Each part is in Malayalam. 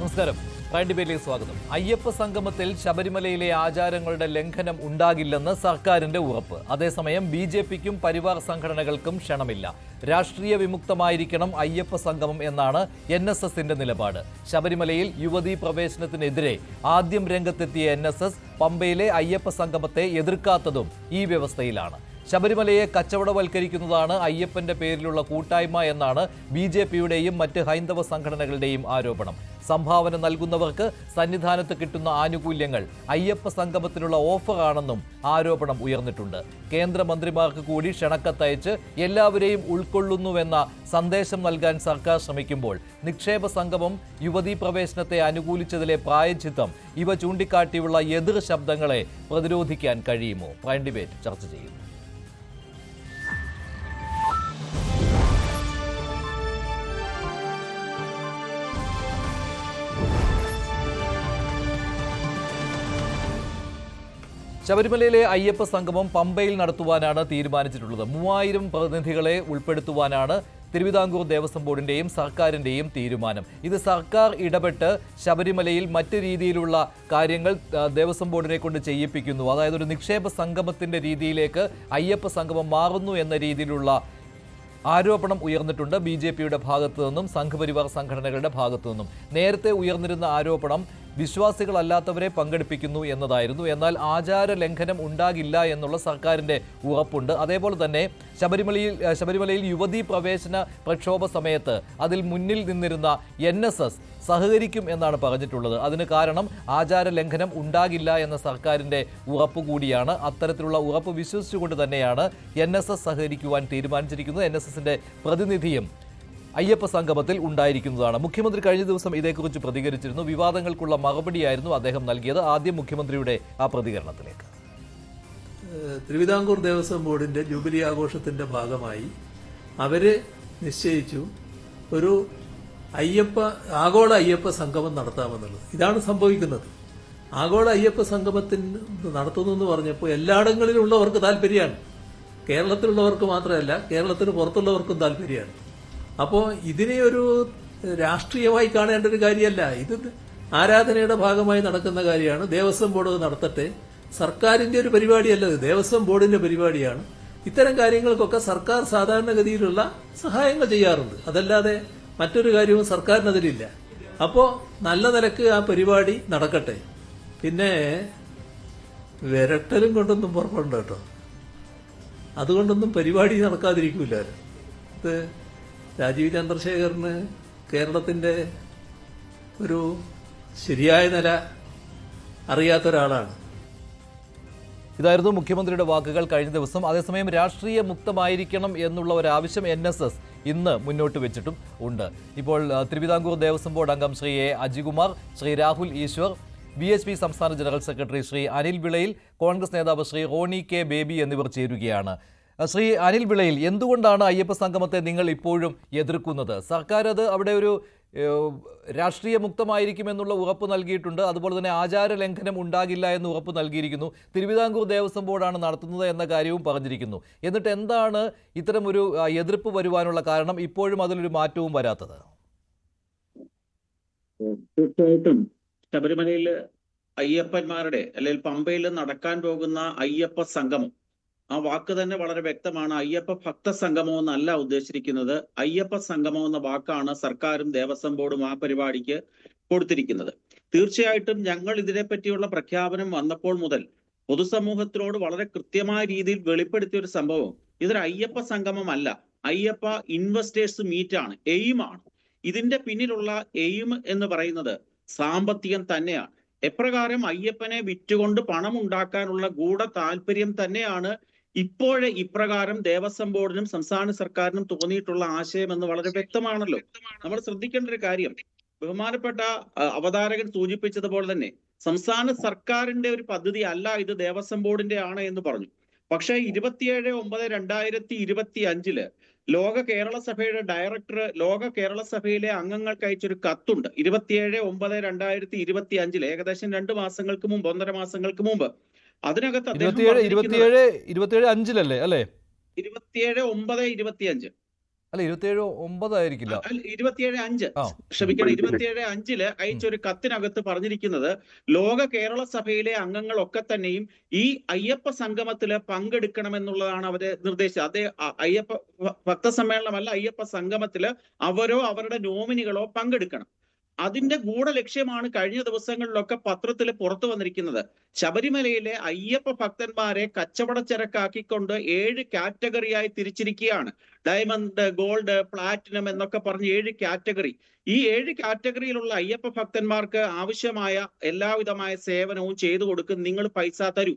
നമസ്കാരം. പ്രൈം ഡിബേറ്റിലേക്ക് സ്വാഗതം. അയ്യപ്പ സംഗമത്തിൽ ശബരിമലയിലെ ആചാരങ്ങളുടെ ലംഘനം ഉണ്ടാകില്ലെന്ന് സർക്കാരിന്റെ ഉറപ്പ്. അതേസമയം ബിജെപിക്കും പരിവാർ സംഘടനകൾക്കും ക്ഷണമില്ല. രാഷ്ട്രീയ വിമുക്തമായിരിക്കണം അയ്യപ്പ സംഗമം എന്നാണ് NSSന്റെ നിലപാട്. ശബരിമലയിൽ യുവതീ പ്രവേശനത്തിനെതിരെ ആദ്യം രംഗത്തെത്തിയ NSS പമ്പയിലെ അയ്യപ്പ സംഗമത്തെ എതിർക്കാത്തതും ഈ വ്യവസ്ഥയിലാണ്. ശബരിമലയെ കച്ചവടവൽക്കരിക്കുന്നതാണ് അയ്യപ്പന്റെ പേരിലുള്ള കൂട്ടായ്മ എന്നാണ് BJPയുടെയും മറ്റ് ഹൈന്ദവ സംഘടനകളുടെയും ആരോപണം. സംഭാവന നൽകുന്നവർക്ക് സന്നിധാനത്ത് കിട്ടുന്ന ആനുകൂല്യങ്ങൾ അയ്യപ്പ സംഗമത്തിനുള്ള ഓഫറാണെന്നും ആരോപണം ഉയർന്നിട്ടുണ്ട്. കേന്ദ്രമന്ത്രിമാർക്ക് കൂടി ക്ഷണക്കത്തയച്ച് എല്ലാവരെയും ഉൾക്കൊള്ളുന്നുവെന്ന സന്ദേശം നൽകാൻ സർക്കാർ ശ്രമിക്കുമ്പോൾ നിക്ഷേപ സംഗമം യുവതീ പ്രവേശനത്തെ അനുകൂലിച്ചതിലെ പ്രായച്ചിത്തം ഇവ ചൂണ്ടിക്കാട്ടിയുള്ള എതിർ ശബ്ദങ്ങളെ പ്രതിരോധിക്കാൻ കഴിയുമോ? പ്രൈം ഡിബേറ്റ് ചർച്ച ചെയ്യുന്നു. ശബരിമലയിലെ അയ്യപ്പ സംഗമം പമ്പയിൽ നടത്തുവാനാണ് തീരുമാനിച്ചിട്ടുള്ളത്. 3000 പ്രതിനിധികളെ ഉൾപ്പെടുത്തുവാനാണ് തിരുവിതാംകൂർ ദേവസ്വം ബോർഡിന്റെയും സർക്കാരിന്റെയും തീരുമാനം. ഇത് സർക്കാർ ഇടപെട്ട് ശബരിമലയിൽ മറ്റ് രീതിയിലുള്ള കാര്യങ്ങൾ ദേവസ്വം ബോർഡിനെ കൊണ്ട് ചെയ്യിപ്പിക്കുന്നു. അതായത് ഒരു നിക്ഷേപ സംഗമത്തിന്റെ രീതിയിലേക്ക് അയ്യപ്പ സംഗമം മാറുന്നു എന്ന രീതിയിലുള്ള ആരോപണം ഉയർന്നിട്ടുണ്ട് BJPയുടെ ഭാഗത്തു നിന്നും സംഘപരിവാർ സംഘടനകളുടെ ഭാഗത്തു നിന്നും. നേരത്തെ ഉയർന്നിരുന്ന ആരോപണം വിശ്വാസികളല്ലാത്തവരെ പങ്കെടുപ്പിക്കുന്നു എന്നതായിരുന്നു. എന്നാൽ ആചാര ലംഘനം ഉണ്ടാകില്ല എന്നുള്ള സർക്കാരിന്റെ ഉറപ്പുണ്ട്. അതേപോലെ തന്നെ ശബരിമലയിൽ യുവതീ പ്രവേശന പ്രക്ഷോഭ സമയത്ത് അതിൽ മുന്നിൽ നിന്നിരുന്ന NSS സഹകരിക്കും എന്നാണ് പറഞ്ഞിട്ടുള്ളത്. അതിന് കാരണം ആചാര ലംഘനം ഉണ്ടാകില്ല എന്ന സർക്കാരിന്റെ ഉറപ്പ് കൂടിയാണ്. അത്തരത്തിലുള്ള ഉറപ്പ് വിശ്വസിച്ചുകൊണ്ട് തന്നെയാണ് NSS സഹകരിക്കുവാൻ തീരുമാനിച്ചിരിക്കുന്നത്. NSSന്റെ പ്രതിനിധിയും അയ്യപ്പ സംഗമത്തിൽ ഉണ്ടായിരിക്കുന്നതാണ്. മുഖ്യമന്ത്രി കഴിഞ്ഞ ദിവസം ഇതേക്കുറിച്ച് പ്രതികരിച്ചിരുന്നു. വിവാദങ്ങൾക്കുള്ള മറുപടിയായിരുന്നു അദ്ദേഹം നൽകിയത്. ആദ്യം മുഖ്യമന്ത്രിയുടെ ആ പ്രതികരണത്തിലേക്ക്. തിരുവിതാംകൂർ ദേവസ്വം ബോർഡിന്റെ ജൂബിലി ആഘോഷത്തിന്റെ ഭാഗമായി അവര് നിശ്ചയിച്ചു ഒരു ആഗോള അയ്യപ്പ സംഗമം നടത്താമെന്നുള്ളത്. ഇതാണ് സംഭവിക്കുന്നത്. ആഗോള അയ്യപ്പ സംഗമത്തിന് നടത്തുന്നു എന്ന് പറഞ്ഞപ്പോൾ എല്ലായിടങ്ങളിലുള്ളവർക്ക് താല്പര്യമാണ്. കേരളത്തിലുള്ളവർക്ക് മാത്രമല്ല, കേരളത്തിന് പുറത്തുള്ളവർക്കും താല്പര്യമാണ്. അപ്പോൾ ഇതിനെ ഒരു രാഷ്ട്രീയമായി കാണേണ്ട ഒരു കാര്യമല്ല. ഇത് ആരാധനയുടെ ഭാഗമായി നടക്കുന്ന കാര്യമാണ്. ദേവസ്വം ബോർഡ് നടത്തട്ടെ. സർക്കാരിന്റെ ഒരു പരിപാടിയല്ലത്, ദേവസ്വം ബോർഡിന്റെ പരിപാടിയാണ്. ഇത്തരം കാര്യങ്ങൾക്കൊക്കെ സർക്കാർ സാധാരണഗതിയിലുള്ള സഹായങ്ങൾ ചെയ്യാറുണ്ട്. അതല്ലാതെ മറ്റൊരു കാര്യവും സർക്കാരിനതിലില്ല. അപ്പോൾ നല്ല നിലക്ക് ആ പരിപാടി നടക്കട്ടെ. പിന്നെ വിരട്ടലും കൊണ്ടൊന്നും പുറപ്പെടണ്ട കേട്ടോ. അതുകൊണ്ടൊന്നും പരിപാടി നടക്കാതിരിക്കൂല. ഇത് രാജീവ് ചന്ദ്രശേഖറിന് കേരളത്തിന്റെ ഒരു ശരിയായ നില അറിയാത്ത ഒരാളാണ്. ഇതായിരുന്നു മുഖ്യമന്ത്രിയുടെ വാക്കുകൾ കഴിഞ്ഞ ദിവസം. അതേസമയം രാഷ്ട്രീയ മുക്തമായിരിക്കണം എന്നുള്ള ഒരു ആവശ്യം NSS ഇന്ന് മുന്നോട്ട് വെച്ചിട്ടും ഉണ്ട്. ഇപ്പോൾ തിരുവിതാംകൂർ ദേവസ്വം ബോർഡ് അംഗം ശ്രീ A. അജികുമാർ, ശ്രീ രാഹുൽ ഈശ്വർ, BHP സംസ്ഥാന ജനറൽ സെക്രട്ടറി ശ്രീ അനിൽ വിളയിൽ, കോൺഗ്രസ് നേതാവ് ശ്രീ റോണി K. ബേബി എന്നിവർ ചേരുകയാണ്. ശ്രീ അനിൽ വിളയിൽ, എന്തുകൊണ്ടാണ് അയ്യപ്പ സംഗമത്തെ നിങ്ങൾ ഇപ്പോഴും എതിർക്കുന്നത്? സർക്കാർ അത് അവിടെ ഒരു രാഷ്ട്രീയ മുക്തമായിരിക്കുമെന്നുള്ള ഉറപ്പ് നൽകിയിട്ടുണ്ട്. അതുപോലെ തന്നെ ആചാര ലംഘനം ഉണ്ടാകില്ല എന്ന് ഉറപ്പ് നൽകിയിരിക്കുന്നു. തിരുവിതാംകൂർ ദേവസ്വം ബോർഡാണ് നടത്തുന്നത് എന്ന കാര്യവും പറഞ്ഞിരിക്കുന്നു. എന്നിട്ട് എന്താണ് ഇത്തരമൊരു എതിർപ്പ് വരുവാനുള്ള കാരണം? ഇപ്പോഴും അതിലൊരു മാറ്റവും വരാത്തത്? തീർച്ചയായിട്ടും ശബരിമലയിൽ അയ്യപ്പന്മാരുടെ അല്ലെങ്കിൽ പമ്പയിൽ നടക്കാൻ പോകുന്ന അയ്യപ്പ സംഗമം, ആ വാക്ക് തന്നെ വളരെ വ്യക്തമാണ്. അയ്യപ്പ ഭക്ത സംഗമം എന്നല്ല ഉദ്ദേശിച്ചിരിക്കുന്നത്. അയ്യപ്പ സംഗമം എന്ന വാക്കാണ് സർക്കാരും ദേവസ്വം ബോർഡും ആ പരിപാടിക്ക് കൊടുത്തിരിക്കുന്നത്. തീർച്ചയായിട്ടും ഞങ്ങൾ ഇതിനെപ്പറ്റിയുള്ള പ്രഖ്യാപനം വന്നപ്പോൾ മുതൽ പൊതുസമൂഹത്തിനോട് വളരെ കൃത്യമായ രീതിയിൽ വെളിപ്പെടുത്തിയ ഒരു സംഭവം, ഇതൊരു അയ്യപ്പ സംഗമമല്ല, അയ്യപ്പ ഇൻവെസ്റ്റേഴ്സ് മീറ്റ് ആണ്, എയിമാണ്. ഇതിന്റെ പിന്നിലുള്ള എയിം എന്ന് പറയുന്നത് സാമ്പത്തികം തന്നെയാണ്. എപ്രകാരം അയ്യപ്പനെ വിറ്റുകൊണ്ട് പണം ഉണ്ടാക്കാനുള്ള ഗൂഢ താല്പര്യം തന്നെയാണ് ഇപ്രകാരം ദേവസ്വം ബോർഡിനും സംസ്ഥാന സർക്കാരിനും തോന്നിയിട്ടുള്ള ആശയം എന്ന് വളരെ വ്യക്തമാണല്ലോ. നമ്മൾ ശ്രദ്ധിക്കേണ്ട ഒരു കാര്യം, ബഹുമാനപ്പെട്ട അവതാരകൻ സൂചിപ്പിച്ചതുപോലെ തന്നെ സംസ്ഥാന സർക്കാരിന്റെ ഒരു പദ്ധതി അല്ല ഇത്, ദേവസ്വം ബോർഡിന്റെ ആണ് എന്ന് പറഞ്ഞു. പക്ഷേ 27/9/2025 ലോക കേരള സഭയുടെ ഡയറക്ടർ ലോക കേരള സഭയിലെ അംഗങ്ങൾക്ക് അയച്ചൊരു കത്തുണ്ട്. 27/9/2025, ഏകദേശം 2 മാസങ്ങൾക്ക് മുമ്പ്, 1.5 മാസങ്ങൾക്ക് മുമ്പ്. അതിനകത്ത് 27/5 അല്ലേ? 27/9/25 അല്ല 27/9 ആയിരിക്കില്ല. 27/5 ആ ക്ഷമിക്കണം, 27/5 അയച്ച ഒരു കത്തിനകത്ത് പറഞ്ഞിരിക്കുന്നത് ലോക കേരള സഭയിലെ അംഗങ്ങളൊക്കെ തന്നെയും ഈ അയ്യപ്പ സംഗമത്തില് പങ്കെടുക്കണമെന്നുള്ളതാണ് അവര് നിർദ്ദേശിച്ചത്. അതേ അയ്യപ്പ ഭക്തസമ്മേളനമല്ല, അയ്യപ്പ സംഗമത്തില് അവരോ അവരുടെ നോമിനികളോ പങ്കെടുക്കണം. അതിന്റെ ഗൂഢലക്ഷ്യമാണ് കഴിഞ്ഞ ദിവസങ്ങളിലൊക്കെ പത്രത്തിൽ പുറത്തു വന്നിരിക്കുന്നത്. ശബരിമലയിലെ അയ്യപ്പ ഭക്തന്മാരെ കച്ചവടച്ചരക്കാക്കിക്കൊണ്ട് 7 കാറ്റഗറിയായി തിരിച്ചിരിക്കുകയാണ്. ഡയമണ്ട്, ഗോൾഡ്, പ്ലാറ്റിനം എന്നൊക്കെ പറഞ്ഞ് 7 കാറ്റഗറി. ഈ 7 കാറ്റഗറിയിലുള്ള അയ്യപ്പ ഭക്തന്മാർക്ക് ആവശ്യമായ എല്ലാവിധമായ സേവനവും ചെയ്തു കൊടുക്കും. നിങ്ങൾ പൈസ തരൂ.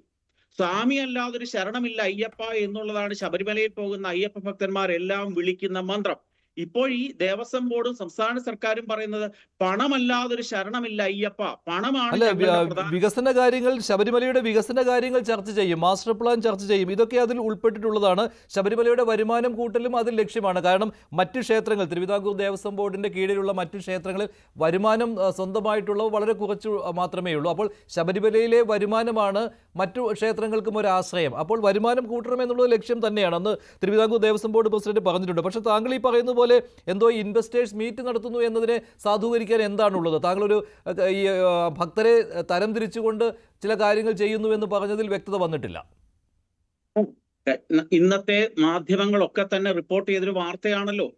സ്വാമി അല്ലാതൊരു ശരണമില്ല അയ്യപ്പ എന്നുള്ളതാണ് ശബരിമലയിൽ പോകുന്ന അയ്യപ്പ ഭക്തന്മാരെല്ലാം വിളിക്കുന്ന മന്ത്രം. ഇപ്പോൾ ഈ ദേവസ്വം ബോർഡും സംസ്ഥാന സർക്കാരും പറയുന്നത് പണമല്ലാതൊരു ശരണമില്ല അയ്യപ്പ, പണമാണ് അല്ല, ഞങ്ങളുടെ പ്രധാന. വികസന കാര്യങ്ങൾ, ശബരിമലയുടെ വികസന കാര്യങ്ങൾ ചർച്ച ചെയ്യും, മാസ്റ്റർ പ്ലാൻ ചർച്ച ചെയ്യും, ഇതൊക്കെ അതിൽ ഉൾപ്പെട്ടിട്ടുള്ളതാണ്. ശബരിമലയുടെ വരുമാനം കൂട്ടലും അതിൽ ലക്ഷ്യമാണ്. കാരണം മറ്റ് ക്ഷേത്രങ്ങൾ, തിരുവിതാംകൂർ ദേവസ്വം ബോർഡിന്റെ കീഴിലുള്ള മറ്റ് ക്ഷേത്രങ്ങളിൽ വരുമാനം സ്വന്തമായിട്ടുള്ളവ വളരെ കുറച്ച് മാത്രമേ ഉള്ളൂ. അപ്പോൾ ശബരിമലയിലെ വരുമാനമാണ് മറ്റു ക്ഷേത്രങ്ങൾക്കും ഒരു ആശ്രയം. അപ്പോൾ വരുമാനം കൂട്ടണമെന്നുള്ളത് ലക്ഷ്യം തന്നെയാണ്. അന്ന് തിരുവിതാംകൂർ ദേവസ്വം ബോർഡ് പ്രസിഡന്റ് പറഞ്ഞിട്ടുണ്ട്. പക്ഷേ താങ്കൾ ഈ പറയുന്ന പോലെ എന്തോ ഇൻവെസ്റ്റേഴ്സ് മീറ്റ് നടത്തുന്നു എന്നതിനെ സാധൂകരിക്കാൻ എന്താണുള്ളത്? താങ്കളൊരു ഈ ഭക്തരെ തരംതിരിച്ചുകൊണ്ട് ചില കാര്യങ്ങൾ ചെയ്യുന്നു എന്ന് പറഞ്ഞതിൽ വ്യക്തത വന്നിട്ടില്ല. ഇന്നത്തെ മാധ്യമങ്ങളൊക്കെ തന്നെ റിപ്പോർട്ട് ചെയ്തൊരു വാർത്തയാണല്ലോ.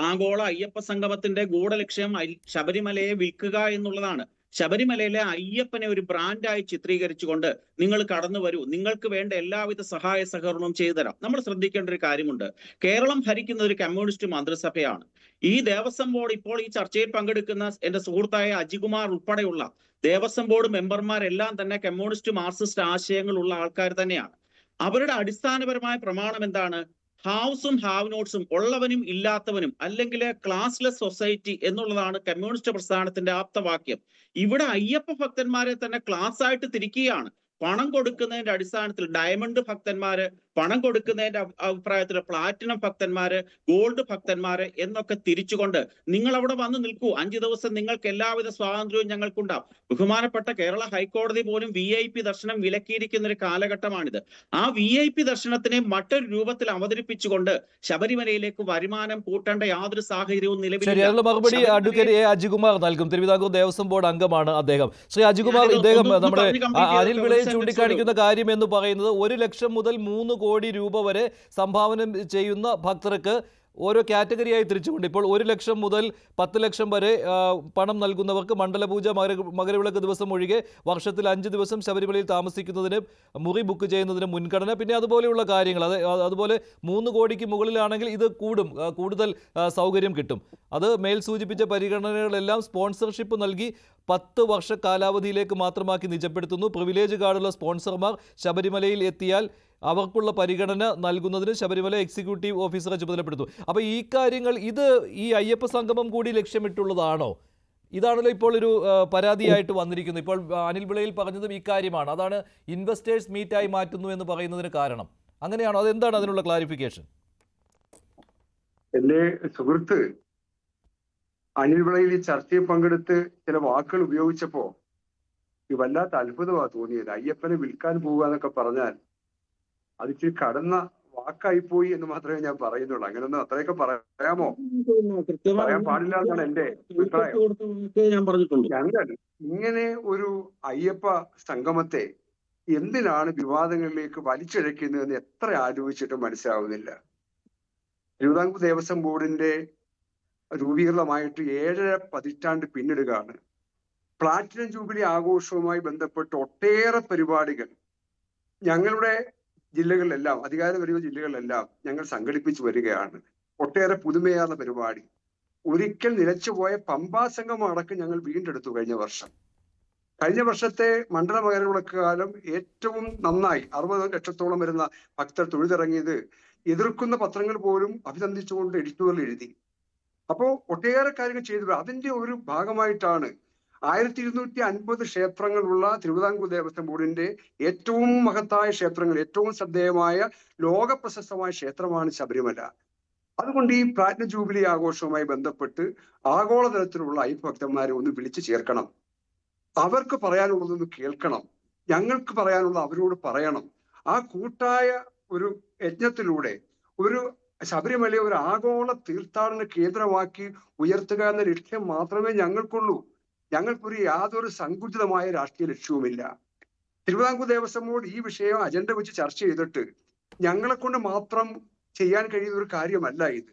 ആഗോള അയ്യപ്പ സംഗമത്തിന്റെ ഗൂഢലക്ഷ്യം ശബരിമലയെ വിൽക്കുക എന്നുള്ളതാണ്. ശബരിമലയിലെ അയ്യപ്പനെ ഒരു ബ്രാൻഡായി ചിത്രീകരിച്ചുകൊണ്ട് നിങ്ങൾ കടന്നു വരൂ, നിങ്ങൾക്ക് വേണ്ട എല്ലാവിധ സഹായ സഹകരണവും ചെയ്തു തരാം. നമ്മൾ ശ്രദ്ധിക്കേണ്ട ഒരു കാര്യമുണ്ട്. കേരളം ഭരിക്കുന്ന ഒരു കമ്മ്യൂണിസ്റ്റ് മന്ത്രിസഭയാണ്. ഈ ദേവസ്വം ബോർഡ് ഇപ്പോൾ ഈ ചർച്ചയിൽ പങ്കെടുക്കുന്ന എന്റെ സുഹൃത്തായ അജികുമാർ ഉൾപ്പെടെയുള്ള ദേവസ്വം ബോർഡ് മെമ്പർമാരെല്ലാം തന്നെ കമ്മ്യൂണിസ്റ്റ് മാർക്സിസ്റ്റ് ആശയങ്ങളുള്ള ആൾക്കാർ തന്നെയാണ്. അവരുടെ അടിസ്ഥാനപരമായ പ്രമാണം എന്താണ്? ഹാവ്സും ഹാവ് നോട്ട്സും, ഉള്ളവനും ഇല്ലാത്തവനും, അല്ലെങ്കിൽ ക്ലാസ്ലെസ് സൊസൈറ്റി എന്നുള്ളതാണ് കമ്മ്യൂണിസ്റ്റ് പ്രസ്ഥാനത്തിന്റെ ആപ്തവാക്യം. ഇവിടെ അയ്യപ്പ ഭക്തന്മാരെ തന്നെ ക്ലാസ് ആയിട്ട് തിരിക്കുകയാണ്. പണം കൊടുക്കുന്നതിന്റെ അടിസ്ഥാനത്തിൽ ഡയമണ്ട് ഭക്തന്മാര്, പണം കൊടുക്കുന്നതിന്റെ അഭിപ്രായത്തിൽ പ്ലാറ്റിനം ഭക്തന്മാര്, ഗോൾഡ് ഭക്തന്മാര് എന്നൊക്കെ തിരിച്ചുകൊണ്ട് നിങ്ങൾ അവിടെ വന്ന് നിൽക്കൂ. 5 ദിവസം നിങ്ങൾക്ക് എല്ലാവിധ സ്വാതന്ത്ര്യവും ഞങ്ങൾക്കുണ്ടാവും. ബഹുമാനപ്പെട്ട കേരള ഹൈക്കോടതി പോലും VIP ദർശനം വിലക്കിയിരിക്കുന്ന ഒരു കാലഘട്ടമാണിത്. ആ VIP ദർശനത്തിനെ മറ്റൊരു രൂപത്തിൽ അവതരിപ്പിച്ചുകൊണ്ട് ശബരിമലയിലേക്ക് വരുമാനം കൂട്ടേണ്ട യാതൊരു സാഹചര്യവും നിലവിലില്ല. മറുപടി അഡ്വക്കേറ്റ് എ അജികുമാർ നൽകും. തിരുവിതാംകൂർ ദേവസ്വം ബോർഡ് അംഗമാണ് അദ്ദേഹം. ശ്രീ അജികുമാർ, ഇദ്ദേഹം നമ്മുടെ അനിൽ വിളയിൽ ചൂണ്ടിക്കാണിക്കുന്ന കാര്യം എന്ന് പറയുന്നത് 1 ലക്ഷം മുതൽ 3 കോടി രൂപ വരെ സംഭാവന ചെയ്യുന്ന ഭക്തർക്ക് ഓരോ കാറ്റഗറിയായി തിരിച്ചുകൊണ്ട് ഇപ്പോൾ 1 ലക്ഷം മുതൽ 10 ലക്ഷം വരെ പണം നൽകുന്നവർക്ക് മണ്ഡലപൂജ, മകരവിളക്ക് ദിവസം ഒഴികെ വർഷത്തിൽ 5 ദിവസം ശബരിമലയിൽ താമസിക്കുന്നതിന് മുറി ബുക്ക് ചെയ്യുന്നതിന് മുൻഗണന, പിന്നെ അതുപോലെയുള്ള കാര്യങ്ങൾ. അതുപോലെ 3 കോടിക്ക് മുകളിലാണെങ്കിൽ ഇത് കൂടുതൽ സൗകര്യം കിട്ടും. അത് മേൽ സൂചിപ്പിച്ച പരിഗണനകളെല്ലാം സ്പോൺസർഷിപ്പ് നൽകി 10 വർഷ കാലാവധിയിലേക്ക് മാത്രമാക്കി നിജപ്പെടുത്തുന്നു. പ്രിവിലേജ് കാർഡുള്ള സ്പോൺസർമാർ ശബരിമലയിൽ എത്തിയാൽ അവർക്കുള്ള പരിഗണന നൽകുന്നതിന് ശബരിമല എക്സിക്യൂട്ടീവ് ഓഫീസറെ ചുമതലപ്പെടുത്തും. അപ്പോൾ ഈ കാര്യങ്ങൾ ഈ അയ്യപ്പ സംഗമം കൂടി ലക്ഷ്യമിട്ടുള്ളതാണോ? ഇതാണല്ലോ ഇപ്പോൾ ഒരു പരാതിയായിട്ട് വന്നിരിക്കുന്നത്. ഇപ്പോൾ അനിൽ വിളയിൽ പറഞ്ഞതും ഈ കാര്യമാണ്. അതാണ് ഇൻവെസ്റ്റേഴ്സ് മീറ്റായി മാറ്റുന്നു എന്ന് പറയുന്നതിന് കാരണം. അങ്ങനെയാണോ? അതെന്താണ് അതിനുള്ള ക്ലാരിഫിക്കേഷൻ? എന്റെ സുഹൃത്ത് അനിൽ വിളയിൽ ഈ ചർച്ചയിൽ പങ്കെടുത്ത് ചില വാക്കുകൾ ഉപയോഗിച്ചപ്പോ ഈ വല്ലാത്ത അത്ഭുതമാണ് തോന്നിയത്. അയ്യപ്പനെ വിൽക്കാൻ പോവുക എന്നൊക്കെ പറഞ്ഞാൽ അത് ഇച്ചിരി കടന്ന വാക്കായിപ്പോയി എന്ന് മാത്രമേ ഞാൻ പറയുന്നുള്ളൂ. അങ്ങനെയൊന്നും അത്രയൊക്കെ പറയാമോ? പറയാൻ പാടില്ല എന്നാണ് എന്റെ അഭിപ്രായം. ഞങ്ങൾ ഇങ്ങനെ ഒരു അയ്യപ്പ സംഗമത്തെ എന്തിനാണ് വിവാദങ്ങളിലേക്ക് വലിച്ചിഴക്കുന്നതെന്ന് എത്ര ആലോചിച്ചിട്ടും മനസ്സിലാവുന്നില്ല. തിരുവിതാംകൂർ ദേവസ്വം ബോർഡിന്റെ രൂപീകൃതമായിട്ട് 7.5 പതിറ്റാണ്ട് പിന്നിടുകയാണ്. പ്ലാറ്റിനം ജൂബിലി ആഘോഷവുമായി ബന്ധപ്പെട്ട് ഒട്ടേറെ പരിപാടികൾ ഞങ്ങളുടെ ജില്ലകളിലെല്ലാം, അധികാരം വരുന്ന ജില്ലകളിലെല്ലാം ഞങ്ങൾ സംഘടിപ്പിച്ചു വരികയാണ്. ഒട്ടേറെ പുതുമയാർന്ന പരിപാടി. ഒരിക്കൽ നിലച്ചുപോയ പമ്പാ സംഗമം അടക്കം ഞങ്ങൾ വീണ്ടെടുത്തു കഴിഞ്ഞ വർഷം. കഴിഞ്ഞ വർഷത്തെ മണ്ഡല മകരവിളക്ക് കാലം ഏറ്റവും നന്നായി 60 ലക്ഷത്തോളം വരുന്ന ഭക്തർ തൊഴുതിറങ്ങിയത് എതിർക്കുന്ന പത്രങ്ങൾ പോലും അഭിനന്ദിച്ചുകൊണ്ട് എഡിറ്റോറിയൽ എഴുതി. അപ്പോൾ ഒട്ടേറെ കാര്യങ്ങൾ ചെയ്തു. അതിന്റെ ഒരു ഭാഗമായിട്ടാണ് 1250 ക്ഷേത്രങ്ങളുള്ള തിരുവിതാംകൂർ ദേവസ്വം ബോർഡിന്റെ ഏറ്റവും മഹത്തായ ക്ഷേത്രങ്ങൾ, ഏറ്റവും ശ്രദ്ധേയമായ ലോക പ്രശസ്തമായ ക്ഷേത്രമാണ് ശബരിമല. അതുകൊണ്ട് ഈ പ്ലാറ്റിനം ജൂബിലി ആഘോഷവുമായി ബന്ധപ്പെട്ട് ആഗോളതലത്തിലുള്ള അയ്യപ്പഭക്തന്മാരെ ഒന്ന് വിളിച്ചു ചേർക്കണം. അവർക്ക് പറയാനുള്ളതൊന്ന് കേൾക്കണം. ഞങ്ങൾക്ക് പറയാനുള്ളത് അവരോട് പറയണം. ആ കൂട്ടായ ഒരു യജ്ഞത്തിലൂടെ ഒരു ശബരിമലയെ ഒരു ആഗോള തീർത്ഥാടന കേന്ദ്രമാക്കി ഉയർത്തുക എന്ന ലക്ഷ്യം മാത്രമേ ഞങ്ങൾക്കുള്ളൂ. ഞങ്ങൾക്കൊരു യാതൊരു സങ്കുചിതമായ രാഷ്ട്രീയ ലക്ഷ്യവുമില്ല. തിരുവിതാംകൂർ ദേവസ്വം ബോർഡ് ഈ വിഷയം അജണ്ട വെച്ച് ചർച്ച ചെയ്തിട്ട് ഞങ്ങളെ കൊണ്ട് മാത്രം ചെയ്യാൻ കഴിയുന്ന ഒരു കാര്യമല്ല ഇത്.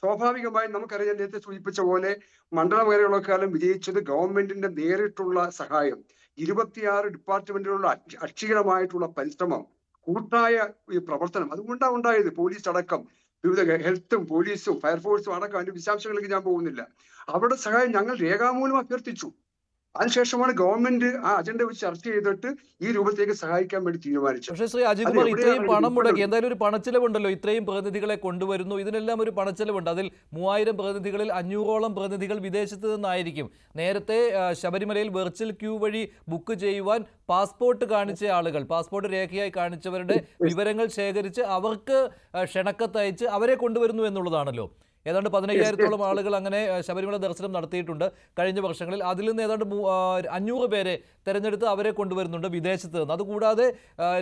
സ്വാഭാവികമായും നമുക്കറിയാം, നേരത്തെ സൂചിപ്പിച്ച പോലെ മണ്ഡലകാലം വിജയിച്ചത് ഗവൺമെന്റിന്റെ നേരിട്ടുള്ള സഹായം, 26 ഡിപ്പാർട്ട്മെന്റുകളുടെ അക്ഷീണമായിട്ടുള്ള പരിശ്രമം, കൂട്ടായ ഈ പ്രവർത്തനം അതുകൊണ്ടാണ് ഉണ്ടായത്. പോലീസ് അടക്കം, വിവിധ ഹെൽത്തും പോലീസും ഫയർഫോഴ്സും അടക്കം, അതിന്റെ വിശദാംശങ്ങളിലേക്ക് ഞാൻ പോകുന്നില്ല. അവരുടെ സഹായം ഞങ്ങൾ രേഖാമൂലം അഭ്യർത്ഥിച്ചു. അതിനുശേഷമാണ് ഗവൺമെന്റ് ആ അജണ്ട വെച്ച് ചർച്ച ചെയ്തിട്ട് ഈ രൂപത്തിലേക്ക് സഹായിക്കാൻ വേണ്ടി തീരുമാനിച്ചത്. പക്ഷേ ശ്രീ അജികുമാർ, ഇത്രയും പണം മുടക്കി എന്തായാലും ഒരു പണച്ചെലവുണ്ടല്ലോ, ഇത്രയും പ്രതിനിധികളെ കൊണ്ടുവരുന്നു, ഇതിനെല്ലാം ഒരു പണച്ചെലവുണ്ട്. അതിൽ 3000 പ്രതിനിധികളിൽ 500ഓളം പ്രതിനിധികൾ വിദേശത്ത് നിന്നായിരിക്കും. നേരത്തെ ശബരിമലയിൽ വെർച്വൽ ക്യൂ വഴി ബുക്ക് ചെയ്യുവാൻ പാസ്പോർട്ട് കാണിച്ച ആളുകൾ, പാസ്പോർട്ട് രേഖയായി കാണിച്ചവരുടെ വിവരങ്ങൾ ശേഖരിച്ച് അവർക്ക് ക്ഷണക്കത്തയച്ച് അവരെ കൊണ്ടുവരുന്നു എന്നുള്ളതാണല്ലോ. ഏതാണ്ട് 15,000-ഓളം ആളുകൾ അങ്ങനെ ശബരിമല ദർശനം നടത്തിയിട്ടുണ്ട് കഴിഞ്ഞ വർഷങ്ങളിൽ. അതിൽ നിന്ന് ഏതാണ്ട് 500 പേരെ തെരഞ്ഞെടുത്ത് അവരെ കൊണ്ടുവരുന്നുണ്ട് വിദേശത്ത് നിന്ന്. അതുകൂടാതെ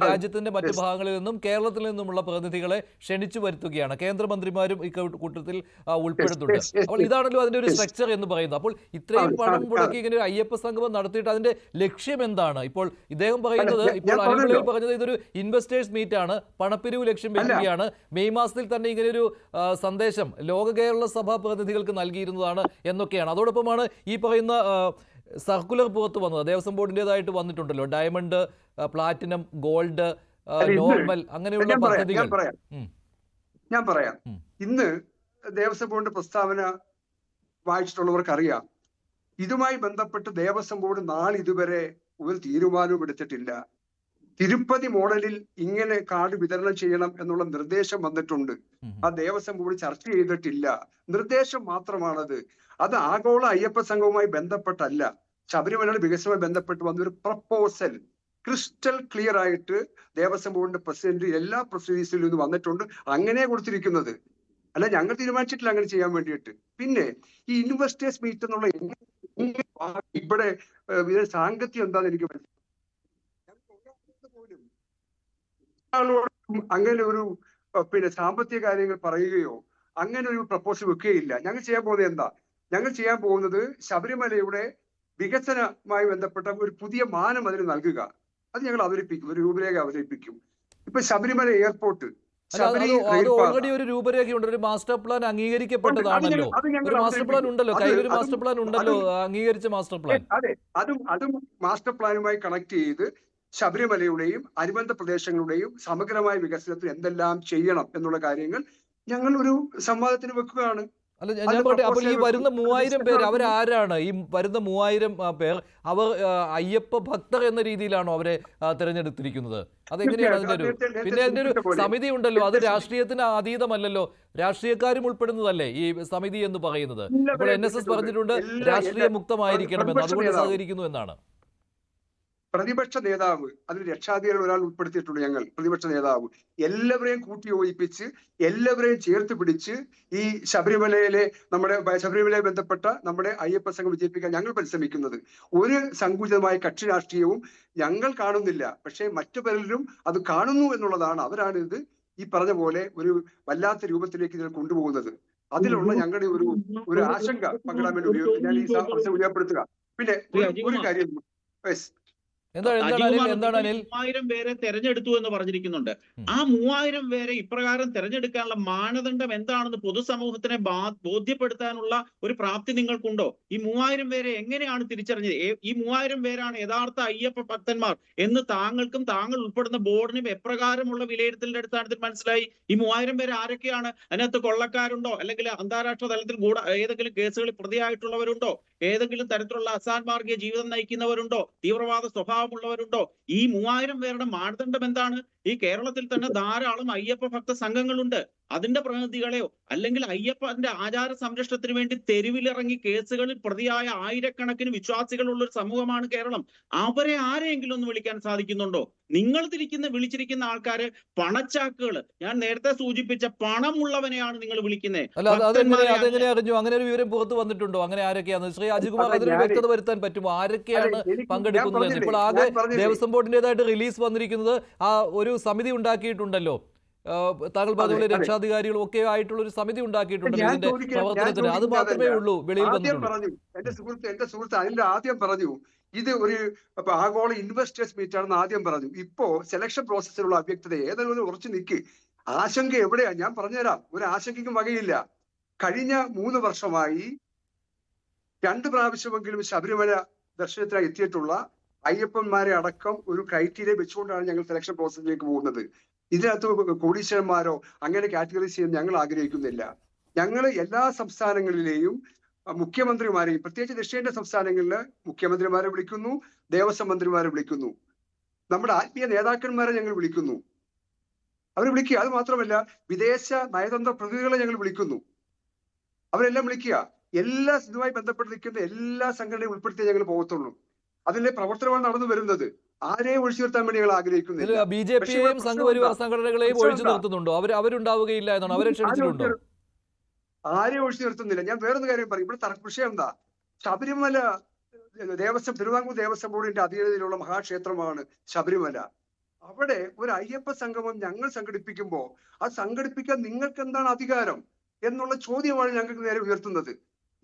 രാജ്യത്തിന്റെ മറ്റു ഭാഗങ്ങളിൽ നിന്നും കേരളത്തിൽ നിന്നുമുള്ള പ്രതിനിധികളെ ക്ഷണിച്ചു വരുത്തുകയാണ്. കേന്ദ്രമന്ത്രിമാരും ഈ കൂട്ടത്തിൽ ഉൾപ്പെടുത്തുന്നുണ്ട്. അപ്പോൾ ഇതാണല്ലോ അതിന്റെ ഒരു സ്ട്രക്ചർ എന്ന് പറയുന്നത്. അപ്പോൾ ഇത്രയും പണം മുടക്കി ഇങ്ങനെ ഒരു അയ്യപ്പ സംഗമം നടത്തിയിട്ട് അതിന്റെ ലക്ഷ്യം എന്താണ്? ഇപ്പോൾ ഇദ്ദേഹം പറയുന്നത്, ഇപ്പോൾ അരിമുളയിൽ പറഞ്ഞത് ഇതൊരു ഇൻവെസ്റ്റേഴ്സ് മീറ്റ് ആണ്, പണപ്പിരിവ് ലക്ഷ്യം വെക്കുകയാണ്. മെയ് മാസത്തിൽ തന്നെ ഇങ്ങനെ ഒരു സന്ദേശം ലോക കേരള സഭാ പ്രതിനിധികൾക്ക് നൽകിയിരുന്നതാണ് എന്നൊക്കെയാണ്. അതോടൊപ്പമാണ് ഈ പറയുന്ന സർക്കുലർ പുറത്തു വന്നത്, ദേവസ്വം ബോർഡിൻ്റെതായിട്ട് വന്നിട്ടുണ്ടല്ലോ, ഡയമണ്ട്, പ്ലാറ്റിനം, ഗോൾഡ്, നോർമൽ, അങ്ങനെയുള്ള പദ്ധതികൾ. ഞാൻ പറയാം. ഇന്ന് ദേവസ്വം ബോർഡിന്റെ പ്രസ്താവന വായിച്ചിട്ടുള്ളവർക്ക് അറിയാം, ഇതുമായി ബന്ധപ്പെട്ട് ദേവസ്വം ബോർഡ് നാളിതുവരെ ഒരു തീരുമാനവും എടുത്തിട്ടില്ല. തിരുപ്പതി മോഡലിൽ ഇങ്ങനെ കാർഡ് വിതരണം ചെയ്യണം എന്നുള്ള നിർദ്ദേശം വന്നിട്ടുണ്ട്. ആ ദേവസ്വം ബോർഡ് ചർച്ച ചെയ്തിട്ടില്ല. നിർദ്ദേശം മാത്രമാണത്. അത് ആഗോള അയ്യപ്പ സംഘവുമായി ബന്ധപ്പെട്ടല്ല, ശബരിമലയുടെ വികസനവുമായി ബന്ധപ്പെട്ട് വന്നൊരു പ്രപ്പോസൽ. ക്രിസ്റ്റൽ ക്ലിയർ ആയിട്ട് ദേവസ്വം ബോർഡിന്റെ പ്രസിഡന്റ് എല്ലാ പ്രൊസീജിയേഴ്സിൽ നിന്ന് വന്നിട്ടുണ്ട്. അങ്ങനെ കൊടുത്തിരിക്കുന്നത് അല്ല, ഞങ്ങൾ തീരുമാനിച്ചിട്ടില്ല അങ്ങനെ ചെയ്യാൻ വേണ്ടിയിട്ട്. പിന്നെ ഈ ഇൻവെസ്റ്റേഴ്സ് മീറ്റ് എന്നുള്ള ഇവിടെ സാങ്കത്യം എന്താന്ന് എനിക്ക് മനസ്സിലായി. അങ്ങനെ ഒരു സാമ്പത്തിക കാര്യങ്ങൾ പറയുകയോ അങ്ങനെ ഒരു പ്രപ്പോസൽ വെക്കുകയില്ല. ഞങ്ങൾ ചെയ്യാൻ പോകുന്നത് എന്താ? ഞങ്ങൾ ചെയ്യാൻ പോകുന്നത് ശബരിമലയുടെ വികസനവുമായി ബന്ധപ്പെട്ട ഒരു പുതിയ മാനം അതിന് നൽകുക. അത് ഞങ്ങൾ അവതരിപ്പിക്കും, ഒരു രൂപരേഖ അവതരിപ്പിക്കും. ഇപ്പൊ ശബരിമല എയർപോർട്ട്, ഓൾറെഡി ഒരു രൂപരേഖയുണ്ട്, ഒരു മാസ്റ്റർ പ്ലാൻ അംഗീകരിക്കപ്പെട്ടതാണല്ലോ. ഒരു മാസ്റ്റർ പ്ലാൻ ഉണ്ടല്ലോ, കയ്യിലൊരു മാസ്റ്റർ പ്ലാൻ ഉണ്ടല്ലോ, അംഗീകരിച്ച മാസ്റ്റർ പ്ലാൻ. അതെ, അതും മാസ്റ്റർ പ്ലാനുമായി കണക്ട് ചെയ്ത് ശബരിമലയുടെയും അനുബന്ധ പ്രദേശങ്ങളുടെയും സമഗ്രമായ വികസനത്തിന് എന്തെല്ലാം ചെയ്യണം എന്നുള്ള കാര്യങ്ങൾ ഞങ്ങൾ ഒരു സംവാദത്തിന് വെക്കുകയാണ്. അല്ല, ഞാൻ പറയട്ടെ, അപ്പോൾ ഈ വരുന്ന 3000 പേർ അവരാരാണ്? ഈ വരുന്ന 3000 പേർ അവർ അയ്യപ്പ ഭക്തർ എന്ന രീതിയിലാണോ അവരെ തിരഞ്ഞെടുത്തിരിക്കുന്നത്? അതെങ്ങനെയാണ് അതിന്റെ ഒരു, പിന്നെ അതിന്റെ ഒരു സമിതി ഉണ്ടല്ലോ, അത് രാഷ്ട്രീയത്തിന് അതീതമല്ലല്ലോ, രാഷ്ട്രീയക്കാരും ഉൾപ്പെടുന്നതല്ലേ ഈ സമിതി എന്ന് പറയുന്നത്? ഇപ്പോൾ NSS പറഞ്ഞിട്ടുണ്ട് രാഷ്ട്രീയ മുക്തമായിരിക്കണമെന്ന്, അതുകൊണ്ട് സഹകരിക്കുന്നു എന്നാണ്. പ്രതിപക്ഷ നേതാവ്, അതിൽ രക്ഷാധികാരികൾ ഒരാൾ ഉൾപ്പെടുത്തിയിട്ടുണ്ട്. ഞങ്ങൾ പ്രതിപക്ഷ നേതാവ് എല്ലാവരെയും കൂട്ടിയോജിപ്പിച്ച് എല്ലാവരെയും ചേർത്ത് പിടിച്ച് ഈ ശബരിമലയിലെ ശബരിമലയെ ബന്ധപ്പെട്ട നമ്മുടെ അയ്യപ്പ സംഘം വിജയിപ്പിക്കാൻ ഞങ്ങൾ പരിശ്രമിക്കുന്നത്. ഒരു സങ്കുചിതമായ കക്ഷി രാഷ്ട്രീയവും ഞങ്ങൾ കാണുന്നില്ല. പക്ഷെ മറ്റു പലരും അത് കാണുന്നു എന്നുള്ളതാണ്. അവരാണ് ഇത് ഈ പറഞ്ഞ പോലെ ഒരു വല്ലാത്ത രൂപത്തിലേക്ക് ഇതിനെ കൊണ്ടുപോകുന്നത്. അതിലുള്ള ഞങ്ങളുടെ ഒരു ആശങ്ക പങ്കിടാൻ വേണ്ടി ഞാൻ ഈ ഉപയോഗപ്പെടുത്തുക. പിന്നെ ഒരു കാര്യം, 3000 പേരെ തെരഞ്ഞെടുത്തു എന്ന് പറഞ്ഞിരിക്കുന്നുണ്ട്. ആ 3000 പേരെ ഇപ്രകാരം തെരഞ്ഞെടുക്കാനുള്ള മാനദണ്ഡം എന്താണെന്ന് പൊതുസമൂഹത്തിനെ ബോധ്യപ്പെടുത്താനുള്ള ഒരു പ്രാപ്തി നിങ്ങൾക്കുണ്ടോ? ഈ 3000 പേരെ എങ്ങനെയാണ് തിരിച്ചറിഞ്ഞത്? ഈ 3000 പേരാണ് യഥാർത്ഥ അയ്യപ്പ ഭക്തന്മാർ എന്ന് താങ്കൾക്കും താങ്കൾ ഉൾപ്പെടുന്ന ബോർഡിനും എപ്രകാരമുള്ള വിലയിരുത്തലിന്റെ അടിസ്ഥാനത്തിൽ മനസ്സിലായി? ഈ 3000 പേര് ആരൊക്കെയാണ്? അതിനകത്ത് കൊള്ളക്കാരുണ്ടോ? അല്ലെങ്കിൽ അന്താരാഷ്ട്ര തലത്തിൽ ഏതെങ്കിലും കേസുകളിൽ പ്രതിയായിട്ടുള്ളവരുണ്ടോ? ഏതെങ്കിലും തരത്തിലുള്ള അസാൻമാർഗീയ ജീവിതം നയിക്കുന്നവരുണ്ടോ? തീവ്രവാദ സ്വഭാവമുള്ളവരുണ്ടോ? ഈ 3000 പേരുടെ മാനദണ്ഡം എന്താണ്? ഈ കേരളത്തിൽ തന്നെ ധാരാളം അയ്യപ്പ ഭക്ത സംഘങ്ങളുണ്ട്. അതിന്റെ പ്രതിനിധികളെയോ അല്ലെങ്കിൽ അയ്യപ്പന്റെ ആചാര സംരക്ഷണത്തിന് വേണ്ടി തെരുവിലിറങ്ങി കേസുകളിൽ പ്രതിയായ ആയിരക്കണക്കിന് വിശ്വാസികളുള്ള ഒരു സമൂഹമാണ് കേരളം. അവരെ ആരെയെങ്കിലും ഒന്ന് വിളിക്കാൻ സാധിക്കുന്നുണ്ടോ? നിങ്ങൾ വിളിച്ചിരിക്കുന്ന ആൾക്കാര് പണച്ചാക്കുകൾ, ഞാൻ നേരത്തെ സൂചിപ്പിച്ച പണമുള്ളവനെയാണ് നിങ്ങൾ വിളിക്കുന്നത്. അതെങ്ങനെ അറിഞ്ഞു? അങ്ങനെ ഒരു വിവരം പുറത്തു വന്നിട്ടുണ്ടോ? അങ്ങനെ ആരൊക്കെയാണ്? ശ്രീ അജികുമാർ, അതിന് വ്യക്തത വരുത്താൻ പറ്റുമോ? ആരൊക്കെയാണ് പങ്കെടുക്കുന്നത്? ഇപ്പോൾ ആകെ ദേവസ്വം ബോർഡിന്റേതായിട്ട് റിലീസ് വന്നിരിക്കുന്നത് ആ ഒരു സമിതി ഉണ്ടാക്കിയിട്ടുണ്ടല്ലോ, താങ്കൾ പറഞ്ഞ പോലെ അതെ. രക്ഷാധികാരികളും ഒക്കെ ആയിട്ടുള്ള ഒരു സമിതി ഉണ്ടാക്കിയിട്ടുണ്ടല്ലോ ഞാൻ ഇതിന്റെ പ്രവർത്തനത്തിന്. അത് ചോദിക്കുന്നത് മാത്രമേ അതല്ല. ഉള്ളൂ വെളിയിൽ ആദ്യം വന്നിട്ടുള്ളൂ. പറഞ്ഞു എന്റെ സുഹൃത്ത് അനിൽ ആദ്യം പറഞ്ഞു ഇത് ഒരു ആഗോള ഇൻവെസ്റ്റേഴ്സ് മീറ്റ് ആണെന്ന് ആദ്യം പറഞ്ഞു. ഇപ്പോ സെലക്ഷൻ പ്രോസസ്സിലുള്ള അവ്യക്തത ഏതെങ്കിലും ഉറച്ചു നിൽക്ക്. ആശങ്ക എവിടെയാ? ഞാൻ പറഞ്ഞുതരാം. ഒരു ആശങ്കയ്ക്കും വകയില്ല. കഴിഞ്ഞ 3 വർഷമായി 2 പ്രാവശ്യമെങ്കിലും ശബരിമല ദർശനത്തിനായി എത്തിയിട്ടുള്ള അയ്യപ്പന്മാരെ അടക്കം ഒരു ക്രൈറ്റീരിയ വെച്ചുകൊണ്ടാണ് ഞങ്ങൾ സെലക്ഷൻ പ്രോസസ്സിലേക്ക് പോകുന്നത്. ഇതിനകത്ത് കോടീശ്വരന്മാരോ അങ്ങനെ കാറ്റഗറൈസ് ചെയ്യാൻ ഞങ്ങൾ ആഗ്രഹിക്കുന്നില്ല. ഞങ്ങൾ എല്ലാ സംസ്ഥാനങ്ങളിലെയും മുഖ്യമന്ത്രിമാരെയും, പ്രത്യേകിച്ച് ദക്ഷിണേന്ത്യ സംസ്ഥാനങ്ങളിൽ മുഖ്യമന്ത്രിമാരെ വിളിക്കുന്നു, ദേവസ്വം മന്ത്രിമാരെ വിളിക്കുന്നു, നമ്മുടെ ആത്മീയ നേതാക്കന്മാരെ ഞങ്ങൾ വിളിക്കുന്നു. അവർ വിളിക്കുക. അത് മാത്രമല്ല, വിദേശ നയതന്ത്ര പ്രതിനിധികളെ ഞങ്ങൾ വിളിക്കുന്നു. അവരെല്ലാം വിളിക്കുക. എല്ലാ ഇതുമായി ബന്ധപ്പെട്ട് നിൽക്കുന്ന എല്ലാ സംഘടനയും ഉൾപ്പെടുത്തി ഞങ്ങൾ പോകത്തുള്ളൂ. അതിലെ പ്രവർത്തനമാണ് നടന്നു വരുന്നത്. ആരെയും ഒഴിച്ചു നിർത്താൻ വേണ്ടി ഞങ്ങൾ ആഗ്രഹിക്കുന്നില്ല. ബിജെപിയെയും സംഘപരിവാർ സംഘടനകളെയും ഒഴിച്ചു നിർത്തുന്നുണ്ടോ? അവരുണ്ടാവുകയില്ല എന്നാണ്. അവരെ ക്ഷണിച്ചിട്ടുണ്ടോ? ആരെയും ഒഴിച്ചു നിർത്തുന്നില്ല. ഞാൻ വേറൊരു കാര്യം പറയും. ഇവിടെ വിഷയം എന്താ? ശബരിമല തിരുവിതാംകൂർ ദേവസ്വം ബോർഡിന്റെ അധീനതയിലുള്ള മഹാക്ഷേത്രമാണ് ശബരിമല. അവിടെ ഒരു അയ്യപ്പ സംഗമം ഞങ്ങൾ സംഘടിപ്പിക്കുമ്പോ അത് സംഘടിപ്പിക്കാൻ നിങ്ങൾക്ക് എന്താണ് അധികാരം എന്നുള്ള ചോദ്യമാണ് ഞങ്ങൾക്ക് നേരെ ഉയർത്തുന്നത്.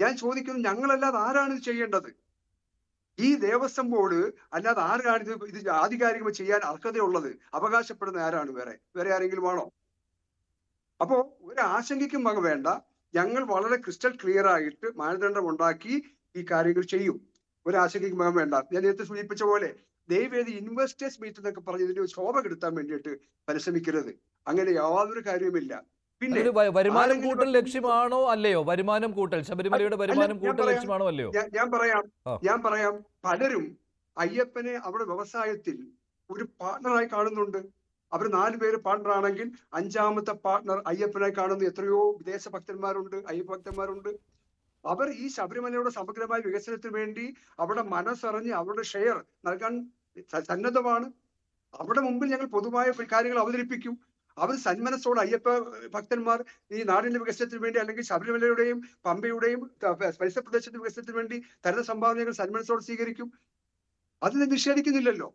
ഞാൻ ചോദിക്കുന്നത്, ഞങ്ങളല്ലാതെ ആരാണ് ഇത് ചെയ്യേണ്ടത്? ഈ ദേവസ്വം ബോർഡ് അല്ലാതെ ആരാണ് ഇത് ആധികാരികമായി ചെയ്യാൻ അർഹതയുള്ളത്? അവകാശപ്പെടുന്ന ആരാണ്? വേറെ ആരെങ്കിലും ആണോ? അപ്പോ ഒരു ആശങ്കയ്ക്കും വക വേണ്ട. ഞങ്ങൾ വളരെ ക്രിസ്റ്റൽ ക്ലിയർ ആയിട്ട് മാനദണ്ഡം ഉണ്ടാക്കി ഈ കാര്യങ്ങൾ ചെയ്യും. ഒരു ആശങ്കയ്ക്കും വക വേണ്ട. ഞാൻ നേരത്തെ സൂചിപ്പിച്ച പോലെ ദയവേദി ഇൻവെസ്റ്റേഴ്സ് മീറ്റ് എന്നൊക്കെ പറഞ്ഞ് ഇതിന്റെ ശോഭ കെടുത്താൻ വേണ്ടിയിട്ട് പരിശ്രമിക്കരുത്. അങ്ങനെ യാതൊരു കാര്യവുമില്ല. പിന്നെ വരുമാനം കൂട്ടൽ ലക്ഷ്യമാണോ അല്ലയോ? വരുമാനം കൂട്ടൽ, ശബരിമലയുടെ വരുമാനം കൂട്ടൽ ലക്ഷ്യമാണോ അല്ലയോ? ഞാൻ പറയാം. പലരും അയ്യപ്പനെ അവിടെ വ്യവസായത്തിൽ ഒരു പാർട്ണറായി കാണുന്നുണ്ട്. അവർ 4 പേര് പാർട്ണർ ആണെങ്കിൽ 5ാമത്തെ പാർട്ണർ അയ്യപ്പനായി കാണുന്ന എത്രയോ വിദേശ ഭക്തന്മാരുണ്ട്, അയ്യപ്പ ഭക്തന്മാരുണ്ട്. അവർ ഈ ശബരിമലയുടെ സമഗ്രമായ വികസനത്തിന് വേണ്ടി അവിടെ മനസ്സറിഞ്ഞ് അവരുടെ ഷെയർ നൽകാൻ സന്നദ്ധമാണ്. അവിടെ മുമ്പിൽ ഞങ്ങൾ പൊതുവായ കാര്യങ്ങൾ അവതരിപ്പിക്കും. അവർ സന്മനസ്സോടെ അയ്യപ്പ ഭക്തന്മാർ ഈ നാടിന്റെ വികസനത്തിന് വേണ്ടി, അല്ലെങ്കിൽ ശബരിമലയുടെയും പമ്പയുടെയും പരിസര പ്രദേശത്തിന്റെ വികസനത്തിന് വേണ്ടി തരുന്ന സംഭാവനകൾ സന്മനസ്സോടെ സ്വീകരിക്കും. അത് നിഷേധിക്കുന്നില്ലല്ലോ.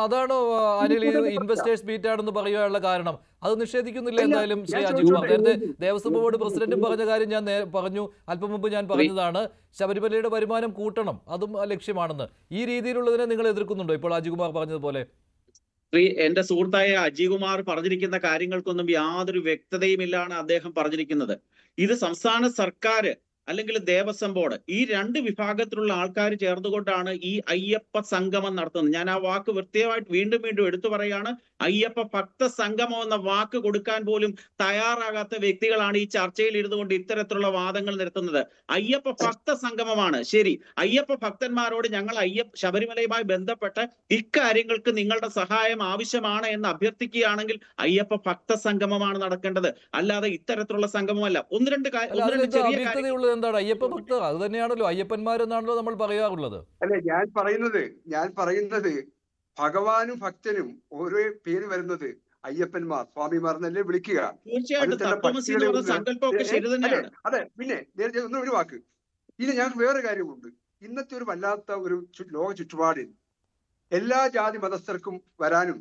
അതാണോ അനിൽ ഈ ഇൻവെസ്റ്റേഴ്സ് മീറ്റ് ആണെന്ന് പറയാനുള്ള കാരണം? അത് നിഷേധിക്കുന്നില്ല എന്തായാലും ശ്രീ അജയ് കുമാർ. നേരത്തെ ദേവസ്വം ബോർഡ് പ്രസിഡന്റും പറഞ്ഞ കാര്യം ഞാൻ പറഞ്ഞു. അല്പം മുമ്പ് ഞാൻ പറഞ്ഞതാണ്, ശബരിമലയുടെ വരുമാനം കൂട്ടണം, അതും ലക്ഷ്യമാണെന്ന്. ഈ രീതിയിലുള്ളതിനെ നിങ്ങൾ എതിർക്കുന്നുണ്ടോ ഇപ്പോൾ അജയ് കുമാർ പറഞ്ഞതുപോലെ? എന്റെ സുഹൃത്തായ അജയ് കുമാർ പറഞ്ഞിരിക്കുന്ന കാര്യങ്ങൾക്കൊന്നും യാതൊരു വ്യക്തതയുമില്ലാണ് അദ്ദേഹം പറഞ്ഞിരിക്കുന്നത്. ഇത് സംസ്ഥാന സർക്കാർ അല്ലെങ്കിൽ ദേവസ്വം ബോർഡ്, ഈ 2 വിഭാഗത്തിലുള്ള ആൾക്കാർ ചേർന്നുകൊണ്ടാണ് ഈ അയ്യപ്പ സംഗമം നടത്തുന്നത്. ഞാൻ ആ വാക്ക് കൃത്യമായിട്ട് വീണ്ടും എടുത്തു പറയാണ്. അയ്യപ്പ ഭക്ത സംഗമം എന്ന വാക്ക് കൊടുക്കാൻ പോലും തയ്യാറാകാത്ത വ്യക്തികളാണ് ഈ ചർച്ചയിൽ ഇരുന്നുകൊണ്ട് ഇത്തരത്തിലുള്ള വാദങ്ങൾ നിരത്തുന്നത്. അയ്യപ്പ ഭക്ത സംഗമമാണ് ശരി. അയ്യപ്പ ഭക്തന്മാരോട് ഞങ്ങൾ ശബരിമലയുമായി ബന്ധപ്പെട്ട് ഇക്കാര്യങ്ങൾക്ക് നിങ്ങളുടെ സഹായം ആവശ്യമാണ് എന്ന് അഭ്യർത്ഥിക്കുകയാണെങ്കിൽ അയ്യപ്പ ഭക്ത സംഗമമാണ് നടക്കേണ്ടത്, അല്ലാതെ ഇത്തരത്തിലുള്ള സംഗമമല്ല. ഒന്ന് രണ്ട് ചെറിയ കാര്യങ്ങൾ. എന്താണ് അയ്യപ്പ ഭക്തർ? അത് തന്നെയാണല്ലോ അയ്യപ്പന്മാരെന്നാണല്ലോ നമ്മൾ പറയാറുള്ളത്. അല്ലെ, ഞാൻ പറയുന്നത് ഭഗവാനും ഭക്തനും ഓരോ പേര് വരുന്നത് അയ്യപ്പന്മാർ, സ്വാമിമാർ എന്നല്ലേ വിളിക്കുക. അതെ. പിന്നെ ഒരു വാക്ക് ഇനി ഞങ്ങൾക്ക് വേറെ കാര്യമുണ്ട്. ഇന്നത്തെ ഒരു വല്ലാത്ത ഒരു ലോക ചുറ്റുപാടിൽ എല്ലാ ജാതി മതസ്ഥർക്കും വരാനും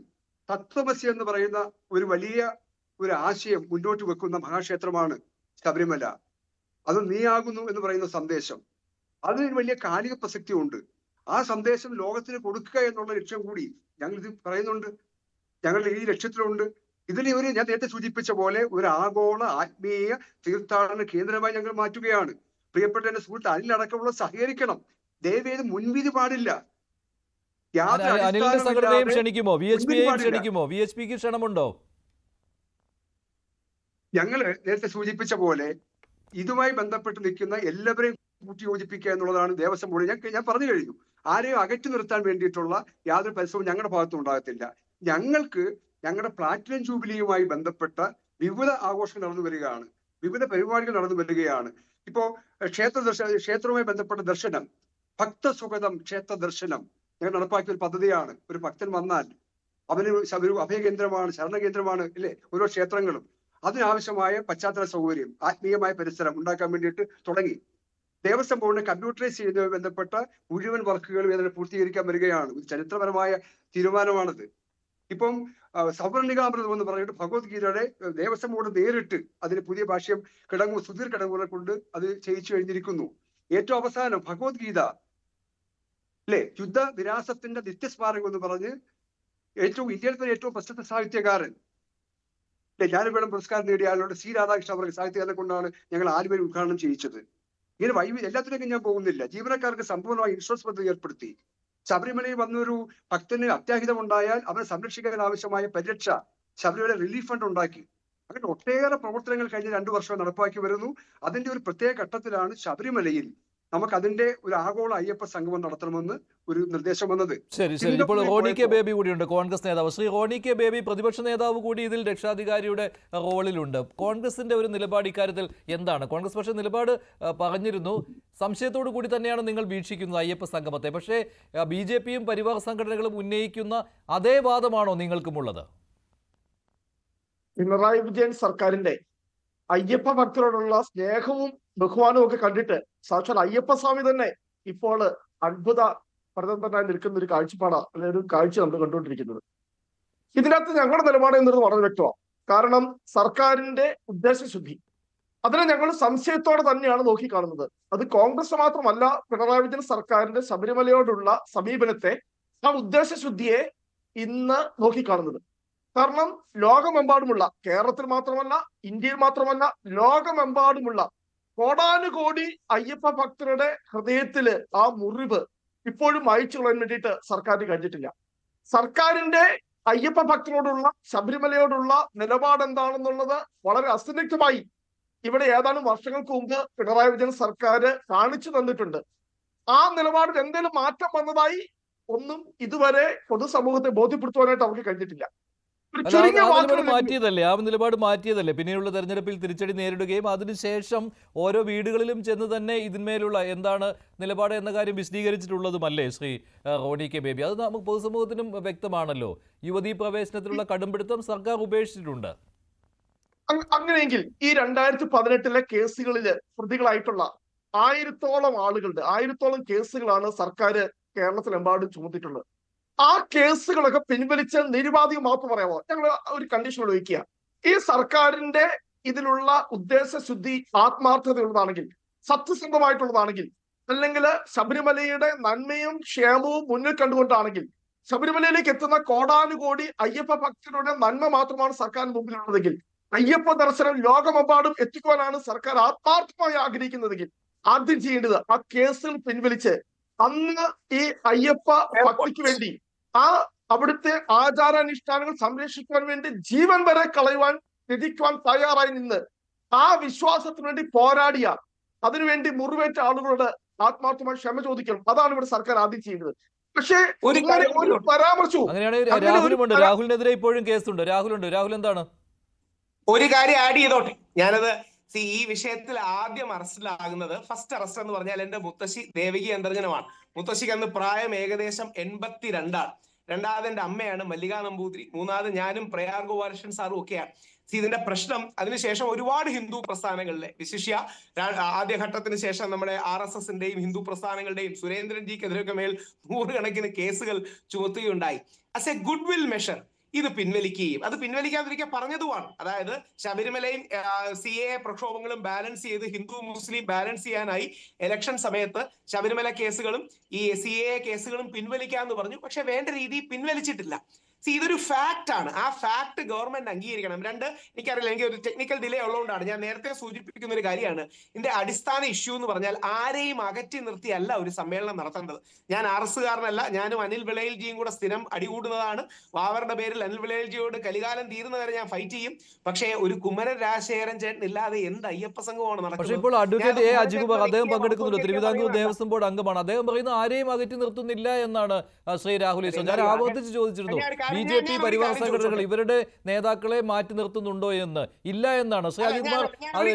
തത്വമസി എന്ന് പറയുന്ന ഒരു വലിയ ഒരു ആശയം മുന്നോട്ട് വെക്കുന്ന മഹാക്ഷേത്രമാണ് ശബരിമല. അത് നീയാകുന്നു എന്ന് പറയുന്ന സന്ദേശം, അതിന് വലിയ കാലിക പ്രസക്തി ഉണ്ട്. ആ സന്ദേശം ലോകത്തിന് കൊടുക്കുക എന്നുള്ള ലക്ഷ്യം കൂടി ഞങ്ങൾ ഇത് പറയുന്നുണ്ട്. ഞങ്ങളുടെ ഈ ലക്ഷ്യത്തിലുണ്ട്. ഇതിനെ ഞാൻ നേരത്തെ സൂചിപ്പിച്ച പോലെ ഒരു ആഗോള ആത്മീയ തീർത്ഥാടന കേന്ദ്രമായി ഞങ്ങൾ മാറ്റുകയാണ്. പ്രിയപ്പെട്ട എന്റെ സുഹൃത്ത് അനിലടക്കമുള്ള സഹകരിക്കണം. ദയവേത് മുൻവിധി പാടില്ല. അനിലിന്റെ സംഘടനയും ക്ഷണിക്കുമോ? VHPയെയും ക്ഷണിക്കുമോ? VHPക്ക് ക്ഷണമുണ്ടോ? ഞങ്ങള് നേരത്തെ സൂചിപ്പിച്ച പോലെ ഇതുമായി ബന്ധപ്പെട്ട് നിൽക്കുന്ന എല്ലാവരെയും കൂട്ടി യോജിപ്പിക്കുക എന്നുള്ളതാണ് ദേവസ്വം ബോർഡ്. ഞാൻ പറഞ്ഞു കഴിഞ്ഞു. ആരെയും അകറ്റി നിർത്താൻ വേണ്ടിയിട്ടുള്ള യാതൊരു പരിശ്രമവും ഞങ്ങളുടെ ഭാഗത്തും ഉണ്ടാകത്തില്ല. ഞങ്ങൾക്ക് ഞങ്ങളുടെ പ്ലാറ്റിനം ജൂബിലിയുമായി ബന്ധപ്പെട്ട വിവിധ ആഘോഷങ്ങൾ നടന്നു വരികയാണ്, വിവിധ പരിപാടികൾ നടന്നു വരികയാണ്. ഇപ്പോ ക്ഷേത്രവുമായി ബന്ധപ്പെട്ട ദർശനം, ഭക്തസുഗതം ക്ഷേത്ര ദർശനം ഞങ്ങൾ നടപ്പാക്കിയ ഒരു പദ്ധതിയാണ്. ഒരു ഭക്തൻ വന്നാൽ അവന് ഒരു അഭയകേന്ദ്രമാണ്, ശരണകേന്ദ്രമാണ് ഇല്ലേ ഓരോ ക്ഷേത്രങ്ങളും. അതിനാവശ്യമായ പശ്ചാത്തല സൗകര്യം, ആത്മീയമായ പരിസരം ഉണ്ടാക്കാൻ വേണ്ടിയിട്ട് തുടങ്ങി. ദേവസ്വം ബോർഡിനെ കമ്പ്യൂട്ടറൈസ് ചെയ്യുന്നതുമായി ബന്ധപ്പെട്ട മുഴുവൻ വർക്കുകളും ഇതിനെ പൂർത്തീകരിക്കാൻ വരികയാണ്. ഒരു ചരിത്രപരമായ തീരുമാനമാണിത്. ഇപ്പം സവർണികാമൃതം എന്ന് പറഞ്ഞിട്ട് ഭഗവത്ഗീതയുടെ ദേവസ്വം ബോർഡ് നേരിട്ട് അതിന് പുതിയ ഭാഷ്യം സുധീർ കിടങ്ങൂരെ കൊണ്ട് അത് ചെയ്യിച്ചു കഴിഞ്ഞിരിക്കുന്നു. ഏറ്റവും അവസാനം ഭഗവത്ഗീത അല്ലെ, യുദ്ധ വിരാസത്തിന്റെ നിത്യസ്മാരകം എന്ന് പറഞ്ഞ് ഇന്ത്യയിലെ ഏറ്റവും പ്രസിദ്ധ സാഹിത്യകാരൻ ജ്ഞാനപീഠം പുരസ്കാരം നേടിയ ആളോട് സി രാധാകൃഷ്ണൻ അവർക്ക് സാഹിത്യകാരനെ കൊണ്ടാണ് ഞങ്ങൾ ആലുവയിൽ ഉദ്ഘാടനം ചെയ്യിച്ചത്. ഇങ്ങനെ എല്ലാത്തിലേക്കും ഞാൻ പോകുന്നില്ല. ജീവനക്കാർക്ക് സമ്പൂർണ്ണമായി ഇൻഷുറൻസ് പദ്ധതി ഏർപ്പെടുത്തി. ശബരിമലയിൽ വന്നൊരു ഭക്തന് അത്യാഹിതം ഉണ്ടായാൽ അവരെ സംരക്ഷിക്കാൻ ആവശ്യമായ പരിരക്ഷ ശബരിമല റിലീഫ് ഫണ്ട് ഉണ്ടാക്കി. അങ്ങനെ ഒട്ടേറെ പ്രവർത്തനങ്ങൾ കഴിഞ്ഞ 2 വർഷം നടപ്പാക്കി വരുന്നു. അതിന്റെ ഒരു പ്രത്യേക ഘട്ടത്തിലാണ് ശബരിമലയിൽ നമുക്ക് അതിന്റെ ഒരു ആഗോള അയ്യപ്പ സംഗമം നടത്തണമെന്ന് ഒരു നിർദ്ദേശം വന്നത്. ശരി. ഇപ്പോൾ റോണി കെ ബേബി കൂടിയുണ്ട്, കോൺഗ്രസ് നേതാവ്. ശ്രീ റോണി കെ ബേബി പ്രതിപക്ഷ നേതാവ് കൂടി ഇതിൽ രക്ഷാധികാരിയുടെ റോളിലുണ്ട്. കോൺഗ്രസിന്റെ ഒരു നിലപാട് ഇക്കാര്യത്തിൽ എന്താണ്? കോൺഗ്രസ് പക്ഷേ നിലപാട് പറഞ്ഞിരുന്നു. സംശയത്തോടു കൂടി തന്നെയാണ് നിങ്ങൾ വീക്ഷിക്കുന്നത് അയ്യപ്പ സംഗമത്തെ. പക്ഷേ BJPയും പരിവാർ സംഘടനകളും ഉന്നയിക്കുന്ന അതേ വാദമാണോ നിങ്ങൾക്കുമുള്ളത്? പിണറായി വിജയൻ സർക്കാരിന്റെ അയ്യപ്പ ഭക്തരോടുള്ള സ്നേഹവും ബഹുമാനവും ഒക്കെ കണ്ടിട്ട് സാക്ഷാൽ അയ്യപ്പസ്വാമി തന്നെ ഇപ്പോൾ അത്ഭുത പ്രദന്തനായി നിൽക്കുന്ന ഒരു കാഴ്ചപ്പാടാണ്, അല്ലെങ്കിൽ ഒരു കാഴ്ച നമ്മൾ കണ്ടുകൊണ്ടിരിക്കുന്നത്. ഇതിനകത്ത് ഞങ്ങളുടെ നിലപാട് എന്നുള്ളത് വളരെ വ്യക്തമാണ്. കാരണം സർക്കാരിന്റെ ഉദ്ദേശശുദ്ധി അതിനെ ഞങ്ങൾ സംശയത്തോടെ തന്നെയാണ് നോക്കിക്കാണുന്നത്. അത് കോൺഗ്രസ് മാത്രമല്ല, പിണറായി വിജയൻ സർക്കാരിന്റെ ശബരിമലയോടുള്ള സമീപനത്തെ, ആ ഉദ്ദേശശുദ്ധിയെ ഇന്ന് നോക്കിക്കാണുന്നത്. കാരണം ലോകമെമ്പാടുമുള്ള, കേരളത്തിൽ മാത്രമല്ല, ഇന്ത്യയിൽ മാത്രമല്ല, ലോകമെമ്പാടുമുള്ള കോടാനുകോടി അയ്യപ്പ ഭക്തരുടെ ഹൃദയത്തില് ആ മുറിവ് ഇപ്പോഴും അയച്ചു കളയാൻ വേണ്ടിയിട്ട് സർക്കാരിന് കഴിഞ്ഞിട്ടില്ല. സർക്കാരിന്റെ അയ്യപ്പ ഭക്തരോടുള്ള, ശബരിമലയോടുള്ള നിലപാട് എന്താണെന്നുള്ളത് വളരെ അസന്നിഗ്ധമായി ഇവിടെ ഏതാനും വർഷങ്ങൾക്ക് മുമ്പ് പിണറായി വിജയൻ സർക്കാർ കാണിച്ചു തന്നിട്ടുണ്ട്. ആ നിലപാടിൽ എന്തെങ്കിലും മാറ്റം വന്നതായി ഒന്നും ഇതുവരെ പൊതുസമൂഹത്തെ ബോധ്യപ്പെടുത്തുവാനായിട്ട് അവർക്ക് കഴിഞ്ഞിട്ടില്ല. നിലപാട് മാറ്റിയതല്ലേ പിന്നീടുള്ള തെരഞ്ഞെടുപ്പിൽ തിരിച്ചടി നേരിടുകയും അതിനുശേഷം ഓരോ വീടുകളിലും ചെന്ന് തന്നെ ഇതിന്മേലുള്ള എന്താണ് നിലപാട് എന്ന കാര്യം വിശദീകരിച്ചിട്ടുള്ളതുമല്ലേ ശ്രീ റോണി കെ ബേബി? അത് നമുക്ക് പൊതുസമൂഹത്തിനും വ്യക്തമാണല്ലോ. യുവതീ പ്രവേശനത്തിലുള്ള കടുംപിടുത്തം സർക്കാർ ഉപേക്ഷിച്ചിട്ടുണ്ട്. അങ്ങനെയെങ്കിൽ ഈ 2018 കേസുകളില് പ്രതികളായിട്ടുള്ള 1000-ഓളം ആളുകളുടെ 1000-ഓളം കേസുകളാണ് സർക്കാർ കേരളത്തിലെമ്പാടും ചുമത്തിയിട്ടുള്ളത്. ആ കേസുകളൊക്കെ പിൻവലിച്ച് നിരുപാധികം മാത്രം പറയാമോ? ഞങ്ങൾ ഒരു കണ്ടീഷൻ ഉപയോഗിക്കുക. ഈ സർക്കാരിന്റെ ഇതിലുള്ള ഉദ്ദേശശുദ്ധി ആത്മാർത്ഥതയുള്ളതാണെങ്കിൽ, സത്യസന്ധമായിട്ടുള്ളതാണെങ്കിൽ, അല്ലെങ്കിൽ ശബരിമലയുടെ നന്മയും ക്ഷേമവും മുന്നിൽ കണ്ടുകൊണ്ടാണെങ്കിൽ, ശബരിമലയിലേക്ക് എത്തുന്ന കോടാനുകോടി അയ്യപ്പ ഭക്തരുടെ നന്മ മാത്രമാണ് സർക്കാരിന് മുമ്പിലുള്ളതെങ്കിൽ, അയ്യപ്പ ദർശനം ലോകമെമ്പാടും എത്തിക്കുവാനാണ് സർക്കാർ ആത്മാർത്ഥമായി ആഗ്രഹിക്കുന്നതെങ്കിൽ, ആദ്യം ചെയ്യേണ്ടത് ആ കേസുകൾ പിൻവലിച്ച് അന്ന് ഈ അയ്യപ്പ ഭക്തിക്ക് വേണ്ടി, ആ അവിടുത്തെ ആചാരാനുഷ്ഠാനങ്ങൾ സംരക്ഷിക്കുവാൻ വേണ്ടി ജീവൻ വരെ കളയുവാൻ ത്യജിക്കുവാൻ തയ്യാറായി നിന്ന് ആ വിശ്വാസത്തിന് വേണ്ടി പോരാടിയ, അതിനുവേണ്ടി മുറിവേറ്റ ആളുകളോട് ആത്മാർത്ഥമായി ക്ഷമ ചോദിക്കണം. അതാണ് ഇവിടെ സർക്കാർ ആദ്യം ചെയ്യുന്നത്. പക്ഷേ ഒരു പരാമർശവും രാഹുലുമുണ്ട്. രാഹുലിനെതിരെ ഇപ്പോഴും കേസുണ്ട്. രാഹുൽ എന്താണ്? ഒരു കാര്യം ആഡ് ചെയ്തോട്ടെ. ഞാനത് ഈ വിഷയത്തിൽ ആദ്യം അറസ്റ്റിലാകുന്നത്, ഫസ്റ്റ് അറസ്റ്റ് എന്ന് പറഞ്ഞാൽ എന്റെ മുത്തശ്ശി ദേവകി അന്തർജനമാണ്. മുത്തശ്ശിക്ക് അന്ന് പ്രായം ഏകദേശം 82. രണ്ടാമത് എന്റെ അമ്മയാണ് മല്ലിക നമ്പൂതിരി. മൂന്നാമത് ഞാനും പ്രയാർ ഗോപാലകൃഷ്ണൻ സാറും ഒക്കെയാണ്. ഇതിന്റെ പ്രശ്നം അതിനുശേഷം ഒരുപാട് ഹിന്ദു പ്രസ്ഥാനങ്ങളിലെ, വിശിഷ്യ ആദ്യഘട്ടത്തിന് ശേഷം നമ്മുടെ RSSന്റെയും ഹിന്ദു പ്രസ്ഥാനങ്ങളുടെയും സുരേന്ദ്രൻജിക്കെതിരൊക്കെ മേൽ 100 കണക്കിന് കേസുകൾ ചുമത്തുകയുണ്ടായി. As a goodwill measure ഇത് പിൻവലിക്കുകയും, അത് പിൻവലിക്കാതിരിക്കാൻ പറഞ്ഞതുമാണ്. അതായത് ശബരിമലയും CAA പ്രക്ഷോഭങ്ങളും ബാലൻസ് ചെയ്ത് ഹിന്ദു മുസ്ലിം ബാലൻസ് ചെയ്യാനായി ഇലക്ഷൻ സമയത്ത് ശബരിമല കേസുകളും ഈ CAA കേസുകളും പിൻവലിക്കാമെന്ന് പറഞ്ഞു. പക്ഷെ വേണ്ട രീതിയിൽ പിൻവലിച്ചിട്ടില്ല. ഇതൊരു ഫാക്ട് ആണ്. ആ ഫാക്ട് ഗവൺമെന്റ് അംഗീകരിക്കണം. എനിക്കറിയില്ല, എനിക്ക് ഒരു ടെക്നിക്കൽ ഡിലേ ഉള്ളതുകൊണ്ടാണ് ഞാൻ നേരത്തെ സൂചിപ്പിക്കുന്ന ഒരു കാര്യമാണ്. ഇതിന്റെ അടിസ്ഥാന ഇഷ്യൂ എന്ന് പറഞ്ഞാൽ ആരെയും അകറ്റി നിർത്തിയല്ല ഒരു സമ്മേളനം നടത്തേണ്ടത്. ഞാൻ RSകാരനല്ല, ഞാനും അനിൽ വിളയിൽജിയും കൂടെ സ്ഥിരം അടികൂടുന്നതാണ്. വാവറുടെ പേരിൽ അനിൽ വിളയിൽജിയോട് കലികാലം തീരുന്നവരെ ഞാൻ ഫൈറ്റ് ചെയ്യും. പക്ഷേ ഒരു കുമ്മരൻ രാജശേഖരൻ ചേട്ടൻ ഇല്ലാതെ എന്ത് അയ്യപ്പ സംഘമാണ് നടക്കുന്നത്? പക്ഷേ ഇപ്പോൾ അഡ്വക്കേറ്റ് A അജികുമാർ അദ്ദേഹം പങ്കെടുക്കുന്നുണ്ട്. തിരുവിതാംകൂർ ദേവസ്വം ബോർഡ് അംഗമാണ്. അദ്ദേഹം പറയുന്നത് ആരെയും അകറ്റി നിർത്തുന്നില്ല എന്നാണ് ശ്രീ രാഹുൽ ഈശ്വർ. ഞാൻ ആവർത്തിച്ച് ചോദിച്ചിരുന്നു, BJP പരിവാർ സംഘടനകൾ ഇവരുടെ നേതാക്കളെ മാറ്റി നിർത്തുന്നുണ്ടോ എന്ന്. ഇല്ല എന്നാണ് ശ്രീ അജികുമാർ.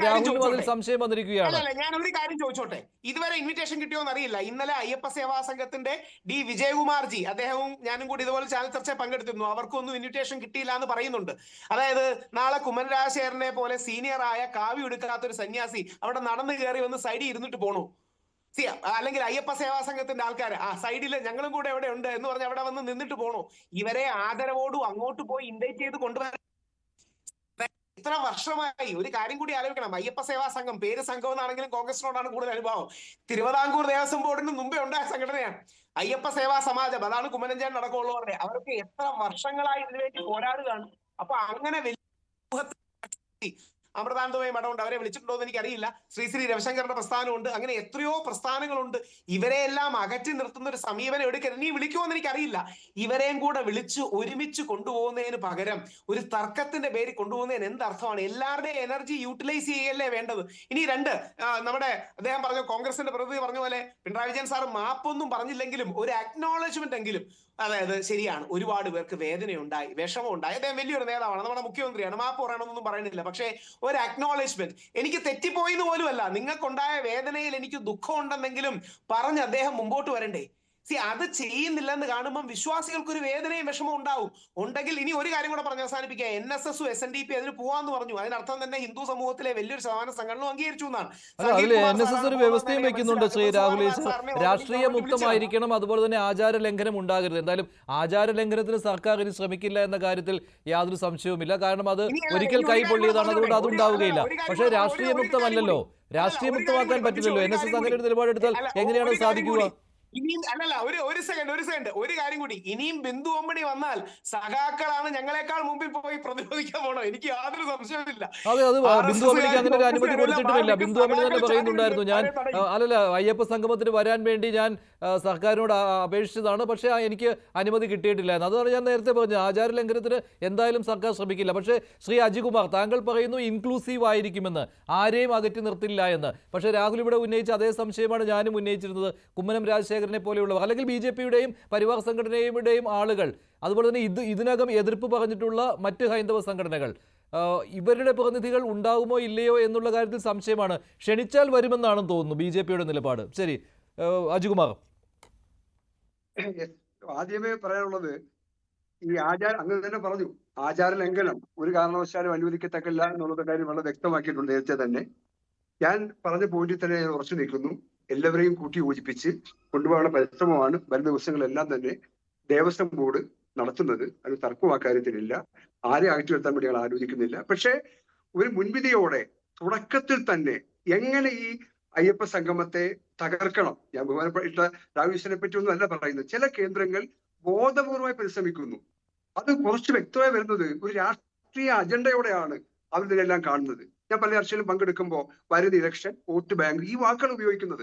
രാഹുലിനും അതിൽ സംശയം വന്നിരിക്കുകയാണ്. ഞാൻ ഒരു കാര്യം ചോദിച്ചോട്ടെ, ഇതുവരെ ഇൻവിറ്റേഷൻ കിട്ടിയോന്ന് അറിയില്ല. ഇന്നലെ അയ്യപ്പ സേവാ സംഘത്തിന്റെ D വിജയകുമാർജി, അദ്ദേഹവും ഞാനും കൂടി ഇതുപോലെ ചാനൽ ചർച്ചയിൽ പങ്കെടുത്തിരുന്നു. അവർക്കൊന്നും ഇൻവിറ്റേഷൻ കിട്ടിയില്ല എന്ന് പറയുന്നുണ്ട്. അതായത് നാളെ കുമ്മൻ രാജശേഖരനെ പോലെ സീനിയർ ആയ കാവ്യ എടുക്കാത്ത ഒരു സന്യാസി അവിടെ നടന്നു കയറി വന്ന് സൈഡിൽ ഇരുന്നിട്ട് പോണു. അല്ലെങ്കിൽ അയ്യപ്പ സേവാ സംഘത്തിന്റെ ആൾക്കാർ സൈഡിൽ ഞങ്ങളും കൂടെ എവിടെ ഉണ്ട് എന്ന് പറഞ്ഞ് അവിടെ വന്ന് നിന്നിട്ട് പോണോ? ഇവരെ ആദരവോടും അങ്ങോട്ട് പോയി ഇൻവൈറ്റ് ചെയ്ത് കൊണ്ടുവരാൻ ഇത്ര വർഷമായി. ഒരു കാര്യം കൂടി ആലോചിക്കണം, അയ്യപ്പ സേവാ സംഘം പേര് സംഘം എന്നാണെങ്കിലും കോൺഗ്രസിനോടാണ് കൂടുതൽ അനുഭവം. തിരുവിതാംകൂർ ദേവസ്വം ബോർഡിന് മുമ്പേ ഉണ്ടായ സംഘടനയാണ് അയ്യപ്പ സേവാ സമാജം. അതാണ് കുമ്മനഞ്ചേൻ നടക്കമുള്ളൂ പറഞ്ഞത്. അവർക്ക് എത്ര വർഷങ്ങളായി ഇതിനുവേണ്ടി പോരാടുകയാണ്. അപ്പൊ അങ്ങനെ വലിയ അമൃതാനന്ദമയ മഠമുണ്ട്, അവരെ വിളിച്ചിട്ടുണ്ടോ എന്ന് എനിക്കറിയില്ല. ശ്രീ രവിശങ്കറിന്റെ പ്രസ്ഥാനമുണ്ട്, അങ്ങനെ എത്രയോ പ്രസ്ഥാനങ്ങളുണ്ട്. ഇവരെല്ലാം അകറ്റി നിർത്തുന്ന ഒരു സമീപനം എടുക്കരുത്. നീ വിളിക്കുമോന്ന് എനിക്കറിയില്ല. ഇവരെയും കൂടെ വിളിച്ച് ഒരുമിച്ച് കൊണ്ടുപോകുന്നതിന് പകരം ഒരു തർക്കത്തിന്റെ പേര് കൊണ്ടുപോകുന്നതിന് എന്തർത്ഥമാണ്? എല്ലാവരുടെയും എനർജി യൂട്ടിലൈസ് ചെയ്യല്ലേ വേണ്ടത്. ഇനി നമ്മുടെ അദ്ദേഹം പറഞ്ഞു, കോൺഗ്രസിന്റെ പ്രതിനിധി പറഞ്ഞ പോലെ പിണറായി വിജയൻ സാർ മാപ്പൊന്നും പറഞ്ഞില്ലെങ്കിലും ഒരു അക്നോളജ്മെന്റ് എങ്കിലും, അതായത് ശരിയാണ്, ഒരുപാട് പേർക്ക് വേദനയുണ്ടായി, വിഷമമുണ്ടായി. അദ്ദേഹം വലിയൊരു നേതാവാണ്, നമ്മുടെ മുഖ്യമന്ത്രിയാണ്, മാപ്പ് പറയണമെന്നൊന്നും പറയുന്നില്ല. പക്ഷേ ഒരു അക്നോളജ്മെന്റ്, എനിക്ക് തെറ്റിപ്പോയി എന്ന് പോലുമല്ല, നിങ്ങൾക്കുണ്ടായ വേദനയിൽ എനിക്ക് ദുഃഖം ഉണ്ടെന്നെങ്കിലും പറഞ്ഞ് അദ്ദേഹം മുമ്പോട്ട് വരണ്ടേ? അത് ചെയ്യുന്നില്ലെന്ന് കാണുമ്പോൾ വിശ്വാസികൾക്ക് ഒരു വേദനയും വിഷമവും ഉണ്ടാവും. ഉണ്ടെങ്കിൽ ഇനി ഒരു കാര്യം കൂടെ പറഞ്ഞ് അവസാനിപ്പിക്കുക. NSS SNDP അതിന് പോവാന്ന് പറഞ്ഞു. അതിനർത്ഥം തന്നെ ഹിന്ദു സമൂഹത്തിലെ വലിയൊരു ശതമാനം സംഘടന അംഗീകരിച്ചു എന്നാണ്. NSS ഒരു വ്യവസ്ഥയും വെക്കുന്നുണ്ട് ശ്രീ രാഹുൽ. രാഷ്ട്രീയ മുക്തമായിരിക്കണം, അതുപോലെ തന്നെ ആചാര ലംഘനം ഉണ്ടാകരുത്. എന്തായാലും ആചാര ലംഘനത്തിന് സർക്കാർ ഇനി ശ്രമിക്കില്ല എന്ന കാര്യത്തിൽ യാതൊരു സംശയവുമില്ല. കാരണം അത് ഒരിക്കൽ കൈ പൊള്ളിയതാണ്, അതുകൊണ്ട് അതുണ്ടാവുകയില്ല. പക്ഷേ രാഷ്ട്രീയ മുക്തമല്ലല്ലോ, രാഷ്ട്രീയ മുക്തമാക്കാൻ പറ്റില്ലല്ലോ. NSS അങ്ങനെ ഒരു നിലപാടെടുത്താൽ എങ്ങനെയാണ് സാധിക്കുക? ഇനിയും ഒരു സെക്കൻഡ് ഒരു കാര്യം കൂടി. ഇനിയും ബിന്ദു അമ്മണി വന്നാൽ സഖാക്കളാണ് ഞങ്ങളെക്കാൾ മുമ്പിൽ പോയി പ്രതിരോധിക്കാൻ പോണോ? എനിക്ക് യാതൊരു സംശയമില്ല. അതെ, അത് ബിന്ദു അമ്മണിക്ക് അങ്ങനെ ഒരു അനുമതി കൊടുത്തിട്ടുമില്ല. ബിന്ദു അമ്മണി തന്നെ പറയുന്നുണ്ടായിരുന്നു, അയ്യപ്പ സംഗമത്തിന് വരാൻ വേണ്ടി ഞാൻ സർക്കാരിനോട് അപേക്ഷിച്ചതാണ്, പക്ഷേ എനിക്ക് അനുമതി കിട്ടിയിട്ടില്ല എന്ന്. അതാണ് ഞാൻ നേരത്തെ പറഞ്ഞു, ആചാര ലംഘനത്തിന് എന്തായാലും സർക്കാർ ശ്രമിക്കില്ല. പക്ഷേ ശ്രീ അജികുമാർ, താങ്കൾ പറയുന്നു ഇൻക്ലൂസീവ് ആയിരിക്കുമെന്ന്, ആരെയും അകറ്റി നിർത്തില്ല എന്ന്. പക്ഷേ രാഹുൽ ഇവിടെ ഉന്നയിച്ച അതേ സംശയമാണ് ഞാനും ഉന്നയിച്ചിരുന്നത്. കുമ്മനം രാജശേഖരനെ പോലെയുള്ളവർ, അല്ലെങ്കിൽ BJP-യുടെയും പരിവാർ സംഘടനയുടെയും ആളുകൾ, അതുപോലെ തന്നെ ഇതിനകം എതിർപ്പ് പറഞ്ഞിട്ടുള്ള മറ്റ് ഹൈന്ദവ സംഘടനകൾ, ഇവരുടെ പ്രതിനിധികൾ ഉണ്ടാകുമോ ഇല്ലയോ എന്നുള്ള കാര്യത്തിൽ സംശയമാണ്. ക്ഷണിച്ചാൽ വരുമെന്നാണെന്ന് തോന്നുന്നു BJP-യുടെ നിലപാട്. ശരി, അജികുമാർ. ആദ്യമേ പറയാനുള്ളത്, ഈ അങ്ങ് തന്നെ പറഞ്ഞു, ആചാര ലംഘനം ഒരു കാരണവശാലും അനുവദിക്കത്തക്കില്ല എന്നുള്ള കാര്യം വളരെ വ്യക്തമാക്കിയിട്ടുണ്ട് നേരത്തെ തന്നെ. ഞാൻ പറഞ്ഞ പോയിന്റിൽ തന്നെ ഉറച്ചു നിൽക്കുന്നു. എല്ലാവരെയും കൂട്ടി യോജിപ്പിച്ച് കൊണ്ടുപോകാനുള്ള പരിശ്രമമാണ് വരുന്ന ദിവസങ്ങളെല്ലാം തന്നെ ദേവസ്വം ബോർഡ് നടത്തുന്നത്. അതിന് തർക്കം ആ കാര്യത്തിലില്ല. ആരെ അകറ്റി നിർത്താൻ വേണ്ടി ഞങ്ങൾ ആലോചിക്കുന്നില്ല. പക്ഷേ ഒരു മുൻവിധിയോടെ തുടക്കത്തിൽ തന്നെ എങ്ങനെ ഈ അയ്യപ്പ സംഗമത്തെ തകർക്കണം, ഞാൻ ബഹുമാനപ്പെട്ട രാഘവേശ്വരനെ പറ്റി ഒന്നും അല്ല പറയുന്നത്, ചില കേന്ദ്രങ്ങൾ ബോധപൂർവമായി പരിശ്രമിക്കുന്നു. അത് കുറച്ച് വ്യക്തമായി വരുന്നത് ഒരു രാഷ്ട്രീയ അജണ്ടയോടെയാണ് അവരിതിനെല്ലാം കാണുന്നത്. ഞാൻ പല ചർച്ചയിലും പങ്കെടുക്കുമ്പോൾ വരുന്ന ഇലക്ഷൻ, വോട്ട് ബാങ്ക്, ഈ വാക്കുകൾ ഉപയോഗിക്കുന്നത്.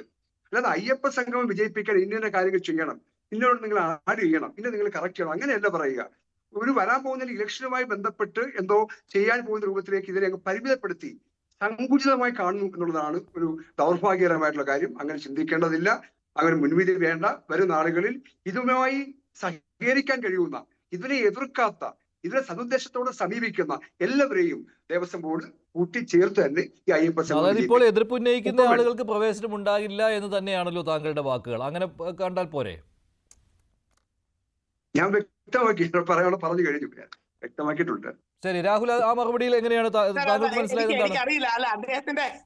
അല്ലാതെ അയ്യപ്പ സംഗമം വിജയിപ്പിക്കാൻ ഇന്ന കാര്യങ്ങൾ ചെയ്യണം, ഇന്നോട് നിങ്ങൾ ആഡ് ചെയ്യണം, ഇന്ന നിങ്ങൾ കറക്റ്റ് ചെയ്യണം, അങ്ങനെയല്ല പറയുക. ഒരു വരാൻ പോകുന്ന ഇലക്ഷനുമായി ബന്ധപ്പെട്ട് എന്തോ ചെയ്യാൻ പോകുന്ന രൂപത്തിലേക്ക് ഇതിനെ അങ്ങ് പരിമിതപ്പെടുത്തി സങ്കുചിതമായി കാണുന്നു എന്നുള്ളതാണ് ഒരു ദൗർഭാഗ്യകരമായിട്ടുള്ള കാര്യം. അങ്ങനെ ചിന്തിക്കേണ്ടതില്ല, അങ്ങനെ മുൻവിധി വേണ്ട. വരുന്ന ആളുകളിൽ ഇതുമായി സഹകരിക്കാൻ കഴിയുന്ന, ഇതിനെ എതിർക്കാത്ത, ഇതിനെ സതുദ്ദേശത്തോടെ സമീപിക്കുന്ന എല്ലാവരെയും ദേവസ്വം ബോർഡ് കൂട്ടിച്ചേർത്ത് തന്നെ ഈ അയ്യപ്പ സംഗമം. ഇപ്പോൾ എതിർപ്പ് ഉന്നയിക്കുന്ന ആളുകൾക്ക് പ്രവേശനം ഉണ്ടാകില്ല എന്ന് തന്നെയാണല്ലോ താങ്കളുടെ വാക്കുകൾ. അങ്ങനെ കണ്ടാൽ പോരെ? ഞാൻ വ്യക്തമാക്കി പറഞ്ഞു കഴിഞ്ഞു, വ്യക്തമാക്കിയിട്ടുണ്ട്. ശരി, രാഹുൽ, ആ മറുപടിയിൽ എങ്ങനെയാണ് താങ്കൾക്ക് മനസ്സിലായത്? എനിക്കറിയില്ല. അല്ല,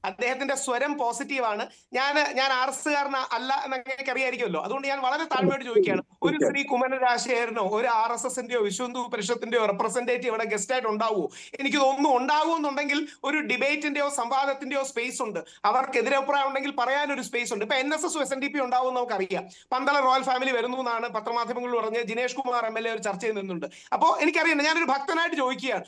അദ്ദേഹത്തിന്റെ സ്വരം പോസിറ്റീവാണ്. ഞാൻ RS-കാരന അല്ല എന്നൊക്കെ അറിയായിരിക്കുമല്ലോ. അതുകൊണ്ട് ഞാൻ വളരെ താഴ്മയോട് ചോദിക്കുകയാണ്, ഒരു ശ്രീ കുമ്മനം രാജശേഖരനോ ഒരു RSS-ന്റെയോ വിശ്വഹിന്ദു പരിഷത്തിന്റെയോ റെപ്രസെന്റേറ്റീവ് ഇവിടെ ഗസ്റ്റ് ആയിട്ട് ഉണ്ടാവുമോ? എനിക്ക് തോന്നുന്നു ഉണ്ടാകുമെന്നുണ്ടെങ്കിൽ ഒരു ഡിബേറ്റിന്റെയോ സംവാദത്തിന്റെയോ സ്പേസ് ഉണ്ട്. അവർക്ക് എതിരഭിപ്രായം ഉണ്ടെങ്കിൽ പറയാനൊരു സ്പേസ് ഉണ്ട്. ഇപ്പൊ NSS SNDP ഉണ്ടാവും നമുക്കറിയാം. പന്തള റോയൽ ഫാമിലി വരുന്നു എന്നാണ് പത്രമാധ്യമങ്ങളിൽ പറഞ്ഞ് ജിനേഷ് കുമാർ MLA ഒരു ചർച്ച ചെയ്യുന്നുണ്ട്. അപ്പോൾ എനിക്കറിയാം, ഞാനൊരു ഭക്തനായിട്ട് ചോദിക്കുകയാണ്,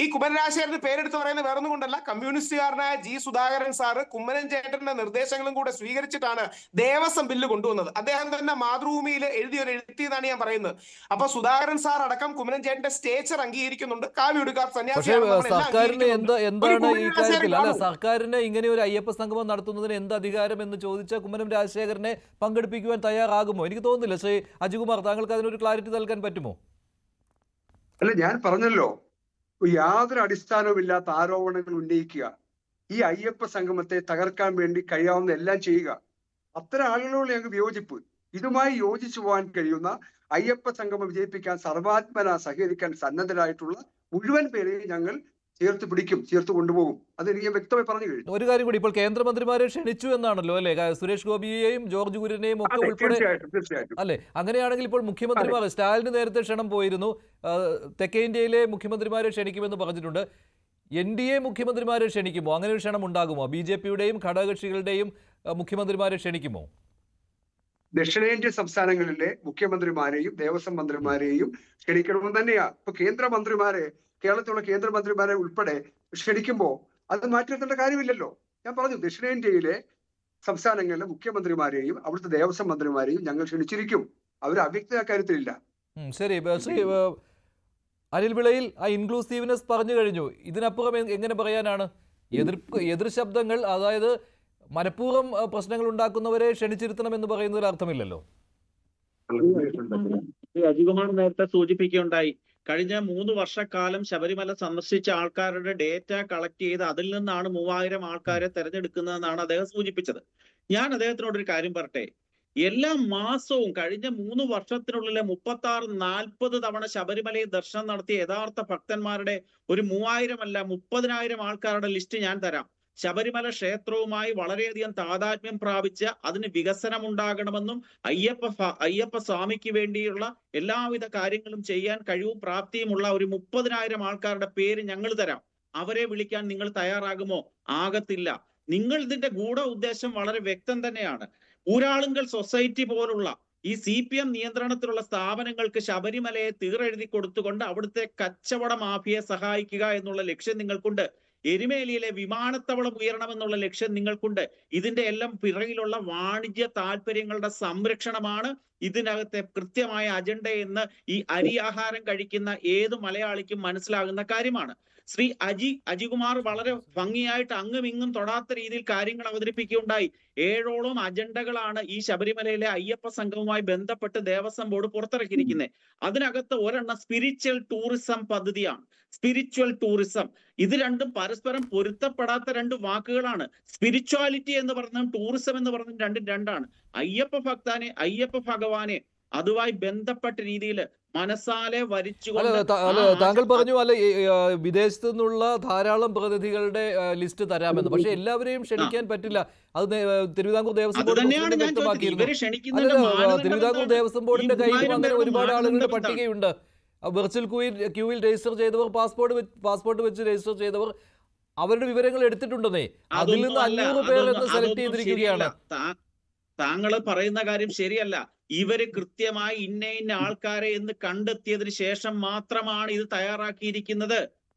ഈ കുമ്മനം രാജശേഖരന്റെ പേരെടുത്ത് പറയുന്നത് വേറൊന്നും കൊണ്ടല്ല, കമ്മ്യൂണിസ്റ്റുകാരനായ G. സുധാകരൻ സാറ് കുമ്മനം ചേട്ടന്റെ നിർദ്ദേശങ്ങളും കൂടെ സ്വീകരിച്ചിട്ടാണ് ദേവസ്വം ബില്ല് കൊണ്ടുവന്നത്. അദ്ദേഹം തന്നെ മാതൃഭൂമിയിൽ എഴുതിയൊരു എഴുത്തിയതാണ് ഞാൻ പറയുന്നത്. അപ്പൊ സുധാകരൻ സാർ അടക്കം കുമ്മനം ചേട്ടന്റെ സ്റ്റേച്ചർ അംഗീകരിക്കുന്നുണ്ട്. കാവ്യുടുക്കാർ സർക്കാരിന് എന്താണ് ഈ കാര്യത്തിൽ, അല്ല, സർക്കാരിന് ഇങ്ങനെ ഒരു അയ്യപ്പ സംഗമം നടത്തുന്നതിന് എന്ത് അധികാരം എന്ന് ചോദിച്ചാൽ കുമ്മനം രാജശേഖരനെ പങ്കെടുപ്പിക്കുവാൻ തയ്യാറാകുമോ? എനിക്ക് തോന്നുന്നില്ല. ശ്രീ അജികുമാർ, താങ്കൾക്ക് അതിനൊരു ക്ലാരിറ്റി നൽകാൻ പറ്റുമോ? അല്ല, ഞാൻ പറഞ്ഞല്ലോ, യാതൊരു അടിസ്ഥാനവുമില്ലാത്ത ആരോപണങ്ങൾ ഉന്നയിക്കുക, ഈ അയ്യപ്പ സംഗമത്തെ തകർക്കാൻ വേണ്ടി കഴിയാവുന്ന എല്ലാം ചെയ്യുക, അത്തരം ആളുകളോട് ഞങ്ങൾക്ക് വിയോജിപ്പ്. ഇതുമായി യോജിച്ചു പോകാൻ കഴിയുന്ന, അയ്യപ്പ സംഗമം വിജയിപ്പിക്കാൻ സർവാത്മന സഹകരിക്കാൻ സന്നദ്ധരായിട്ടുള്ള മുഴുവൻ പേരെയും ഞങ്ങൾ ചേർത്ത് പിടിക്കും, ചേർത്ത് കൊണ്ടുപോകും. അത് എനിക്ക് വ്യക്തമായി പറഞ്ഞു കഴിഞ്ഞു. ഒരു കാര്യം കൂടി, ഇപ്പോൾ കേന്ദ്രമന്ത്രിമാരെ ക്ഷണിച്ചു എന്നാണല്ലോ അല്ലേ? സുരേഷ് ഗോപിയെയും ജോർജ് കുര്യനെയും ഒക്കെ അതെ, ഉൾപ്പെടെ തീർച്ചയായിട്ടും. അല്ലേ? അങ്ങനെയാണെങ്കിൽ ഇപ്പോൾ മുഖ്യമന്ത്രിമാർ, സ്റ്റാലിന് നേരത്തെ ക്ഷണം പോയിരുന്നു, തെക്കേ ഇന്ത്യയിലെ മുഖ്യമന്ത്രിമാരെ ക്ഷണിക്കുമെന്ന് പറഞ്ഞിട്ടുണ്ട്. NDA മുഖ്യമന്ത്രിമാരെ ക്ഷണിക്കുമോ? അങ്ങനെ ഒരു ക്ഷണം ഉണ്ടാകുമോ? BJPയുടെയും ഘടകകക്ഷികളുടെയും മുഖ്യമന്ത്രിമാരെ ക്ഷണിക്കുമോ? ദക്ഷിണേന്ത്യൻ സംസ്ഥാനങ്ങളിലെ മുഖ്യമന്ത്രിമാരെയും ദേവസ്വം മന്ത്രിമാരെയും ക്ഷണിക്കണമെന്ന് തന്നെയാ. ഇപ്പൊ കേരളത്തിലുള്ള കേന്ദ്രമന്ത്രിമാരെ ഉൾപ്പെടെ ക്ഷണിക്കുമ്പോൾ അത് മാറ്റി നിർത്തേണ്ട കാര്യമില്ലല്ലോ. ഞാൻ പറഞ്ഞു, ദക്ഷിണേന്ത്യയിലെ സംസ്ഥാനങ്ങളിലെ മുഖ്യമന്ത്രിമാരെയും അവിടുത്തെ ദേവസ്വം മന്ത്രിമാരെയും ഞങ്ങൾ ക്ഷണിച്ചിരിക്കും. അവർ അവ്യക്ത കാര്യത്തിലില്ല. ശരി, ശ്രീ അനിൽ വിളയിൽ ആ ഇൻക്ലൂസീവ്നെസ് പറഞ്ഞു കഴിഞ്ഞു. ഇതിനപ്പുറം എങ്ങനെ പറയാനാണ്? എതിർ ശബ്ദങ്ങൾ, അതായത് മനഃപൂർവ്വം പ്രശ്നങ്ങൾ ഉണ്ടാക്കുന്നവരെ ക്ഷണിച്ചിരുത്തണം എന്ന് പറയുന്നതിൽ അർത്ഥമില്ലല്ലോ. അജികുമാർ നേരത്തെ സൂചിപ്പിക്കുകയുണ്ടായി, കഴിഞ്ഞ 3 വർഷക്കാലം ശബരിമല സന്ദർശിച്ച ആൾക്കാരുടെ ഡേറ്റ കളക്ട് ചെയ്ത് അതിൽ നിന്നാണ് 3000 ആൾക്കാരെ തെരഞ്ഞെടുക്കുന്നതെന്നാണ് അദ്ദേഹം സൂചിപ്പിച്ചത്. ഞാൻ അദ്ദേഹത്തിനോട് ഒരു കാര്യം പറട്ടെ, എല്ലാ മാസവും കഴിഞ്ഞ 3 വർഷത്തിനുള്ളിലെ 36-40 തവണ ശബരിമലയിൽ ദർശനം നടത്തിയ യഥാർത്ഥ ഭക്തന്മാരുടെ ഒരു 3000 അല്ല 30,000 ആൾക്കാരുടെ ലിസ്റ്റ് ഞാൻ തരാം. ശബരിമല ക്ഷേത്രവുമായി വളരെയധികം താതാത്മ്യം പ്രാപിച്ച് അതിന് വികസനം ഉണ്ടാകണമെന്നും അയ്യപ്പ സ്വാമിക്ക് വേണ്ടിയുള്ള എല്ലാവിധ കാര്യങ്ങളും ചെയ്യാൻ കഴിവും പ്രാപ്തിയുമുള്ള ഒരു 30,000 ആൾക്കാരുടെ പേര് ഞങ്ങൾ തരാം. അവരെ വിളിക്കാൻ നിങ്ങൾ തയ്യാറാകുമോ? ആകത്തില്ല. നിങ്ങൾ ഇതിന്റെ ഗൂഢ ഉദ്ദേശം വളരെ വ്യക്തം തന്നെയാണ്. ഊരാളുങ്കൽ സൊസൈറ്റി പോലുള്ള ഈ CPM നിയന്ത്രണത്തിലുള്ള സ്ഥാപനങ്ങൾക്ക് ശബരിമലയെ തീറെഴുതി കൊടുത്തുകൊണ്ട് അവിടുത്തെ കച്ചവട മാഫിയെ സഹായിക്കുക എന്നുള്ള ലക്ഷ്യം നിങ്ങൾക്കുണ്ട്. എരുമേലിയിലെ വിമാനത്താവളം ഉയരണമെന്നുള്ള ലക്ഷ്യം നിങ്ങൾക്കുണ്ട്. ഇതിന്റെ എല്ലാം പിറകിലുള്ള വാണിജ്യ താല്പര്യങ്ങളുടെ സംരക്ഷണമാണ് ഇതിനകത്തെ കൃത്യമായ അജണ്ട എന്ന് ഈ അരിയാഹാരം കഴിക്കുന്ന ഏത് മലയാളിക്കും മനസ്സിലാകുന്ന കാര്യമാണ്. ശ്രീ അജികുമാർ വളരെ ഭംഗിയായിട്ട് അങ്ങും ഇങ്ങും തൊടാത്ത രീതിയിൽ കാര്യങ്ങൾ അവതരിപ്പിക്കുകയുണ്ടായി. 7ഓളം അജണ്ടകളാണ് ഈ ശബരിമലയിലെ അയ്യപ്പ സംഘവുമായി ബന്ധപ്പെട്ട് ദേവസ്വം ബോർഡ് പുറത്തിറക്കിയിരിക്കുന്നത്. അതിനകത്ത് ഒരെണ്ണം സ്പിരിച്വൽ ടൂറിസം പദ്ധതിയാണ്. സ്പിരിച്വൽ ടൂറിസം, ഇത് രണ്ടും പരസ്പരം പൊരുത്തപ്പെടാത്ത 2 വാക്കുകളാണ്. സ്പിരിച്വാലിറ്റി എന്ന് പറഞ്ഞതും ടൂറിസം എന്ന് പറഞ്ഞതും രണ്ടും രണ്ടാണ്. അയ്യപ്പ ഭഗവാനെ അതുമായി ബന്ധപ്പെട്ട രീതിയിൽ മനസ്സാലെ വരിച്ചുകൊണ്ട് താങ്കൾ പറഞ്ഞു അല്ലെ, വിദേശത്തു നിന്നുള്ള ധാരാളം പ്രതിനിധികളുടെ ലിസ്റ്റ് തരാമെന്ന്. പക്ഷെ എല്ലാവരെയും ക്ഷണിക്കാൻ പറ്റില്ല. അത് തിരുവിതാംകൂർ ദേവസ്വം ബോർഡ് വ്യക്തമാക്കിയിരുന്നു. തിരുവിതാംകൂർ ദേവസ്വം ബോർഡിന്റെ കയ്യിലും അങ്ങനെ ഒരുപാട് ആളുകളുടെ പട്ടികയുണ്ട്. വെർച്വൽ ക്യൂവിൽ രജിസ്റ്റർ ചെയ്തവർ, പാസ്പോർട്ട് വെച്ച് രജിസ്റ്റർ ചെയ്തവർ, അവരുടെ വിവരങ്ങൾ എടുത്തിട്ടുണ്ടെന്നേ. അതിൽ നിന്ന് 500 പേർ എന്ന് സെലക്ട് ചെയ്തിരിക്കുകയാണ്. താങ്കൾ പറയുന്ന കാര്യം ശരിയല്ല. ഇവര് കൃത്യമായി ഇന്ന ആൾക്കാരെ എന്ന് കണ്ടെത്തിയതിനു ശേഷം മാത്രമാണ് ഇത് തയ്യാറാക്കിയിരിക്കുന്നത്.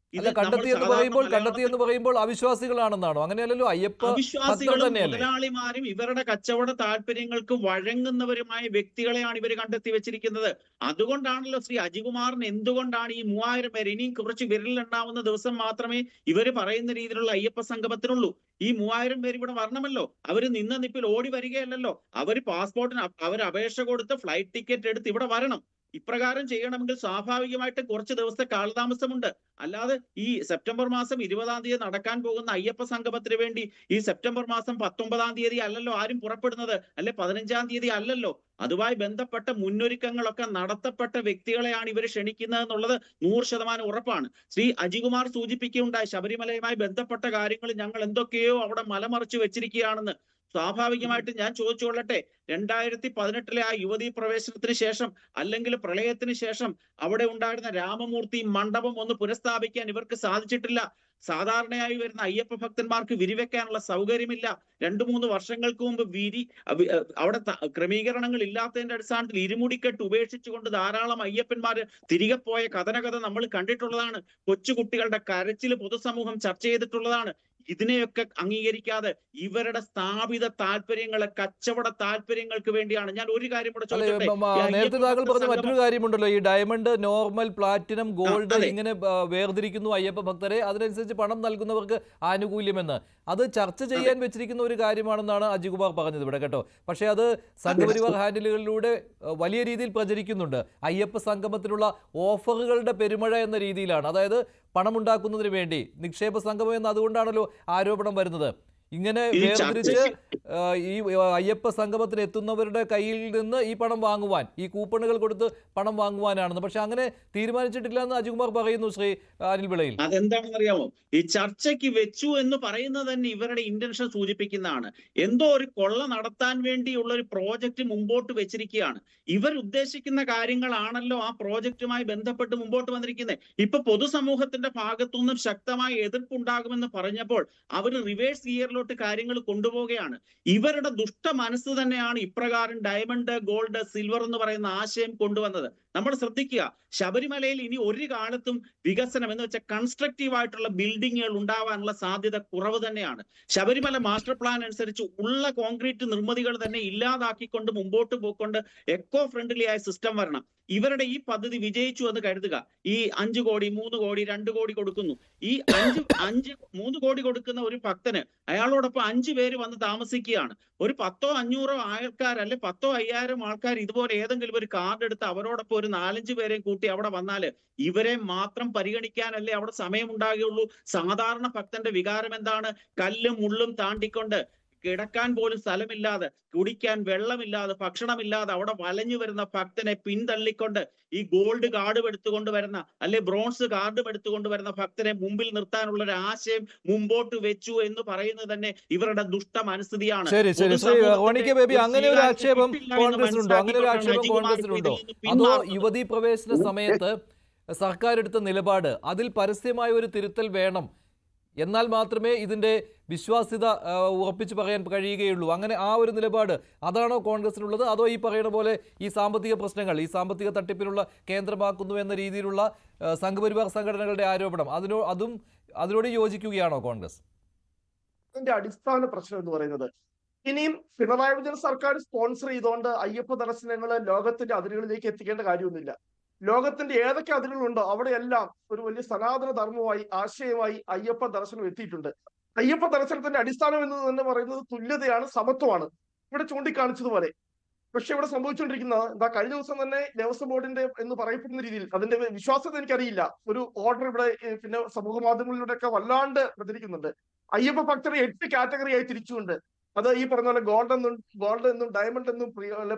കണ്ടെത്തിയെന്ന് പറയുമ്പോൾ അവിശ്വാസികളാണെന്നാണോ? അങ്ങനെയല്ലല്ലോ. അവിശ്വാസികളും മുതലാളിമാരും ഇവരുടെ കച്ചവട താല്പര്യങ്ങൾക്ക് വഴങ്ങുന്നവരുമായ വ്യക്തികളെയാണ് ഇവർ കണ്ടെത്തി വെച്ചിരിക്കുന്നത്. അതുകൊണ്ടാണല്ലോ ശ്രീ അജികുമാറിന് എന്തുകൊണ്ടാണ് ഈ 3000 പേര്, ഇനിയും കുറച്ച് വിരലിലുണ്ടാവുന്ന ദിവസം മാത്രമേ ഇവര് പറയുന്ന രീതിയിലുള്ള അയ്യപ്പ സംഗമത്തിനുള്ളൂ. ഈ 3000 പേര് ഇവിടെ വരണമല്ലോ. അവര് നിന്ന നിപ്പിൽ ഓടി വരികയല്ലല്ലോ. അവര് പാസ്പോർട്ടിന് അവർ അപേക്ഷ കൊടുത്ത് ഫ്ലൈറ്റ് ടിക്കറ്റ് എടുത്ത് ഇവിടെ വരണം. ഇപ്രകാരം ചെയ്യണമെങ്കിൽ സ്വാഭാവികമായിട്ട് കുറച്ച് ദിവസത്തെ കാലതാമസമുണ്ട്. അല്ലാതെ ഈ സെപ്റ്റംബർ മാസം 20-ാം തീയതി നടക്കാൻ പോകുന്ന അയ്യപ്പ സംഗമത്തിന് വേണ്ടി ഈ സെപ്റ്റംബർ മാസം 19-ാം തീയതി അല്ലല്ലോ ആരും പുറപ്പെടുന്നത്, അല്ലെ 15-ാം തീയതി അല്ലല്ലോ. അതുമായി ബന്ധപ്പെട്ട മുന്നൊരുക്കങ്ങളൊക്കെ നടത്തപ്പെട്ട വ്യക്തികളെയാണ് ഇവർ ക്ഷണിക്കുന്നത് എന്നുള്ളത് 100% ഉറപ്പാണ്. ശ്രീ അജികുമാർ സൂചിപ്പിക്കുകയുണ്ടായി, ശബരിമലയുമായി ബന്ധപ്പെട്ട കാര്യങ്ങൾ ഞങ്ങൾ എന്തൊക്കെയോ അവിടെ മലമറിച്ചു വെച്ചിരിക്കുകയാണെന്ന്. സ്വാഭാവികമായിട്ട് ഞാൻ ചോദിച്ചുകൊള്ളട്ടെ, 2018-ലെ ആ യുവതീ പ്രവേശനത്തിന് ശേഷം അല്ലെങ്കിൽ പ്രളയത്തിന് ശേഷം അവിടെ ഉണ്ടായിരുന്ന രാമമൂർത്തി മണ്ഡപം ഒന്ന് പുനഃസ്ഥാപിക്കാൻ ഇവർക്ക് സാധിച്ചിട്ടില്ല. സാധാരണയായി വരുന്ന അയ്യപ്പ ഭക്തന്മാർക്ക് വിരിവെക്കാനുള്ള സൗകര്യമില്ല. 2-3 വർഷങ്ങൾക്ക് മുമ്പ് അവിടെ ക്രമീകരണങ്ങൾ ഇല്ലാത്തതിന്റെ അടിസ്ഥാനത്തിൽ ഇരുമുടിക്കെട്ട് ഉപേക്ഷിച്ചുകൊണ്ട് ധാരാളം അയ്യപ്പന്മാര് തിരികെ പോയ കഥ നമ്മൾ കണ്ടിട്ടുള്ളതാണ്. കൊച്ചുകുട്ടികളുടെ കരച്ചിൽ പൊതുസമൂഹം ചർച്ച ചെയ്തിട്ടുള്ളതാണ്. ഇതിനെയൊക്കെ അംഗീകരിക്കാതെ ഇവരുടെ സ്ഥാപിത താല്പര്യങ്ങളെ, കച്ചവട താല്പര്യങ്ങൾക്ക് വേണ്ടിയാണ്. ഞാൻ ഒരു കാര്യം കൂടെ ചോദിച്ചോട്ടെ, നേരത്തെ താങ്കൾ പറഞ്ഞ മറ്റൊരു കാര്യമുണ്ടല്ലോ, ഈ ഡയമണ്ട്, നോർമൽ, പ്ലാറ്റിനം, ഗോൾഡ് ഇങ്ങനെ വേർതിരിക്കുന്നു അയ്യപ്പ ഭക്തരെ, അതിനനുസരിച്ച് പണം നൽകുന്നവർക്ക് ആനുകൂല്യമെന്ന്. അത് ചർച്ച ചെയ്യാൻ വെച്ചിരിക്കുന്ന ഒരു കാര്യമാണെന്നാണ് അജികുമാർ പറഞ്ഞത് ഇവിടെ കേട്ടോ. പക്ഷേ അത് സംഘപരിവാർ ഹാൻഡിലുകളിലൂടെ വലിയ രീതിയിൽ പ്രചരിക്കുന്നുണ്ട്. അയ്യപ്പ സംഗമത്തിനുള്ള ഓഫറുകളുടെ പെരുമഴ എന്ന രീതിയിലാണ്. അതായത് പണമുണ്ടാക്കുന്നതിന് വേണ്ടി നിക്ഷേപ സംഗമം എന്ന് അതുകൊണ്ടാണല്ലോ ആരോപണം വരുന്നത്. ഇങ്ങനെ ഈ വേർതിരിച്ച് ചർച്ചയ്ക്ക് ഈ അയ്യപ്പ സംഗമത്തിന് എത്തുന്നവരുടെ കയ്യിൽ നിന്ന് ഈ പണം വാങ്ങുവാൻ, ഈ കൂപ്പണുകൾ കൊടുത്ത് പണം വാങ്ങുവാനാണെന്ന്. പക്ഷെ അങ്ങനെ തീരുമാനിച്ചിട്ടില്ല എന്ന് അജികുമാർ പറയുന്നു. ശ്രീ അനിൽ വിളയിൽ, അതെന്താണെന്ന് അറിയാമോ? ഈ ചർച്ചയ്ക്ക് വെച്ചു എന്ന് പറയുന്നത് തന്നെ ഇവരുടെ ഇന്റൻഷൻ സൂചിപ്പിക്കുന്നതാണ്. എന്തോ ഒരു കൊള്ള നടത്താൻ വേണ്ടിയുള്ള ഒരു പ്രോജക്റ്റ് മുമ്പോട്ട് വെച്ചിരിക്കുകയാണ്. ഇവർ ഉദ്ദേശിക്കുന്ന കാര്യങ്ങളാണല്ലോ ആ പ്രോജക്റ്റുമായി ബന്ധപ്പെട്ട് മുമ്പോട്ട് വന്നിരിക്കുന്നത്. ഇപ്പൊ പൊതുസമൂഹത്തിന്റെ ഭാഗത്തുനിന്നും ശക്തമായ എതിർപ്പുണ്ടാകുമെന്ന് പറഞ്ഞപ്പോൾ അവർ റിവേഴ്സ് ഗിയറിലോട്ട് കാര്യങ്ങൾ കൊണ്ടുപോവുകയാണ്. ഇവരുടെ ദുഷ്ട മനസ്സ് തന്നെയാണ് ഇപ്രകാരം ഡയമണ്ട്, ഗോൾഡ്, സിൽവർ എന്ന് പറയുന്ന ആശയം കൊണ്ടുവന്നത്. നമ്മൾ ശ്രദ്ധിക്കുക, ശബരിമലയിൽ ഇനി ഒരു കാലത്തും വികസനം എന്ന് വെച്ചാൽ കൺസ്ട്രക്റ്റീവ് ആയിട്ടുള്ള ബിൽഡിങ്ങുകൾ ഉണ്ടാവാനുള്ള സാധ്യത കുറവ് തന്നെയാണ്. ശബരിമല മാസ്റ്റർ പ്ലാൻ അനുസരിച്ച് ഉള്ള കോൺക്രീറ്റ് നിർമ്മിതികൾ തന്നെ ഇല്ലാതാക്കിക്കൊണ്ട് മുമ്പോട്ട് പോയിക്കൊണ്ട് എക്കോ ഫ്രണ്ട്ലി ആയ സിസ്റ്റം വരണം. ഇവരുടെ ഈ പദ്ധതി വിജയിച്ചു എന്ന് കരുതുക. ഈ 5 കോടി, 3 കോടി, 2 കോടി കൊടുക്കുന്നു. ഈ 3 കോടി കൊടുക്കുന്ന ഒരു ഭക്തന് അയാളോടൊപ്പം 5 പേര് വന്ന് താമസിക്കുകയാണ്. ഒരു 10 500 ആൾക്കാർ, അല്ലെ 10 5000 ആൾക്കാർ ഇതുപോലെ ഏതെങ്കിലും ഒരു കാർഡ് എടുത്ത് അവരോടൊപ്പം ഒരു 4-5 പേരെയും കൂട്ടി അവിടെ വന്നാല് ഇവരെ മാത്രം പരിഗണിക്കാനല്ലേ അവിടെ സമയമുണ്ടാകുകയുള്ളൂ. സാധാരണ ഭക്തന്റെ വികാരം എന്താണ്? കല്ലും മുള്ളും താണ്ടിക്കൊണ്ട് കിടക്കാൻ പോലും സ്ഥലമില്ലാതെ, കുടിക്കാൻ വെള്ളമില്ലാതെ, ഭക്ഷണമില്ലാതെ അവിടെ വലഞ്ഞു വരുന്ന ഭക്തനെ പിന്തള്ളിക്കൊണ്ട് ഈ ഗോൾഡ് കാർഡ് എടുത്തുകൊണ്ട് വരുന്ന, അല്ലെ ബ്രോൺസ് കാർഡ് എടുത്തുകൊണ്ട് വരുന്ന ഭക്തനെ മുമ്പിൽ നിർത്താനുള്ള ഒരു ആശയം മുമ്പോട്ട് വെച്ചു എന്ന് പറയുന്നത് തന്നെ ഇവരുടെ ദുഷ്ട മനസ്ഥിതിയാണ്. ശരി ശരി ശ്രീ റോണിക്ക ബേബി, അങ്ങനെ ഒരു ആക്ഷേപം കോൺഗ്രസിനുണ്ടോ? അങ്ങനെ ഒരു ആക്ഷേപം കോൺഗ്രസിനുണ്ടോ? അതോ യുവതീ പ്രവേശന സമയത്ത് സർക്കാർ എടുത്ത നിലപാട് അതിൽ പരസ്യമായ ഒരു തിരുത്തൽ വേണം, എന്നാൽ മാത്രമേ ഇതിന്റെ വിശ്വാസ്യത ഉറപ്പിച്ച് പറയാൻ കഴിയുകയുള്ളൂ, അങ്ങനെ ആ ഒരു നിലപാട് അതാണോ കോൺഗ്രസിനുള്ളത്? അതോ ഈ പറയുന്ന പോലെ ഈ സാമ്പത്തിക പ്രശ്നങ്ങൾ, ഈ സാമ്പത്തിക തട്ടിപ്പിനുള്ള കേന്ദ്രമാക്കുന്നു എന്ന രീതിയിലുള്ള സംഘപരിവാർ സംഘടനകളുടെ ആരോപണം, അതിനോട് യോജിക്കുകയാണോ കോൺഗ്രസ്? ഇതിന്റെ അടിസ്ഥാന പ്രശ്നം എന്ന് പറയുന്നത്, ഇനിയും പിണറായി വിജയൻ സർക്കാർ സ്പോൺസർ ചെയ്തുകൊണ്ട് അയ്യപ്പ ദർശനങ്ങളെ ലോകത്തിന്റെ അതിരുകളിലേക്ക് എത്തിക്കേണ്ട കാര്യമൊന്നുമില്ല. ലോകത്തിന്റെ ഏതൊക്കെ അതിരുകളുണ്ടോ അവിടെയെല്ലാം ഒരു വലിയ സനാതന ധർമ്മമായി, ആശയമായി അയ്യപ്പ ദർശനം എത്തിയിട്ടുണ്ട്. അയ്യപ്പ ദർശനത്തിന്റെ അടിസ്ഥാനം എന്ന് തന്നെ പറയുന്നത് തുല്യതയാണ്, സമത്വമാണ്, ഇവിടെ ചൂണ്ടിക്കാണിച്ചതുപോലെ. പക്ഷെ ഇവിടെ സംഭവിച്ചുകൊണ്ടിരിക്കുന്നത് എന്താ? കഴിഞ്ഞ ദിവസം തന്നെ ദേവസ്വം ബോർഡിന്റെ എന്ന് പറയപ്പെടുന്ന രീതിയിൽ, അതിന്റെ വിശ്വാസ്യത എനിക്കറിയില്ല, ഒരു ഓർഡർ ഇവിടെ പിന്നെ സമൂഹ മാധ്യമങ്ങളിലൂടെയൊക്കെ വല്ലാണ്ട് പ്രചരിക്കുന്നുണ്ട്. അയ്യപ്പ ഭക്തരെ 8 കാറ്റഗറിയായി തിരിച്ചുകൊണ്ട്, അത് ഈ പറഞ്ഞ പോലെ ഗോൾഡ് എന്നും ഡയമണ്ട് എന്നും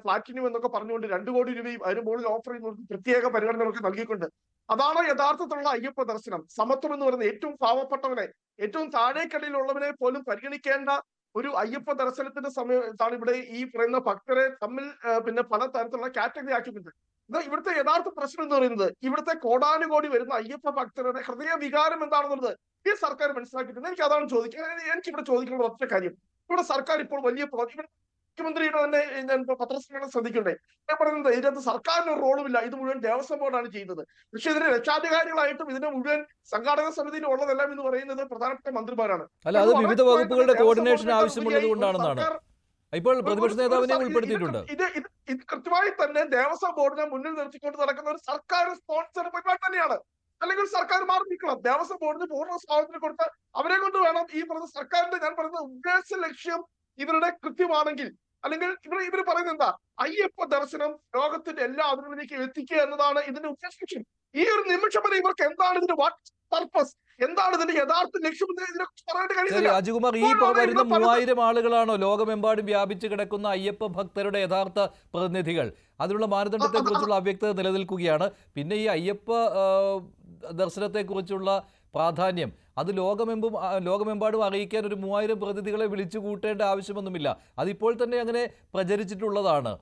പ്ലാറ്റിനം എന്നൊക്കെ പറഞ്ഞുകൊണ്ട് 2 കോടി രൂപയും അതിന് മുകളിൽ ഓഫർ ചെയ്യുന്നവർക്ക് പ്രത്യേക പരിഗണനകളൊക്കെ നൽകിക്കൊണ്ട്, അതാണോ യഥാർത്ഥത്തിലുള്ള അയ്യപ്പ ദർശനം? സമത്വം എന്ന് പറയുന്നത് ഏറ്റവും പാവപ്പെട്ടവനെ, ഏറ്റവും താഴേക്കടയിലുള്ളവനെ പോലും പരിഗണിക്കേണ്ട ഒരു അയ്യപ്പ ദർശനത്തിന്റെ സമയത്താണ് ഇവിടെ ഈ പറയുന്ന ഭക്തരെ തമ്മിൽ പിന്നെ പല തരത്തിലുള്ള കാറ്റഗറി ആക്കിയിട്ടുണ്ട്. ഇവിടുത്തെ യഥാർത്ഥ പ്രശ്നം എന്ന് പറയുന്നത്, ഇവിടുത്തെ കോടാനുകോടി വരുന്ന അയ്യപ്പ ഭക്തരുടെ ഹൃദയ വികാരം എന്താണെന്നുള്ളത് ഈ സർക്കാർ മനസ്സിലാക്കിയിട്ടുണ്ട്. എനിക്ക് അതാണ് ചോദിക്കുന്നത്. എനിക്കിവിടെ ചോദിക്കുന്ന ഒറ്റ കാര്യം, ഇവിടെ സർക്കാർ ഇപ്പോൾ വലിയ മുഖ്യമന്ത്രിയുടെ തന്നെ ഞാൻ പത്രസമ്മേളനം ശ്രദ്ധിക്കണ്ടേ, ഞാൻ പറയുന്നത് ഇതിനകത്ത് സർക്കാരിന് ഒരു റോളുമില്ല, ഇത് മുഴുവൻ ദേവസ്വം ബോർഡാണ് ചെയ്യുന്നത്. പക്ഷെ ഇതിന് രക്ഷാധികാരികളായിട്ടും ഇതിന്റെ മുഴുവൻ സംഘാടക സമിതിയിൽ ഉള്ളതെല്ലാം എന്ന് പറയുന്നത് പ്രധാനപ്പെട്ട മന്ത്രിമാരാണ്. അല്ല, അത് വിവിധ വകുപ്പുകളുടെ കോർഡിനേഷൻ ആവശ്യമുള്ളത് കൊണ്ടാണെന്നാണ് ഇപ്പോൾ പ്രതിപക്ഷ നേതാവിനെ ഉൾപ്പെടുത്തിയിട്ടുണ്ട്. ഇത് കൃത്യമായി തന്നെ ദേവസ്വം ബോർഡിനെ മുന്നിൽ നിർത്തിക്കൊണ്ട് നടക്കുന്ന ഒരു സർക്കാർ സ്പോൺസർ പരിപാടി തന്നെയാണ്. അല്ലെങ്കിൽ സർക്കാർ മാറി നിൽക്കണം. ദേവസ്വം ബോർഡിന് പൂർണ്ണ സ്വാതന്ത്ര്യം കൊടുത്ത് അവരെ കൊണ്ട് വേണം ഈ പറഞ്ഞ സർക്കാരിന്റെ, ഞാൻ പറയുന്ന ഉദ്ദേശ ലക്ഷ്യം ഇവരുടെ കൃത്യമാണെങ്കിൽ, അല്ലെങ്കിൽ ഇവർ പറയുന്നത് എന്താ? അയ്യപ്പ ദർശനം ലോകത്തിന്റെ എല്ലാ അതിർത്തിയിലേക്കും എത്തിക്കുക എന്നതാണ് ഇതിന്റെ ഉദ്ദേശ ലക്ഷ്യം. ഈ ഒരു നിമിഷം വരെ ഇവർക്ക് എന്താണ് ഇതിന്റെ പർപ്പസ്, എന്താണ് ഇതിന്റെ യഥാർത്ഥ ലക്ഷ്യം ഇതിനെ പറയാനായിട്ട് കഴിയുന്നില്ല. അജികുമാർ, ഈ വരുന്ന 3000 ആളുകളാണോ ലോകമെമ്പാടും വ്യാപിച്ചു കിടക്കുന്ന അയ്യപ്പ ഭക്തരുടെ യഥാർത്ഥ പ്രതിനിധികൾ? അതിനുള്ള മാനദണ്ഡത്തെ കുറിച്ചുള്ള അവ്യക്തത നിലനിൽക്കുകയാണ്. പിന്നെ ഈ അയ്യപ്പ ദർശനത്തെക്കുറിച്ചുള്ള പ്രാധാന്യം അത് ലോകമെമ്പാടും അറിയിക്കാൻ ഒരു 3000 പ്രതിനിധികളെ വിളിച്ചു കൂട്ടേണ്ട ആവശ്യമൊന്നുമില്ല. അതിപ്പോൾ തന്നെ അങ്ങനെ പ്രചരിച്ചിട്ടുള്ളതാണ്.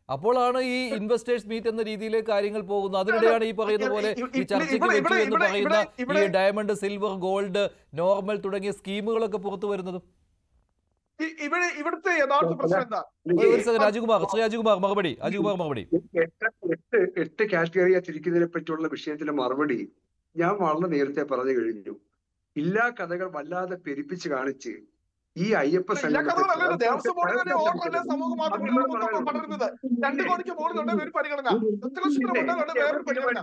അപ്പോഴാണ് ഈ ഇൻവെസ്റ്റേഴ്സ് മീറ്റ് എന്ന രീതിയിലേക്ക് കാര്യങ്ങൾ പോകുന്നത്. അതിനിടെയാണ് ഈ പറയുന്ന പോലെ ഈ ചർച്ചയ്ക്ക് വെച്ചു എന്ന് പറയുന്ന ഈ ഡയമണ്ട്, സിൽവർ, ഗോൾഡ്, നോർമൽ തുടങ്ങിയ സ്കീമുകളൊക്കെ പുറത്തു വരുന്നത്. ഇവിടുത്തെ യഥാർത്ഥ പ്രശ്നം എന്താ? അജികുമാർ മറുപടി. 8 കാറ്റഗറിയാ തിരിക്കുന്നതിനെ പറ്റിയുള്ള വിഷയത്തിലെ മറുപടി ഞാൻ വളരെ നേരത്തെ പറഞ്ഞു കഴിഞ്ഞു. എല്ലാ കഥകൾ വല്ലാതെ പെരുപ്പിച്ച് കാണിച്ച് ഈ അയ്യപ്പ ദേവസ്വം ബോർഡിന്റെ ഓർഡറല്ലേ സമൂഹ മാധ്യമങ്ങളിൽ പടരുന്നത്. 2 കോടിക്ക് മുകളിലുണ്ട് ഒരു പരിഗണന, 10 ലക്ഷത്തിന് വേറൊരു പരിഗണന.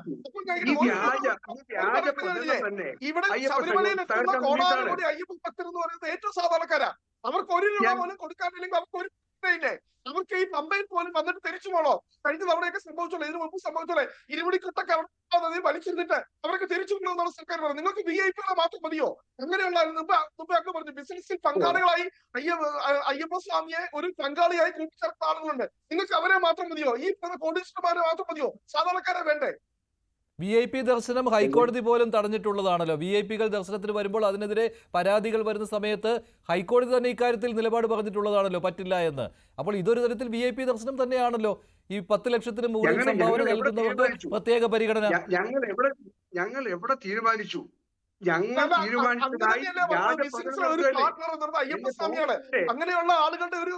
ഇവിടെ ശബരിമലയിൽ എത്തുന്ന കോടാനുകോടി അയ്യപ്പ ഭക്തർ എന്ന് പറയുന്നത് ഏറ്റവും സാധാരണക്കാരാ. അവർക്ക് 1 രൂപ പോലും കൊടുക്കാനില്ലെങ്കിൽ അവർക്ക് ഒരു ഇല്ലേ? അവർക്ക് ഈ പമ്പയിൽ പോലും വന്നിട്ട് തിരിച്ചു പോകണോ? കഴിഞ്ഞ തവണയൊക്കെ സംഭവിച്ചോളൂ, ഇതിനു മുമ്പ് സംഭവിച്ചോളെ, ഇരുമുടിക്കെട്ടൊക്കെ അവിടെ വലിച്ചിരുന്നിട്ട് അവർക്ക് തിരിച്ചു കൊണ്ടുവന്നാണ് സർക്കാർ പറഞ്ഞത്. നിങ്ങൾക്ക് VIP മാത്രം മതിയോ? അങ്ങനെയുള്ള മുമ്പ് പറഞ്ഞു ബിസിനസ്സിൽ പങ്കാളികളായി അയ്യപ്പ സ്വാമിയെ ഒരു പങ്കാളിയായി കൂട്ടിച്ചേർത്ത ആളുകളുണ്ട്. നിങ്ങൾക്ക് അവരെ മാത്രം മതിയോ? ഈ കോടീശ്വരന്മാരെ മാത്രം മതിയോ? സാധാരണക്കാരെ വേണ്ടേ? VIP ദർശനം ഹൈക്കോടതി പോലും തടഞ്ഞിട്ടുള്ളതാണല്ലോ. VIP-കൾ ദർശനത്തിന് വരുമ്പോൾ അതിനെതിരെ പരാതികൾ വരുന്ന സമയത്ത് ഹൈക്കോടതി തന്നെ ഇക്കാര്യത്തിൽ നിലപാട് പറഞ്ഞിട്ടുള്ളതാണല്ലോ, പറ്റില്ല എന്ന്. അപ്പോൾ ഇതൊരു തരത്തിൽ VIP ദർശനം തന്നെയാണല്ലോ. ഈ 10 ലക്ഷത്തിന് മുകളിൽ സംഭാവന നൽകുന്നവർക്ക് പ്രത്യേക പരിഗണന. ഞങ്ങൾ എവിടെ തീരുമാനിച്ചു? ഞങ്ങൾ അയ്യപ്പസ്വാമിയാണ്. അങ്ങനെയുള്ള ആളുകളുടെ ഒരു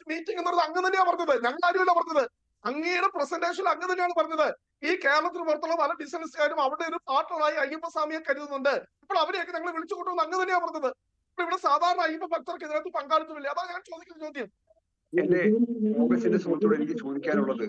മീറ്റിംഗ് എന്ന് പറഞ്ഞാൽ അങ്ങ് തന്നെയാ പറഞ്ഞത്, ഞങ്ങളാരുമല്ല പറഞ്ഞത്. അങ്ങയുടെ പ്രസന്റേഷൻ അങ്ങ് തന്നെയാണ് പറഞ്ഞത്. ഈ കേരളത്തിന് പുറത്തുള്ള പല ബിസിനസ്സുകാരും അവിടെ ഒരു പാർട്ണറായി അയ്യപ്പസ്വാമിയെ കരുതുന്നുണ്ട്. ഇപ്പോൾ അവരെയൊക്കെ ഞങ്ങൾ വിളിച്ചു കൊണ്ടുവന്ന് അങ്ങ് തന്നെയാ പറഞ്ഞത്. ഇവിടെ സാധാരണ അയ്യപ്പ ഭക്തർക്ക് ഇതിനകത്ത് പങ്കാളിത്തമില്ല. അതാണ് ഞാൻ ചോദിക്കുന്ന ചോദ്യം. എന്റെ കോൺഗ്രസിന്റെ സുഹൃത്തോട് എനിക്ക് ചോദിക്കാനുള്ളത്,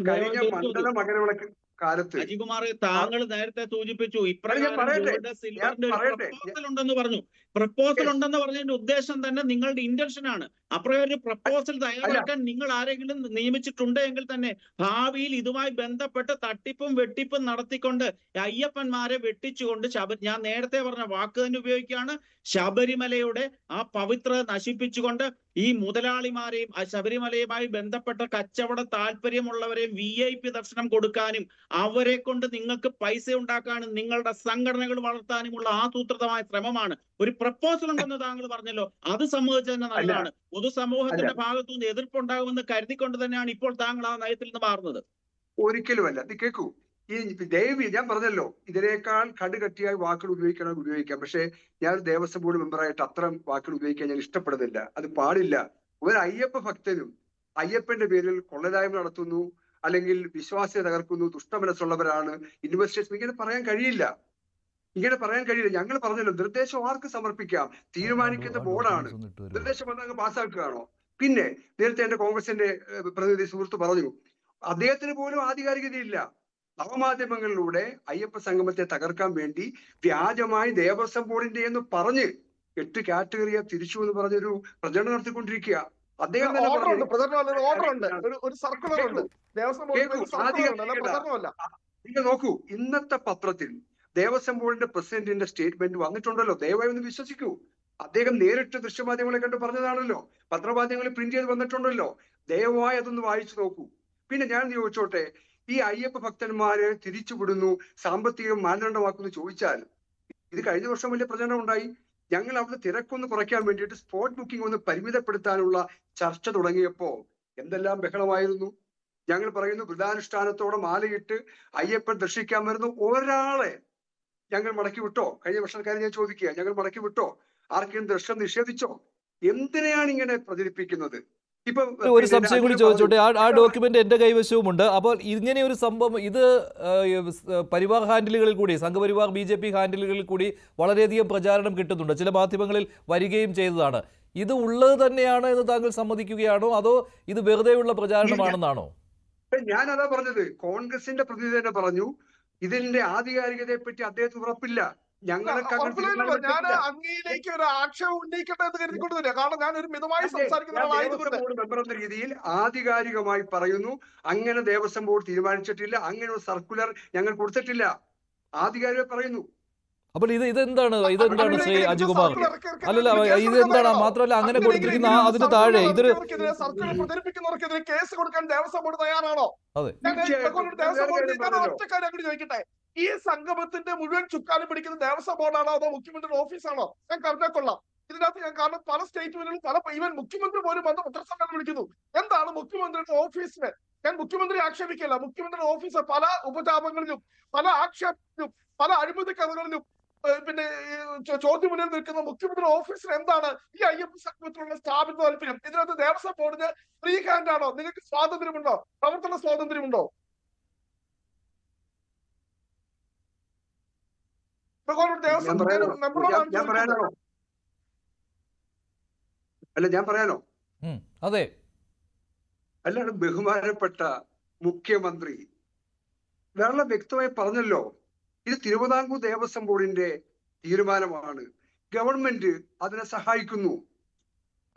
കഴിഞ്ഞ മണ്ഡല മകരവിളക്ക് കാലത്ത് അജികുമാർ, താങ്കൾ നേരത്തെ സൂചിപ്പിച്ചു ഇപ്രകാരം സിൽവറിന്റെ പ്രപ്പോസൽ ഉണ്ടെന്ന് പറഞ്ഞു. പ്രപ്പോസൽ ഉണ്ടെന്ന് പറഞ്ഞതിന്റെ ഉദ്ദേശം തന്നെ നിങ്ങളുടെ ഇന്റൻഷൻ ആണ്. അപ്രകാരം ഒരു പ്രപ്പോസൽ തയ്യാറാക്കാൻ നിങ്ങൾ ആരെങ്കിലും നിയമിച്ചിട്ടുണ്ട് എങ്കിൽ തന്നെ ഭാവിയിൽ ഇതുമായി ബന്ധപ്പെട്ട് തട്ടിപ്പും വെട്ടിപ്പും നടത്തിക്കൊണ്ട് അയ്യപ്പന്മാരെ വെട്ടിച്ചുകൊണ്ട് ഞാൻ നേരത്തെ പറഞ്ഞ വാക്ക് തന്നെ ഉപയോഗിക്കുകയാണ്, ശബരിമലയുടെ ആ പവിത്രത നശിപ്പിച്ചുകൊണ്ട് ഈ മുതലാളിമാരെയും ആ ശബരിമലയുമായി ബന്ധപ്പെട്ട കച്ചവട താല്പര്യമുള്ളവരെയും VIP ദർശനം കൊടുക്കാനും അവരെ കൊണ്ട് നിങ്ങൾക്ക് പൈസ ഉണ്ടാക്കാനും നിങ്ങളുടെ സംഘടനകൾ വളർത്താനുമുള്ള ആസൂത്രിതമായ ശ്രമമാണ്. ഒരു പ്രപ്പോസൽ ഉണ്ടെന്ന് താങ്കൾ പറഞ്ഞല്ലോ, അത് സമ്മതിച്ചു തന്നെ നല്ലതാണ്. പൊതുസമൂഹത്തിന്റെ ഭാഗത്തുനിന്ന് എതിർപ്പുണ്ടാകുമെന്ന് കരുതിക്കൊണ്ട് തന്നെയാണ് ഇപ്പോൾ താങ്കൾ ആ നയത്തിൽ നിന്ന് മാറുന്നത്. ഒരിക്കലുമല്ല. ഇത് കേൾക്കൂ, ഈ ദയവ് ഞാൻ പറഞ്ഞല്ലോ, ഇതിനേക്കാൾ കടുകട്ടിയായി വാക്കുകൾ ഉപയോഗിക്കാം. പക്ഷെ ഞാൻ ദേവസ്വം ബോർഡ് മെമ്പറായിട്ട് അത്തരം വാക്കുകൾ ഉപയോഗിക്കാൻ ഞാൻ ഇഷ്ടപ്പെടുന്നില്ല. അത് പാടില്ല. ഒരു അയ്യപ്പ ഭക്തനും അയ്യപ്പന്റെ പേരിൽ കൊള്ളരായ്മ നടത്തുന്നു, അല്ലെങ്കിൽ വിശ്വാസത്തെ തകർക്കുന്നു, ദുഷ്ടമനസ്സുള്ളവരാണ് ഇൻവെസ്റ്റേഴ്സ്, ഇങ്ങനെ പറയാൻ കഴിയില്ല. ഞങ്ങൾ പറഞ്ഞല്ലോ, നിർദ്ദേശം ആർക്ക് സമർപ്പിക്കാം? തീരുമാനിക്കുന്ന ബോർഡാണ്. നിർദ്ദേശം വന്നങ്ങ് പാസ്സാക്കുകയാണോ? പിന്നെ നേരത്തെ എന്റെ കോൺഗ്രസിന്റെ പ്രതിനിധി സുഹൃത്ത് പറഞ്ഞു, അദ്ദേഹത്തിന് പോലും ആധികാരികതയില്ല. നവമാധ്യമങ്ങളിലൂടെ അയ്യപ്പ സംഗമത്തെ തകർക്കാൻ വേണ്ടി വ്യാജമായി ദേവസ്വം ബോർഡിന്റെ എന്ന് പറഞ്ഞ് 8 കാറ്റഗറിയെ തിരിച്ചു എന്ന് പറഞ്ഞൊരു പ്രചരണം നടത്തിക്കൊണ്ടിരിക്കുക. അദ്ദേഹം നിങ്ങൾ നോക്കൂ, ഇന്നത്തെ പത്രത്തിൽ ദേവസ്വം ബോർഡിന്റെ പ്രസിഡന്റിന്റെ സ്റ്റേറ്റ്മെന്റ് വന്നിട്ടുണ്ടല്ലോ. ദയവായി ഒന്ന് വിശ്വസിക്കൂ. അദ്ദേഹം നേരിട്ട് ദൃശ്യമാധ്യമങ്ങളെ കണ്ട് പറഞ്ഞതാണല്ലോ, പത്രമാധ്യമങ്ങളിൽ പ്രിന്റ് ചെയ്ത് വന്നിട്ടുണ്ടല്ലോ. ദയവായി അതൊന്ന് വായിച്ചു നോക്കൂ. പിന്നെ ഞാൻ ചോദിച്ചോട്ടെ, ഈ അയ്യപ്പ ഭക്തന്മാരെ തിരിച്ചുവിടുന്നു, സാമ്പത്തിക മാനദണ്ഡമാക്കുന്നു ചോദിച്ചാൽ, ഇത് കഴിഞ്ഞ വർഷം വലിയ പ്രചരണം ഉണ്ടായി. ഞങ്ങൾ അവിടുന്ന് തിരക്കൊന്ന് കുറയ്ക്കാൻ വേണ്ടിയിട്ട് സ്പോട്ട് ബുക്കിംഗ് ഒന്ന് പരിമിതപ്പെടുത്താനുള്ള ചർച്ച തുടങ്ങിയപ്പോ എന്തെല്ലാം ബഹളമായിരുന്നു. ഞങ്ങൾ പറയുന്നു, വ്രതാനുഷ്ഠാനത്തോടെ മാലയിട്ട് അയ്യപ്പൻ ദർശിക്കാൻ വരുന്നു ഒരാളെ ഞങ്ങൾ മടക്കി വിട്ടോ? കഴിഞ്ഞ വർഷക്കാരെ ഞാൻ ചോദിക്കുക, ഞങ്ങൾ മടക്കി വിട്ടോ? ആർക്കെങ്കിലും ദർശനം നിഷേധിച്ചോ? എന്തിനെയാണ് ഇങ്ങനെ പ്രചരിപ്പിക്കുന്നത്? ഒരു സംശയം കൂടി ചോദിച്ചോട്ടെ, ആ ഡോക്യുമെന്റ് എന്റെ കൈവശവുമുണ്ട്. അപ്പോൾ ഇങ്ങനെ ഒരു സംഭവം ഇത് പരിവാർ ഹാൻഡിലുകളിൽ കൂടി, സംഘപരിവാർ BJP ഹാൻഡിലുകളിൽ കൂടി വളരെയധികം പ്രചാരണം കിട്ടുന്നുണ്ട്, ചില മാധ്യമങ്ങളിൽ വരികയും ചെയ്തതാണ്. ഇത് ഉള്ളത് തന്നെയാണ് എന്ന് താങ്കൾ സമ്മതിക്കുകയാണോ, അതോ ഇത് വെറുതെയുള്ള പ്രചാരണമാണെന്നാണോ? ഞാനതാ പറഞ്ഞത്. കോൺഗ്രസിന്റെ പ്രതിനിധി തന്നെ പറഞ്ഞു, ഇതിന്റെ ആധികാരികതയെ പറ്റി അദ്ദേഹത്തിന് ഉറപ്പില്ല. ഞാൻ അങ്ങയിലേക്ക് ഒരു ആക്ഷേപം ഉന്നയിക്കട്ടെ എന്ന് കരുതിക്കൊണ്ട് തന്നെ, കാരണം ഞാൻ ഒരു മിതമായി സംസാരിക്കുന്ന മെമ്പർ എന്ന രീതിയിൽ ആധികാരികമായി പറയുന്നു, അങ്ങനെ ദേവസ്വം ബോർഡ് തീരുമാനിച്ചിട്ടില്ല, അങ്ങനെ ഒരു സർക്കുലർ ഞങ്ങൾ കൊടുത്തിട്ടില്ല, ആധികാരികമായി പറയുന്നു. അപ്പോൾ ഇതെന്താണ് ശ്രീ അജികുമാർ? അല്ലല്ല, ഇതെന്താണ്? മാത്രമല്ല, അങ്ങനെ കൊടുത്തിരിക്കുന്ന അതിന് താഴെ ഇതൊരു പ്രചരിപ്പിക്കുന്നവർക്കെതിരെ കേസ് കൊടുക്കാൻ ദേവസ്വം ബോർഡ് തയ്യാറാണോ? അതെ, ഒറ്റക്കാര്യം ചോദിക്കട്ടെ, ഈ സംഗമത്തിന്റെ മുഴുവൻ ചുക്കാലും പിടിക്കുന്ന ദേവസ്വം ബോർഡാണോ അതോ മുഖ്യമന്ത്രിയുടെ ഓഫീസാണോ? ഞാൻ കരുതാക്കൊള്ളാം. ഇതിനകത്ത് ഞാൻ കാരണം പല സ്റ്റേറ്റുകളിലും ഈവൻ മുഖ്യമന്ത്രി പോലും വന്ന് പത്രസമ്മേളനം വിളിക്കുന്നു. എന്താണ് മുഖ്യമന്ത്രിയുടെ ഓഫീസിന്? ഞാൻ മുഖ്യമന്ത്രി ആക്ഷേപിക്കില്ല. മുഖ്യമന്ത്രിയുടെ ഓഫീസ് പല ഉപജാപങ്ങളിലും പല ആക്ഷേപത്തിലും പല അഴിമതി കഥകളിലും പിന്നെ ചോദ്യം മുന്നിൽ നിൽക്കുന്ന മുഖ്യമന്ത്രിയുടെ ഓഫീസിന് എന്താണ് ഈ അയ്യപ്പ സംഗമത്തിലുള്ള സ്ഥാപിത താല്പര്യം? ഇതിനകത്ത് ദേവസ്വം ബോർഡിന് ഫ്രീ ഹാൻഡ് ആണോ? നിങ്ങൾക്ക് സ്വാതന്ത്ര്യമുണ്ടോ? പ്രവർത്തന സ്വാതന്ത്ര്യമുണ്ടോ? ഞാൻ പറയാനോ? അതെ, അല്ലാണ്ട് ബഹുമാനപ്പെട്ട മുഖ്യമന്ത്രി വളരെ വ്യക്തമായി പറഞ്ഞല്ലോ, ഇത് തിരുവിതാംകൂർ ദേവസ്വം ബോർഡിന്റെ തീരുമാനമാണ്, ഗവൺമെന്റ് അതിനെ സഹായിക്കുന്നു.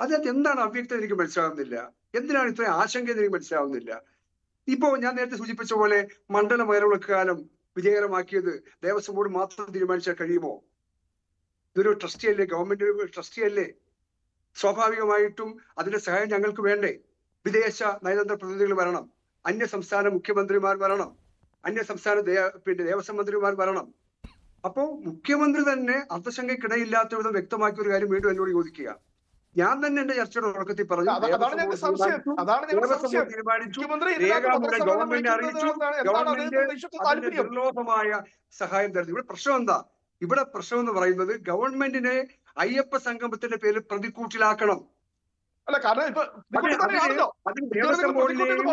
അതിനകത്ത് എന്താണ് അവ്യക്തത എനിക്ക് മനസ്സിലാവുന്നില്ല. എന്തിനാണ് ഇത്രയും ആശങ്ക എന്ന് എനിക്ക് മനസ്സിലാവുന്നില്ല. ഇപ്പോ ഞാൻ നേരത്തെ സൂചിപ്പിച്ച പോലെ മണ്ഡല മകരവിളക്ക് കാലം വിജയകരമാക്കിയത് ദേവസ്വം ബോർഡ് മാത്രം തീരുമാനിച്ചാൽ കഴിയുമോ? ഇതൊരു ട്രസ്റ്റിയല്ലേ, ഗവൺമെന്റ് ട്രസ്റ്റിയല്ലേ? സ്വാഭാവികമായിട്ടും അതിന്റെ സഹായം ഞങ്ങൾക്ക് വേണ്ടേ? വിദേശ നയതന്ത്ര പ്രതിനിധികൾ വരണം, അന്യ സംസ്ഥാന മുഖ്യമന്ത്രിമാർ വരണം, അന്യ സംസ്ഥാന ദേവസ്വം മന്ത്രിമാർ വരണം. അപ്പോ മുഖ്യമന്ത്രി തന്നെ അർത്ഥശങ്കയ്ക്കിടയില്ലാത്ത വിധം വ്യക്തമാക്കിയ ഒരു കാര്യം വീണ്ടും എന്നോട് ചോദിക്കുക. ഞാൻ തന്നെ എന്റെ ചർച്ചയുടെ തുടക്കത്തിൽ പറഞ്ഞു, തീരുമാനിച്ചു, രേഖാമൂലം ഗവൺമെന്റ് അറിയിച്ചു, ഗവൺമെന്റ് അതിന് ദുർലോഭമായ സഹായം തരുന്നു. ഇവിടെ പ്രശ്നം എന്താ? ഇവിടെ പ്രശ്നം എന്ന് പറയുന്നത് ഗവൺമെന്റിനെ അയ്യപ്പ സംഗമത്തിന്റെ പേരിൽ പ്രതിക്കൂട്ടിലാക്കണം. അല്ല, കാരണം ഇപ്പൊ ദേവസ്വം ബോർഡിനെയും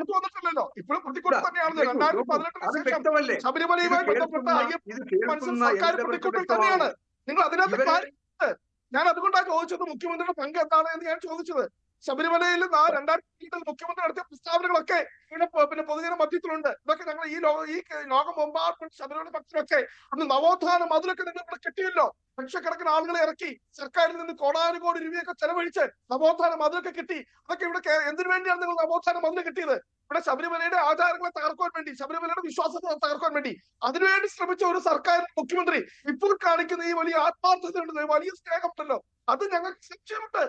ശബരിമലയുമായി ബന്ധപ്പെട്ട അയ്യപ്പ തന്നെയാണ് നിങ്ങൾ അതിനകത്ത്. ഞാൻ അതുകൊണ്ടാണ് ചോദിച്ചത് മുഖ്യമന്ത്രിയുടെ പങ്ക് എന്താണ് എന്ന് ഞാൻ ചോദിച്ചത്. ശബരിമലയിൽ 2008 മുഖ്യമന്ത്രി നടത്തിയ പ്രസ്താവനകളൊക്കെ ഇവിടെ പിന്നെ പൊതുജന മധ്യത്തിലുണ്ട്. ഇതൊക്കെ ഞങ്ങൾ ഈ ലോകമെമ്പാടും ശബരിമല ഭക്തരൊക്കെ അന്ന് നവോത്ഥാന മതിലൊക്കെ നിങ്ങൾ ഇവിടെ കെട്ടിയല്ലോ. ലക്ഷക്കണക്കിന് ആളുകളെ ഇറക്കി സർക്കാരിൽ നിന്ന് കോടാനുകോടി രൂപയൊക്കെ ചെലവഴിച്ച് നവോത്ഥാന മതിലൊക്കെ കിട്ടി. അതൊക്കെ ഇവിടെ എന്തിനു വേണ്ടിയാണ് നിങ്ങൾ നവോത്ഥാന മതിൽ കിട്ടിയത്? ഇവിടെ ശബരിമലയുടെ ആചാരങ്ങളെ തകർക്കാൻ വേണ്ടി, ശബരിമലയുടെ വിശ്വാസത്തെ തകർക്കാൻ വേണ്ടി അതിനുവേണ്ടി ശ്രമിച്ച ഒരു സർക്കാർ മുഖ്യമന്ത്രി ഇപ്പോൾ കാണിക്കുന്ന ഈ വലിയ ആത്മാർത്ഥതയുണ്ട്, വലിയ സ്നേഹമുണ്ടല്ലോ, അത് ഞങ്ങൾക്ക് സംശയമുണ്ട്.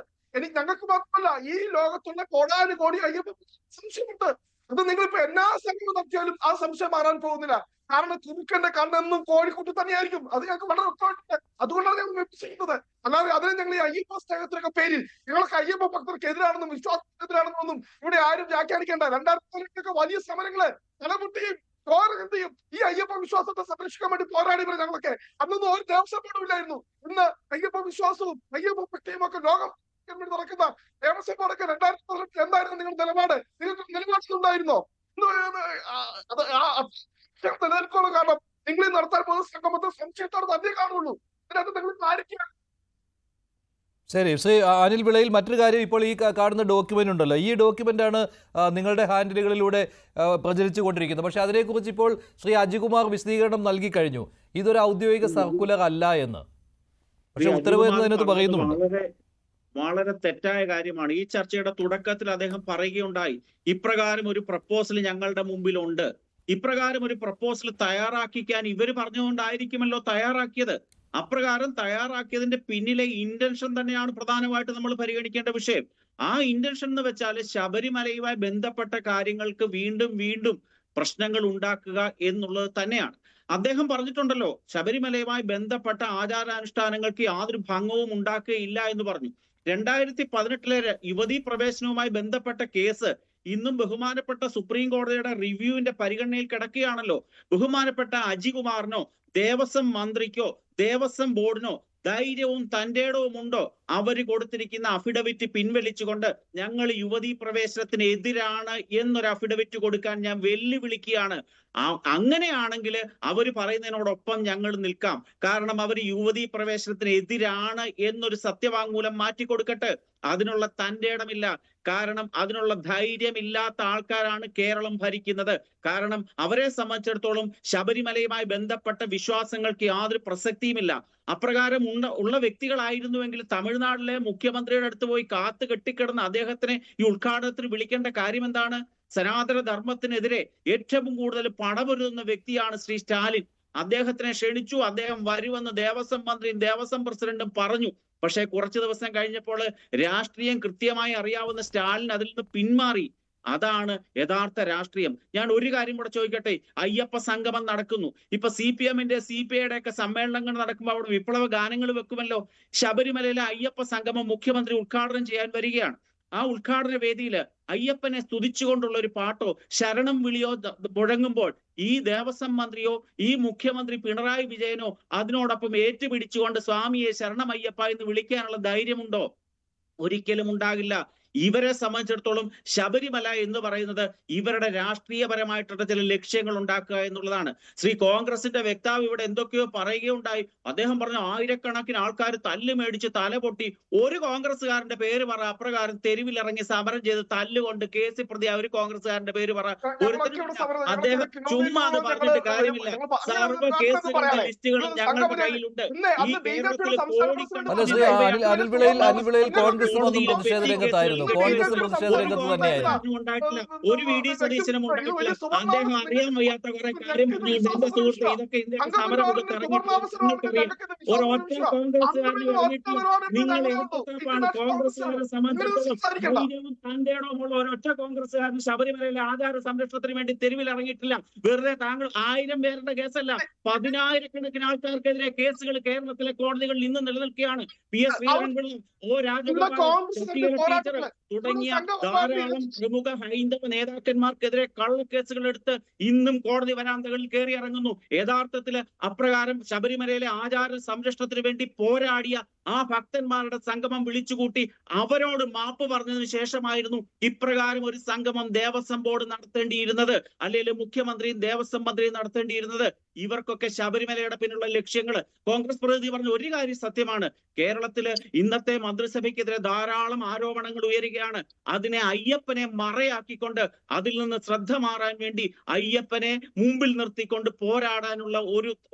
ഞങ്ങൾക്ക് മാത്രമല്ല, ഈ ലോകത്തുള്ള കോടാനുകോടി അയ്യപ്പ സംശയമുണ്ട്. അത് നിങ്ങളിപ്പോ എല്ലാ സംഘവും നടത്തിയാലും ആ സംശയം മാറാൻ പോകുന്നില്ല. കാരണം കുറുക്കന്റെ കണ്ണെന്നും കോഴിക്കുട്ടി തന്നെയായിരിക്കും. അത് ഞങ്ങൾക്ക് വളരെ വ്യക്തമായിട്ടുണ്ട്. അതുകൊണ്ടാണ് ഞങ്ങൾ ചെയ്യുന്നത്. അല്ലാതെ അതിന് ഞങ്ങൾ ഈ അയ്യപ്പ സ്നേഹത്തിനൊക്കെ പേരിൽ ഞങ്ങൾക്ക് അയ്യപ്പ ഭക്തർക്ക് എതിരാണെന്നും വിശ്വാസത്തിനെതിരാണെന്നും ഇവിടെ ആരും വ്യാഖ്യാനിക്കേണ്ട. 2018 വലിയ സമരങ്ങള് തലമുട്ടിയും ചോരകന്തിയും ഈ അയ്യപ്പ വിശ്വാസത്തെ സംരക്ഷിക്കാൻ വേണ്ടി പോരാടിയവർ ഞങ്ങളൊക്കെ. അന്നൊന്നും ഒരു ദേവസ്വം ബോർഡും ഇല്ലായിരുന്നു. ഇന്ന് അയ്യപ്പ വിശ്വാസവും അയ്യപ്പ ഭക്തിയും ഒക്കെ ലോകം നടക്കുന്ന ദേവസ്വം ബോർഡൊക്കെ 2018 എന്തായിരുന്നു നിങ്ങളുടെ നിലപാട്? നിങ്ങൾക്ക് നിലപാടുണ്ടായിരുന്നോ? നിലനിൽക്കുള്ളൂ. കാരണം നിങ്ങൾ നടത്താൻ പോകുന്ന സംഗമത്തിൽ സംശയത്തോടെ തന്നെ കാണുള്ളൂ. ഇതിനകത്ത് നിങ്ങൾ പാലിക്കുക. ശരി, ശ്രീ അനിൽ വിളയിൽ മറ്റൊരു കാര്യം, ഇപ്പോൾ ഈ കാണുന്ന ഡോക്യുമെന്റ് ഉണ്ടല്ലോ, ഈ ഡോക്യുമെന്റ് ആണ് നിങ്ങളുടെ ഹാൻഡിലുകളിലൂടെ പ്രചരിച്ചു കൊണ്ടിരിക്കുന്നത്. പക്ഷേ അതിനെക്കുറിച്ച് ഇപ്പോൾ ശ്രീ അജികുമാർ വിശദീകരണം നൽകി കഴിഞ്ഞു. ഇതൊരു ഔദ്യോഗിക സർക്കുലർ അല്ല എന്ന്. പക്ഷെ ഉത്തരവ് എന്നതിനകത്ത് പറയുന്നുണ്ട്. വളരെ തെറ്റായ കാര്യമാണ്. ഈ ചർച്ചയുടെ തുടക്കത്തിൽ അദ്ദേഹം പറയുകയുണ്ടായി, ഇപ്രകാരം ഒരു പ്രപ്പോസൽ ഞങ്ങളുടെ മുമ്പിലുണ്ട്, ഇപ്രകാരം ഒരു പ്രപ്പോസൽ തയ്യാറാക്കിക്കാൻ ഇവർ പറഞ്ഞുകൊണ്ടായിരിക്കുമല്ലോ തയ്യാറാക്കിയത്. അപ്രകാരം തയ്യാറാക്കിയതിന്റെ പിന്നിലെ ഇന്റൻഷൻ തന്നെയാണ് പ്രധാനമായിട്ട് നമ്മൾ പരിഗണിക്കേണ്ട വിഷയം. ആ ഇന്റൻഷൻ എന്ന് വെച്ചാൽ ശബരിമലയുമായി ബന്ധപ്പെട്ട കാര്യങ്ങൾക്ക് വീണ്ടും വീണ്ടും പ്രശ്നങ്ങൾ ഉണ്ടാക്കുക എന്നുള്ളത് തന്നെയാണ്. അദ്ദേഹം പറഞ്ഞിട്ടുണ്ടല്ലോ, ശബരിമലയുമായി ബന്ധപ്പെട്ട ആചാരാനുഷ്ഠാനങ്ങൾക്ക് യാതൊരു ഭംഗവും ഉണ്ടാക്കുകയില്ല എന്ന് പറഞ്ഞു. 2018 യുവതീ പ്രവേശനവുമായി ബന്ധപ്പെട്ട കേസ് ഇന്നും ബഹുമാനപ്പെട്ട സുപ്രീം കോടതിയുടെ റിവ്യൂവിന്റെ പരിഗണനയിൽ കിടക്കുകയാണല്ലോ. ബഹുമാനപ്പെട്ട അജികുമാറിനോ ദേവസ്വം മന്ത്രിക്കോ ദേവസ്വം ബോർഡിനോ ധൈര്യവും തന്റേടവും ഉണ്ടോ അവര് കൊടുത്തിരിക്കുന്ന അഫിഡവിറ്റ് പിൻവലിച്ചുകൊണ്ട് ഞങ്ങൾ യുവതീ പ്രവേശനത്തിന് എതിരാണ് എന്നൊരു അഫിഡവിറ്റ് കൊടുക്കാൻ ഞാൻ വെല്ലുവിളിക്കുകയാണ്. അങ്ങനെയാണെങ്കിൽ അവര് പറയുന്നതിനോടൊപ്പം ഞങ്ങൾ നിൽക്കാം. കാരണം അവർ യുവതീ പ്രവേശനത്തിന് എതിരാണ് എന്നൊരു സത്യവാങ്മൂലം മാറ്റിക്കൊടുക്കട്ടെ. അതിനുള്ള തന്റെ ഇടമില്ല. കാരണം അതിനുള്ള ധൈര്യമില്ലാത്ത ആൾക്കാരാണ് കേരളം ഭരിക്കുന്നത്. കാരണം അവരെ സംബന്ധിച്ചിടത്തോളം ശബരിമലയുമായി ബന്ധപ്പെട്ട വിശ്വാസങ്ങൾക്ക് യാതൊരു പ്രസക്തിയുമില്ല. അപ്രകാരം ഉള്ള വ്യക്തികളായിരുന്നുവെങ്കിൽ തമിഴ്നാട്ടിലെ മുഖ്യമന്ത്രിയുടെ അടുത്ത് പോയി കാത്തു കെട്ടിക്കിടന്ന് അദ്ദേഹത്തിനെ ഈ ഉദ്ഘാടനത്തിന് വിളിക്കേണ്ട കാര്യം എന്താണ്? സനാതന ധർമ്മത്തിനെതിരെ ഏറ്റവും കൂടുതൽ പടപൊരുതുന്ന വ്യക്തിയാണ് ശ്രീ സ്റ്റാലിൻ. അദ്ദേഹത്തിനെ ക്ഷണിച്ചു, അദ്ദേഹം വരുമെന്ന് ദേവസ്വം മന്ത്രിയും ദേവസ്വം പ്രസിഡന്റും പറഞ്ഞു. പക്ഷേ കുറച്ചു ദിവസം കഴിഞ്ഞപ്പോൾ രാഷ്ട്രീയം കൃത്യമായി അറിയാവുന്ന സ്റ്റാലിൻ അതിൽ നിന്ന് പിന്മാറി. അതാണ് യഥാർത്ഥ രാഷ്ട്രീയം. ഞാൻ ഒരു കാര്യം കൂടെ ചോദിക്കട്ടെ, അയ്യപ്പ സംഗമം നടക്കുന്നു. ഇപ്പൊ CPM-ന്റെ CPI-യുടെ ഒക്കെ സമ്മേളനങ്ങൾ നടക്കുമ്പോൾ അവിടെ വിപ്ലവ ഗാനങ്ങൾ വെക്കുമല്ലോ. ശബരിമലയിലെ അയ്യപ്പ സംഗമം മുഖ്യമന്ത്രി ഉദ്ഘാടനം ചെയ്യാൻ വരികയാണ്. ആ ഉദ്ഘാടന വേദിയിൽ അയ്യപ്പനെ സ്തുതിച്ചുകൊണ്ടുള്ള ഒരു പാട്ടോ ശരണം വിളിയോ മുഴങ്ങുമ്പോൾ ഈ ദേവസ്വം മന്ത്രിയോ ഈ മുഖ്യമന്ത്രി പിണറായി വിജയനോ അതിനോടൊപ്പം ഏറ്റുപിടിച്ചുകൊണ്ട് സ്വാമിയെ ശരണമയ്യപ്പ എന്ന് വിളിക്കാനുള്ള ധൈര്യമുണ്ടോ? ഒരിക്കലും ഉണ്ടാകില്ല. ഇവരെ സംബന്ധിച്ചിടത്തോളം ശബരിമല എന്ന് പറയുന്നത് ഇവരുടെ രാഷ്ട്രീയപരമായിട്ടുള്ള ചില ലക്ഷ്യങ്ങൾ ഉണ്ടാക്കുക എന്നുള്ളതാണ്. കോൺഗ്രസിന്റെ വക്താവ് ഇവിടെ എന്തൊക്കെയോ പറയുകയുണ്ടായി. അദ്ദേഹം പറഞ്ഞു ആയിരക്കണക്കിന് ആൾക്കാർ തല്ല് മേടിച്ച് തല പൊട്ടി, ഒരു കോൺഗ്രസ്സുകാരന്റെ പേര് പറ, അപ്രകാരം തെരുവിലിറങ്ങി സമരം ചെയ്ത് തല്ലുകൊണ്ട് കേസിൽ പ്രതി ഒരു കോൺഗ്രസ്സുകാരന്റെ പേര് പറ. അദ്ദേഹം ചുമ്മാ അത് പറഞ്ഞിട്ട് കാര്യമില്ല. സർവ്വ കേസുകളുടെ ലിസ്റ്റുകളും ഞങ്ങളുടെ കയ്യിലുണ്ട്. ഈ കേരളത്തിൽ അനിൽ വിളയിൽ കോൺഗ്രസും ഒന്നും പ്രതിഷേധ രംഗത്തായിരുന്നു. കോൺഗ്രസും പ്രതിഷേധ രംഗത്ത് തന്നെയായിരുന്നു. ഉണ്ടായിട്ടില്ല. ഒരു VD സതീശനും ഉണ്ടായിട്ടില്ല. അദ്ദേഹം അറിയാൻ വയ്യാത്ത കുറെ കാര്യം പറഞ്ഞുകൊണ്ട് എന്റെ സുഹൃത്ത് ഇതൊക്കെ ഇന്ത്യക്ക് സമരമുഖത്ത് ഇറങ്ങിയിട്ടില്ല. ഒരൊറ്റ കോൺഗ്രസ്സുകാരന് ഇറങ്ങിയിട്ടില്ല. നിങ്ങൾ എന്താണ് കോൺഗ്രസ്സുകാരെ സംബന്ധിച്ചിടത്തോളം ധൈര്യവും തന്റേടവുമുള്ള ഒരൊറ്റ കോൺഗ്രസ്സുകാരന് ശബരിമലയിലെ ആചാര സംരക്ഷണത്തിന് വേണ്ടി തെരുവിൽ ഇറങ്ങിയിട്ടില്ല. വെറുതെ താങ്കൾ 1000 പേരുടെ കേസല്ല, 10,000-കണക്കിന് ആൾക്കാർക്കെതിരെ കേസുകൾ കേരളത്തിലെ കോടതികളിൽ ഇന്ന് നിലനിൽക്കുകയാണ്. PS Sreedharan Pillai, O Rajagopal, teacher തുടങ്ങിയ ധാരാളം പ്രമുഖ ഹൈന്ദവ നേതാക്കന്മാർക്കെതിരെ കള്ളക്കേസുകൾ എടുത്ത് ഇന്നും കോടതി വരാന്തകളിൽ കയറി ഇറങ്ങുന്നു. യഥാർത്ഥത്തില് അപ്രകാരം ശബരിമലയിലെ ആചാര സംരക്ഷണത്തിന് വേണ്ടി പോരാടിയ ആ ഭക്തന്മാരുടെ സംഗമം വിളിച്ചുകൂട്ടി അവരോട് മാപ്പ് പറഞ്ഞതിന് ശേഷമായിരുന്നു ഇപ്രകാരം ഒരു സംഗമം ദേവസ്വം ബോർഡ് നടത്തേണ്ടിയിരുന്നത്, അല്ലെങ്കിൽ മുഖ്യമന്ത്രിയും ദേവസ്വം മന്ത്രിയും നടത്തേണ്ടിയിരുന്നത്. ഇവർക്കൊക്കെ ശബരിമലയുടെ പിന്നുള്ള ലക്ഷ്യങ്ങള്. കോൺഗ്രസ് പ്രതിനിധി പറഞ്ഞ ഒരു കാര്യം സത്യമാണ്, കേരളത്തില് ഇന്നത്തെ മന്ത്രിസഭയ്ക്കെതിരെ ധാരാളം ആരോപണങ്ങൾ ഉയരുകയാണ്. അതിനെ അയ്യപ്പനെ മറയാക്കിക്കൊണ്ട് അതിൽ നിന്ന് ശ്രദ്ധ മാറാൻ വേണ്ടി അയ്യപ്പനെ മുമ്പിൽ നിർത്തിക്കൊണ്ട് പോരാടാനുള്ള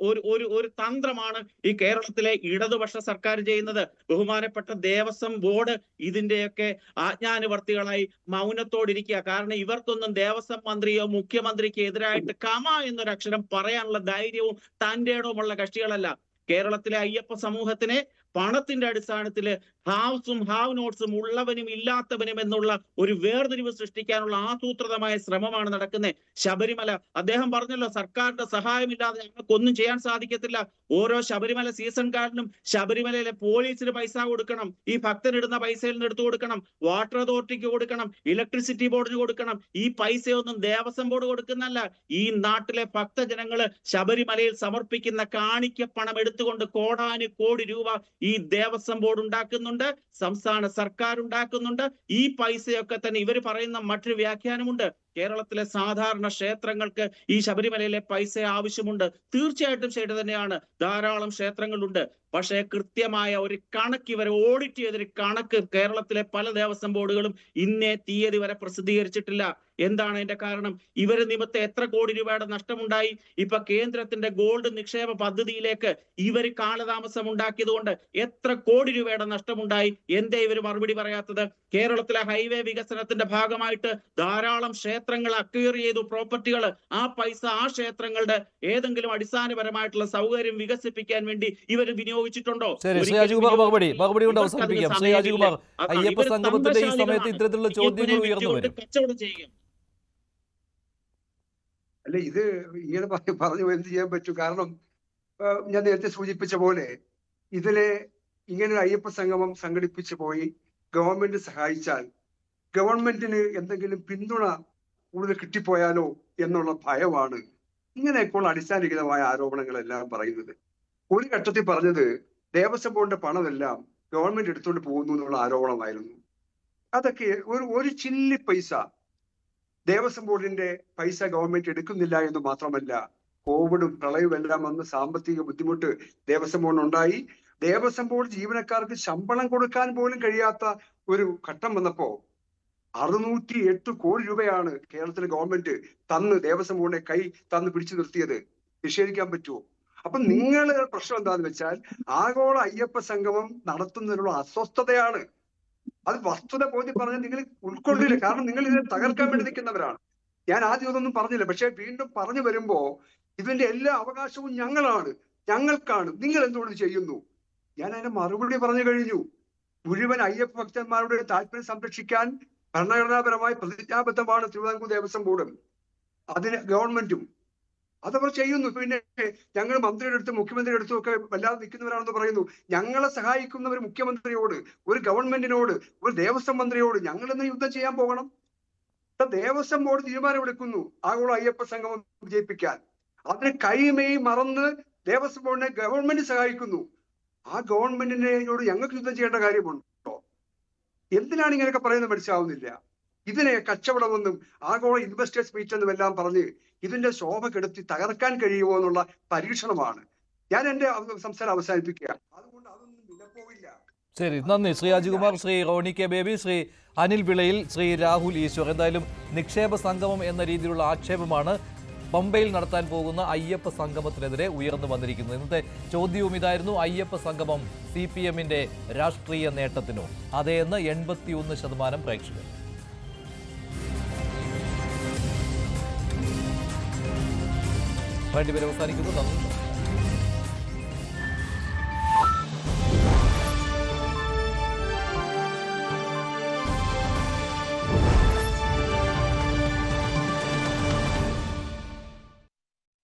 ഒരു തന്ത്രമാണ് ഈ കേരളത്തിലെ ഇടതുപക്ഷ സർക്കാർ ചെയ്യുന്നത്. ബഹുമാനപ്പെട്ട ദേവസ്വം ബോർഡ് ഇതിന്റെയൊക്കെ ആജ്ഞാനുവർത്തികളായി മൗനത്തോടിരിക്കുക. കാരണം ഇവർക്കൊന്നും ദേവസ്വം മന്ത്രിയോ മുഖ്യമന്ത്രിക്ക് എതിരായിട്ട് കമ എന്നൊരക്ഷരം പറയാനുള്ള ധൈര്യവും തന്റേടവുമുള്ള കക്ഷികളല്ല. കേരളത്തിലെ അയ്യപ്പ സമൂഹത്തിനെ പണത്തിന്റെ അടിസ്ഥാനത്തില് ഹാവ്സും ഹാവ് നോട്ട്സും ഉള്ളവനും ഇല്ലാത്തവനും എന്നുള്ള ഒരു വേർതിരിവ് സൃഷ്ടിക്കാനുള്ള ആസൂത്രിതമായ ശ്രമമാണ് നടക്കുന്നത്. ശബരിമല അദ്ദേഹം പറഞ്ഞല്ലോ, സർക്കാരിന്റെ സഹായമില്ലാതെ ഞങ്ങൾക്കൊന്നും ചെയ്യാൻ സാധിക്കത്തില്ല. ഓരോ ശബരിമല സീസൺ കാർഡിനും ശബരിമലയിലെ പോലീസിന് പൈസ കൊടുക്കണം, ഈ ഭക്തനിടുന്ന പൈസയിൽ നിന്ന് എടുത്തു കൊടുക്കണം, വാട്ടർ അതോറിറ്റിക്ക് കൊടുക്കണം, ഇലക്ട്രിസിറ്റി ബോർഡിന് കൊടുക്കണം. ഈ പൈസയൊന്നും ദേവസ്വം ബോർഡ് കൊടുക്കുന്നല്ല. ഈ നാട്ടിലെ ഭക്തജനങ്ങള് ശബരിമലയിൽ സമർപ്പിക്കുന്ന കാണിക്ക പണം എടുത്തുകൊണ്ട് കോടാനുകോടി രൂപ ഈ ദേവസ്വം ബോർഡ് ഉണ്ടാക്കുന്നുണ്ട്, സംസ്ഥാന സർക്കാർ ഉണ്ടാക്കുന്നുണ്ട്. ഈ പൈസയൊക്കെ തന്നെ ഇവർ പറയുന്ന മറ്റൊരു വ്യാഖ്യാനമുണ്ട്. കേരളത്തിലെ സാധാരണ ക്ഷേത്രങ്ങൾക്ക് ഈ ശബരിമലയിലെ പൈസ ആവശ്യമുണ്ട്. തീർച്ചയായിട്ടും ശരി തന്നെയാണ്, ധാരാളം ക്ഷേത്രങ്ങളുണ്ട്. പക്ഷേ കൃത്യമായ ഒരു കണക്ക്, ഇവരെ ഓഡിറ്റ് ചെയ്തൊരു കണക്ക് കേരളത്തിലെ പല ദേവസ്വം ബോർഡുകളും ഇന്നേ തീയതി വരെ പ്രസിദ്ധീകരിച്ചിട്ടില്ല. എന്താണ് അതിന്റെ കാരണം? ഇവര് നിമിത്തം എത്ര കോടി രൂപയുടെ നഷ്ടമുണ്ടായി? ഇപ്പൊ കേന്ദ്രത്തിന്റെ ഗോൾഡ് നിക്ഷേപ പദ്ധതിയിലേക്ക് ഇവർ കാലതാമസം ഉണ്ടാക്കിയതുകൊണ്ട് എത്ര കോടി രൂപയുടെ നഷ്ടമുണ്ടായി? എന്തേ ഇവർ മറുപടി പറയാത്തത്? കേരളത്തിലെ ഹൈവേ വികസനത്തിന്റെ ഭാഗമായിട്ട് ധാരാളം ക്ഷേത്രങ്ങൾ അക്വയർ ചെയ്തു, പ്രോപ്പർട്ടികൾ. ആ പൈസ ആ ക്ഷേത്രങ്ങളുടെ ഏതെങ്കിലും അടിസ്ഥാനപരമായിട്ടുള്ള സൗകര്യം വികസിപ്പിക്കാൻ വേണ്ടി ഇവർ വിനിയോഗിച്ചിട്ടുണ്ടോ? മറുപടി കൊണ്ട് അവസാനിപ്പിക്കാം. ശ്രീ രാജകുമാർ, അയ്യപ്പ സംഗമത്തിന്റെ ഈ സമയത്ത് ഇത്തരത്തിലുള്ള ചോദ്യങ്ങൾ ഉയർന്നു വരും. കച്ചവടം ചെയ്യും. അല്ലെ, ഇത് ഇങ്ങനെ പറഞ്ഞു എന്ത് ചെയ്യാൻ പറ്റും? കാരണം ഞാൻ നേരത്തെ സൂചിപ്പിച്ച പോലെ ഇതിലെ ഇങ്ങനെ ഒരു അയ്യപ്പ സംഗമം സംഘടിപ്പിച്ചു പോയി ഗവൺമെന്റ് സഹായിച്ചാൽ ഗവൺമെന്റിന് എന്തെങ്കിലും പിന്തുണ കൂടുതൽ കിട്ടിപ്പോയാലോ എന്നുള്ള ഭയമാണ് ഇങ്ങനെയൊക്കെയുള്ള അടിസ്ഥാനരഹിതമായ ആരോപണങ്ങളെല്ലാം പറയുന്നത്. ഒരു ഘട്ടത്തിൽ പറഞ്ഞത് ദേവസ്വം ബോർഡിന്റെ പണമെല്ലാം ഗവൺമെന്റ് എടുത്തുകൊണ്ട് പോകുന്നു എന്നുള്ള ആരോപണമായിരുന്നു. അതൊക്കെ ഒരു ചില്ലി പൈസ ദേവസ്വം ബോർഡിന്റെ പൈസ ഗവൺമെന്റ് എടുക്കുന്നില്ല എന്ന് മാത്രമല്ല, കോവിഡും പ്രളയവും എല്ലാം വന്ന് സാമ്പത്തിക ബുദ്ധിമുട്ട് ദേവസ്വം ബോർഡിനുണ്ടായി. ദേവസ്വം ബോർഡ് ജീവനക്കാർക്ക് ശമ്പളം കൊടുക്കാൻ പോലും കഴിയാത്ത ഒരു ഘട്ടം വന്നപ്പോ 608 കോടി രൂപയാണ് കേരളത്തിലെ ഗവൺമെന്റ് തന്ന് ദേവസ്വം ബോർഡിനെ കൈ തന്ന് പിടിച്ചു നിർത്തിയത്. നിഷേധിക്കാൻ പറ്റുമോ? അപ്പൊ നിങ്ങളുടെ പ്രശ്നം എന്താന്ന് വെച്ചാൽ ആഗോള അയ്യപ്പ സംഗമം നടത്തുന്നതിനുള്ള അസ്വസ്ഥതയാണ്. അത് വസ്തുത ബോധ്യം പറഞ്ഞാൽ നിങ്ങൾ ഉൾക്കൊള്ളില്ല. കാരണം നിങ്ങൾ ഇതിനെ തകർക്കാൻ വേണ്ടി നിൽക്കുന്നവരാണ്. ഞാൻ ആദ്യം ഇതൊന്നും പറഞ്ഞില്ല, പക്ഷെ വീണ്ടും പറഞ്ഞു വരുമ്പോ ഇതിന്റെ എല്ലാ അവകാശവും ഞങ്ങൾക്കാണ്, നിങ്ങൾ എന്തുകൊണ്ട് ചെയ്യുന്നു? ഞാൻ അതിന് മറുപടി പറഞ്ഞു കഴിഞ്ഞു. മുഴുവൻ അയ്യപ്പ ഭക്തന്മാരുടെ താല്പര്യം സംരക്ഷിക്കാൻ ഭരണഘടനാപരമായി പ്രതിജ്ഞാബദ്ധമാണ് തിരുവിതാംകൂർ ദേവസ്വം ബോർഡും അതിന് ഗവൺമെന്റും. അതവർ ചെയ്യുന്നു. പിന്നെ ഞങ്ങൾ മന്ത്രിയുടെ അടുത്തും മുഖ്യമന്ത്രിയുടെ അടുത്തും ഒക്കെ വല്ലാതെ നിൽക്കുന്നവരാണെന്ന് പറയുന്നു. ഞങ്ങളെ സഹായിക്കുന്ന ഒരു മുഖ്യമന്ത്രിയോട്, ഒരു ഗവൺമെന്റിനോട്, ഒരു ദേവസ്വം മന്ത്രിയോട് ഞങ്ങൾ ഇന്ന് യുദ്ധം ചെയ്യാൻ പോകണം? ദേവസ്വം ബോർഡ് തീരുമാനമെടുക്കുന്നു ആഗോള അയ്യപ്പ സംഗമം വിജയിപ്പിക്കാൻ. അതിന് കൈമേയി മറന്ന് ദേവസ്വം ബോർഡിനെ ഗവൺമെന്റ് സഹായിക്കുന്നു. ആ ഗവൺമെന്റിനോട് ഞങ്ങൾക്ക് യുദ്ധം ചെയ്യേണ്ട കാര്യമുണ്ടോ? എന്തിനാണ് ഇങ്ങനെയൊക്കെ പറയുന്നത് മനസ്സിലാവുന്നില്ല. ഇതിനെ കച്ചവടമെന്നും ആഗോള ഇൻവെസ്റ്റേഴ്സ് മീറ്റ് എന്നും എല്ലാം പറഞ്ഞ് ഇതിന്റെ ശോഭ കെടുത്തി തകർക്കാൻ കഴിയുമോ എന്നുള്ള പരീക്ഷണമാണ്. ഞാൻ എന്റെ സംസാരം അവസാനിപ്പിക്കുക. അതുകൊണ്ട് അതൊന്നും വിലപ്പോവില്ല. ശരി, നന്ദി ശ്രീ അജികുമാർ, ശ്രീ റോണി കെ ബേബി, ശ്രീ അനിൽ വിളയിൽ, ശ്രീ രാഹുൽ ഈശ്വർ. എന്തായാലും നിക്ഷേപ സംഗമം എന്ന രീതിയിലുള്ള ആക്ഷേപമാണ് പമ്പയിൽ നടത്താൻ പോകുന്ന അയ്യപ്പ സംഗമത്തിനെതിരെ ഉയർന്നു വന്നിരിക്കുന്നത്. ഇന്നത്തെ ചോദ്യവും ഇതായിരുന്നു, അയ്യപ്പ സംഗമം CPM-ന്റെ രാഷ്ട്രീയ നേട്ടത്തിനോ? അതേന്ന് 81% പ്രേക്ഷകർ. വേണ്ടി അവസാനിക്കുന്നു. നന്ദി.